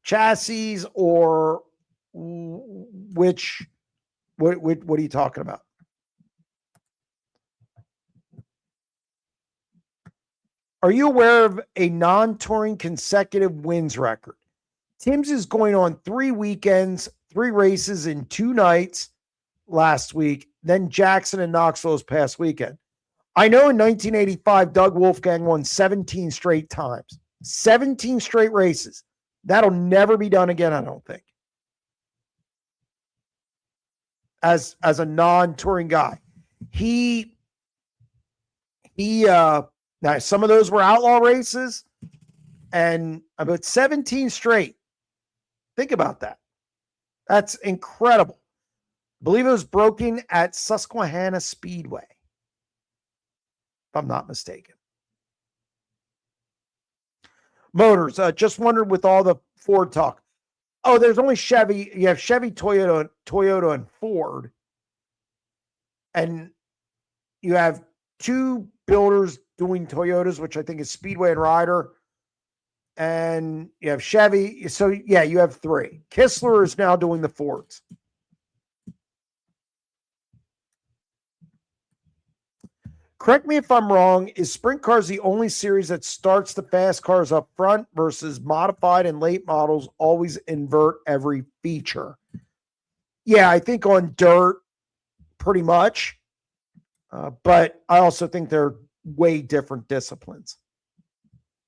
chassis or what are you talking about? Are you aware of a non-touring consecutive wins record? Tim's is going on 3 weekends, 3 races in 2 nights last week, then Jackson and Knoxville's past weekend. I know in 1985, Doug Wolfgang won 17 straight times, 17 straight races. That'll never be done again, I don't think. As a non-touring guy, now some of those were outlaw races, and about 17 straight. Think about that. That's incredible. I believe it was broken at Susquehanna Speedway, if I'm not mistaken. Motors, just wondered with all the Ford talk. Oh, there's only Chevy. You have Chevy, Toyota, and Ford. And you have 2 builders doing Toyotas, which I think is Speedway and Ryder. And you have Chevy. So, yeah, you have 3. Kistler is now doing the Fords. Correct me if I'm wrong. Is Sprint Cars the only series that starts the fast cars up front versus modified and late models always invert every feature? Yeah, I think on dirt, pretty much. But I also think they're way different disciplines.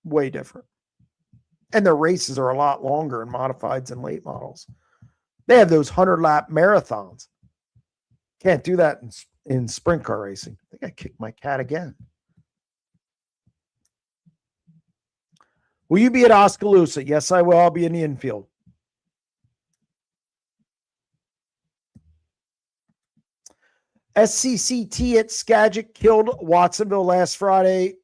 Way different. And their races are a lot longer in modifieds and late models. They have those 100-lap marathons. Can't do that in sprint car racing. I think I kicked my cat again. Will you be at Oskaloosa? Yes, I will. I'll be in the infield. SCCT at Skagit killed Watsonville last Friday.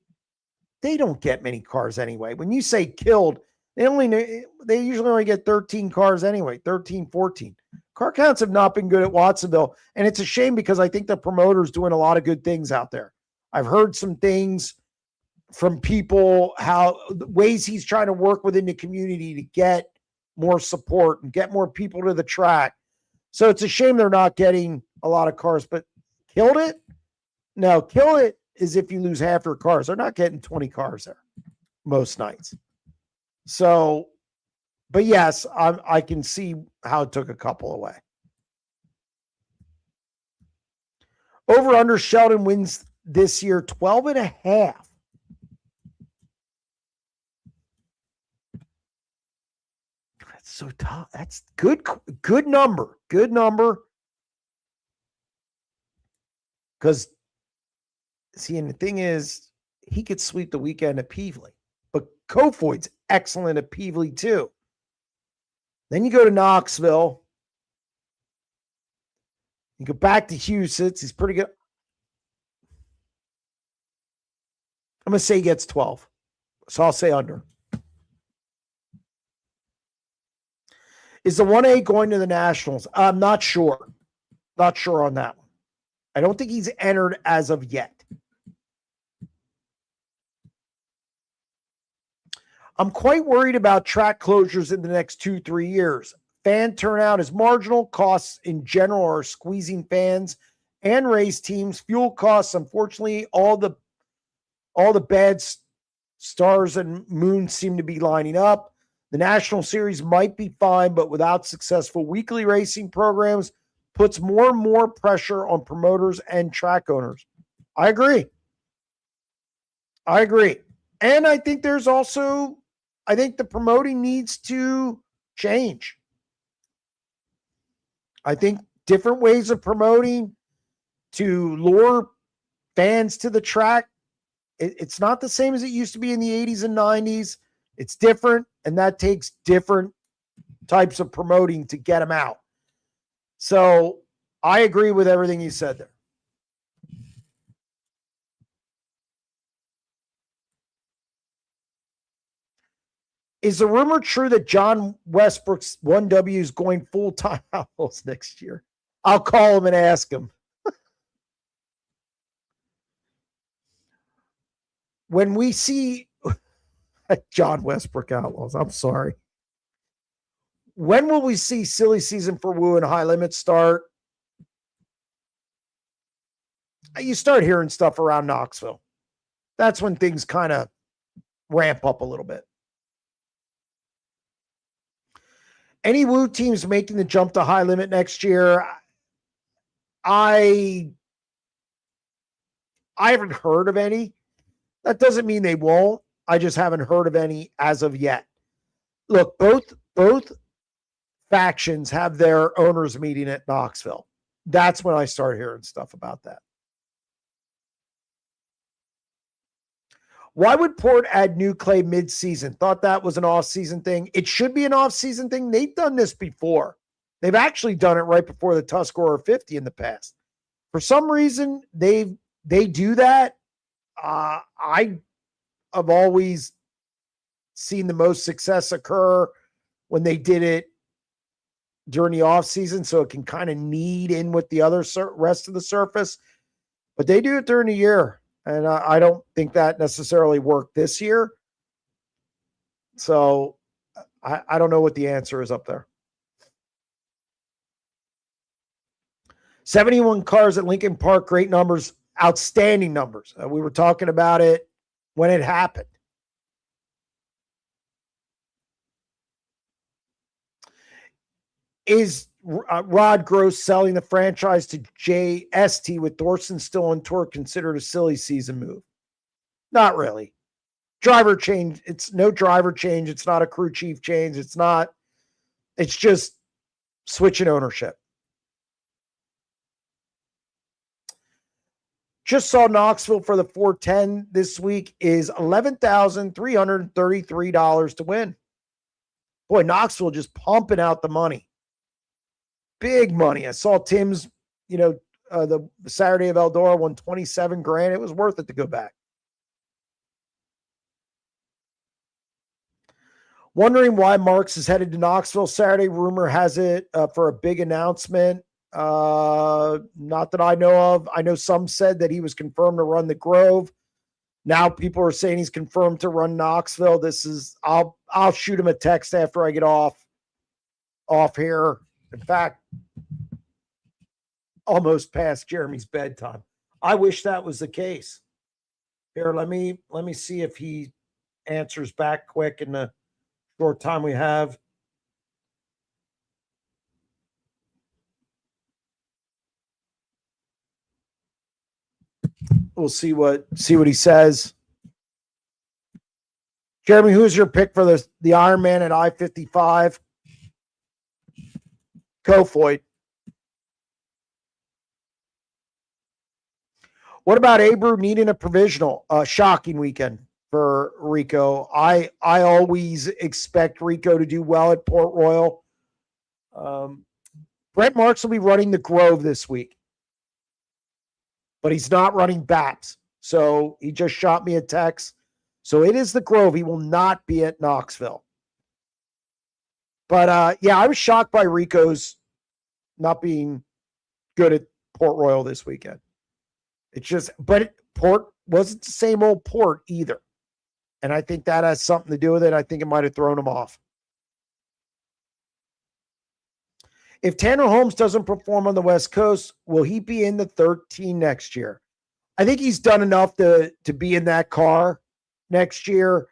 They don't get many cars anyway. When you say killed, they usually only get 13 cars anyway, 13, 14. Car counts have not been good at Watsonville, and it's a shame because I think the promoter's doing a lot of good things out there. I've heard some things from people, how the ways he's trying to work within the community to get more support and get more people to the track. So it's a shame they're not getting a lot of cars, but killed it? No, kill it is if you lose half your cars. They're not getting 20 cars there most nights. So, but yes, I can see how it took a couple away. Over under Sheldon wins this year 12.5. That's so tough. That's good number. Good number. Because, see, and the thing is, he could sweep the weekend at Peevely. But Kofoid's excellent at Peevely, too. Then you go to Knoxville. You go back to Houston. He's pretty good. I'm going to say he gets 12. So I'll say under. Is the 1A going to the Nationals? I'm not sure. Not sure on that one. I don't think he's entered as of yet. I'm quite worried about track closures in the next 2-3 years. Fan turnout is marginal. Costs in general are squeezing fans and race teams. Fuel costs, unfortunately, all the bad stars and moons seem to be lining up. The National Series might be fine, but without successful weekly racing programs, puts more and more pressure on promoters and track owners. I agree. And I think there's also, I think the promoting needs to change. I think different ways of promoting to lure fans to the track. It's not the same as it used to be in the 80s and 90s. It's different, and that takes different types of promoting to get them out. So I agree with everything you said there. Is the rumor true that John Westbrook's 1W is going full-time Outlaws next year? I'll call him and ask him. When we see John Westbrook Outlaws, I'm sorry. When will we see silly season for Woo and High Limit start? You start hearing stuff around Knoxville. That's when things kind of ramp up a little bit. Any Woo teams making the jump to High Limit next year? I haven't heard of any. That doesn't mean they won't. I just haven't heard of any as of yet. Look, both factions have their owners meeting at Knoxville. That's when I start hearing stuff about that. Why would Port add new clay mid-season? Thought that was an off-season thing. It should be an off-season thing. They've done this before. They've actually done it right before the Tuscarora 50 in the past. For some reason, they do that. I have always seen the most success occur when they did it during the off-season, so it can kind of knead in with the other rest of the surface. But they do it during the year. And I don't think that necessarily worked this year. So I don't know what the answer is up there. 71 cars at Lincoln Park, great numbers, outstanding numbers. We were talking about it when it happened. Is Rod Gross selling the franchise to JST with Thorson still on tour considered a silly season move? Not really. Driver change. It's no driver change. It's not a crew chief change. It's just switching ownership. Just saw Knoxville for the 410 this week is $11,333 to win. Boy, Knoxville just pumping out the money. Big money. I saw Tim's, the Saturday of Eldora won $27,000. It was worth it to go back. Wondering why Marks is headed to Knoxville Saturday. Rumor has it for a big announcement. Not that I know of. I know some said that he was confirmed to run the Grove. Now people are saying he's confirmed to run Knoxville. I'll shoot him a text after I get off here. In fact, almost past Jeremy's bedtime. I wish that was the case. Here, let me see if he answers back quick in the short time we have. We'll see what he says. Jeremy, who's your pick for the Ironman at I-55? Kofoid. What about Abreu needing a provisional? Shocking weekend for Rico. I always expect Rico to do well at Port Royal. Brent Marks will be running the Grove this week, but he's not running BAPS. So he just shot me a text. So it is the Grove. He will not be at Knoxville. But I was shocked by Rico's not being good at Port Royal this weekend. Port wasn't the same old Port either. And I think that has something to do with it. I think it might have thrown him off. If Tanner Holmes doesn't perform on the West Coast, will he be in the 13 next year? I think he's done enough to be in that car next year.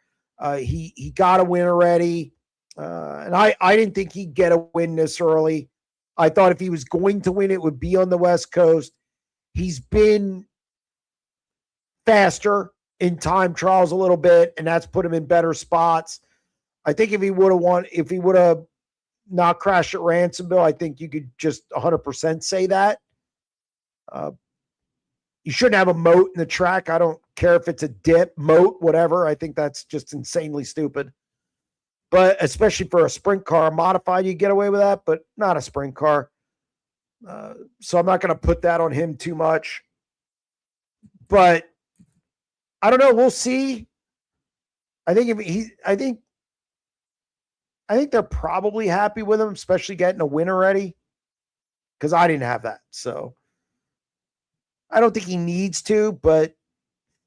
He got a win already. And I didn't think he'd get a win this early. I thought if he was going to win, it would be on the West Coast. He's been faster in time trials a little bit, and that's put him in better spots. I think if he would have not crashed at Ransomville, I think you could just 100% say that. You shouldn't have a moat in the track. I don't care if it's a dip, moat, whatever. I think that's just insanely stupid. But especially for a sprint car, modified, you get away with that, but not a sprint car. So I'm not going to put that on him too much. But I don't know. We'll see. I think they're probably happy with him, especially getting a win already, because I didn't have that. So I don't think he needs to, but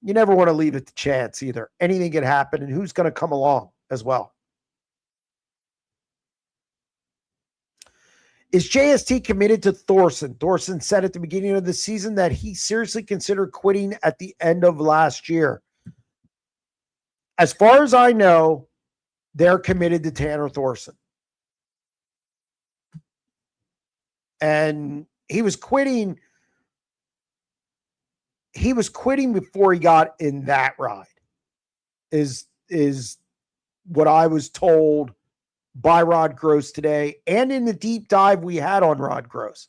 you never want to leave it to chance either. Anything can happen, and who's going to come along as well. Is JST committed to Thorson? Thorson said at the beginning of the season that he seriously considered quitting at the end of last year. As far as I know, they're committed to Tanner Thorson. And he was quitting before he got in that ride, is what I was told by Rod Gross today, and in the deep dive we had on Rod Gross.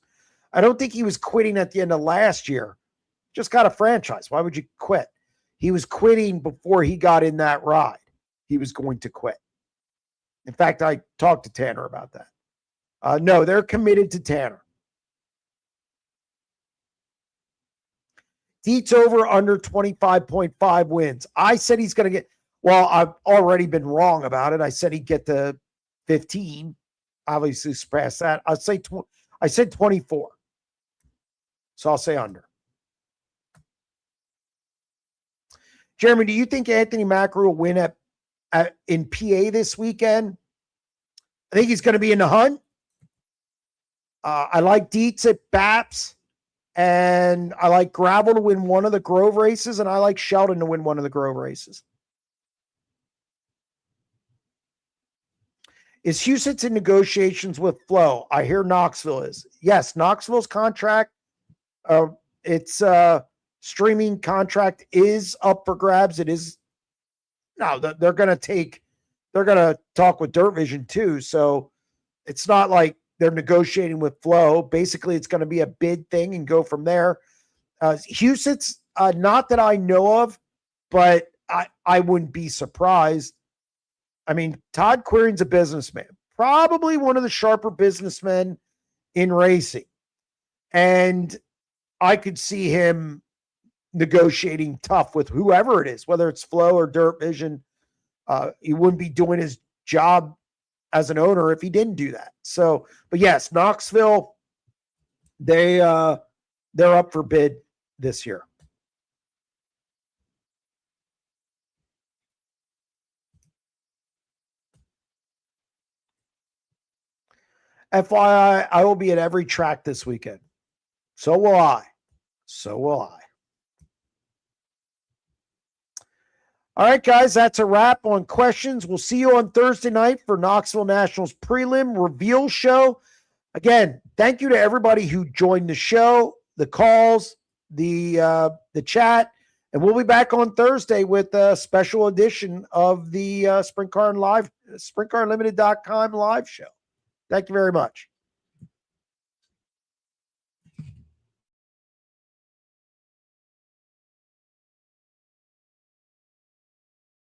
I don't think he was quitting at the end of last year. Just got a franchise. Why would you quit? He was quitting before he got in that ride. He was going to quit. In fact, I talked to Tanner about that. No, they're committed to Tanner. Dietz over under 25.5 wins. I said he's going to get, well, I've already been wrong about it. I said he'd get to 15. Obviously surpassed that. I said 24. So I'll say under. Jeremy, do you think Anthony Macri will win in PA this weekend? I think he's going to be in the hunt. I like Dietz at BAPS, and I like Gravel to win one of the Grove races, and I like Sheldon to win one of the Grove races. Is Huset's in negotiations with Flo? I hear Knoxville is. Yes, Knoxville's contract, its streaming contract is up for grabs. It is. No, they're going to talk with Dirt Vision too. So it's not like they're negotiating with Flo. Basically, it's going to be a bid thing and go from there. Huset's, not that I know of, but I wouldn't be surprised. I mean, Todd Quirin's a businessman, probably one of the sharper businessmen in racing. And I could see him negotiating tough with whoever it is, whether it's Flo or Dirt Vision. He wouldn't be doing his job as an owner if he didn't do that. So, but yes, Knoxville, they're up for bid this year. FYI, I will be at every track this weekend. So will I. All right, guys, that's a wrap on questions. We'll see you on Thursday night for Knoxville Nationals prelim reveal show. Again, thank you to everybody who joined the show, the calls, the chat, and we'll be back on Thursday with a special edition of the SprintCarUnlimited.com live show. Thank you very much.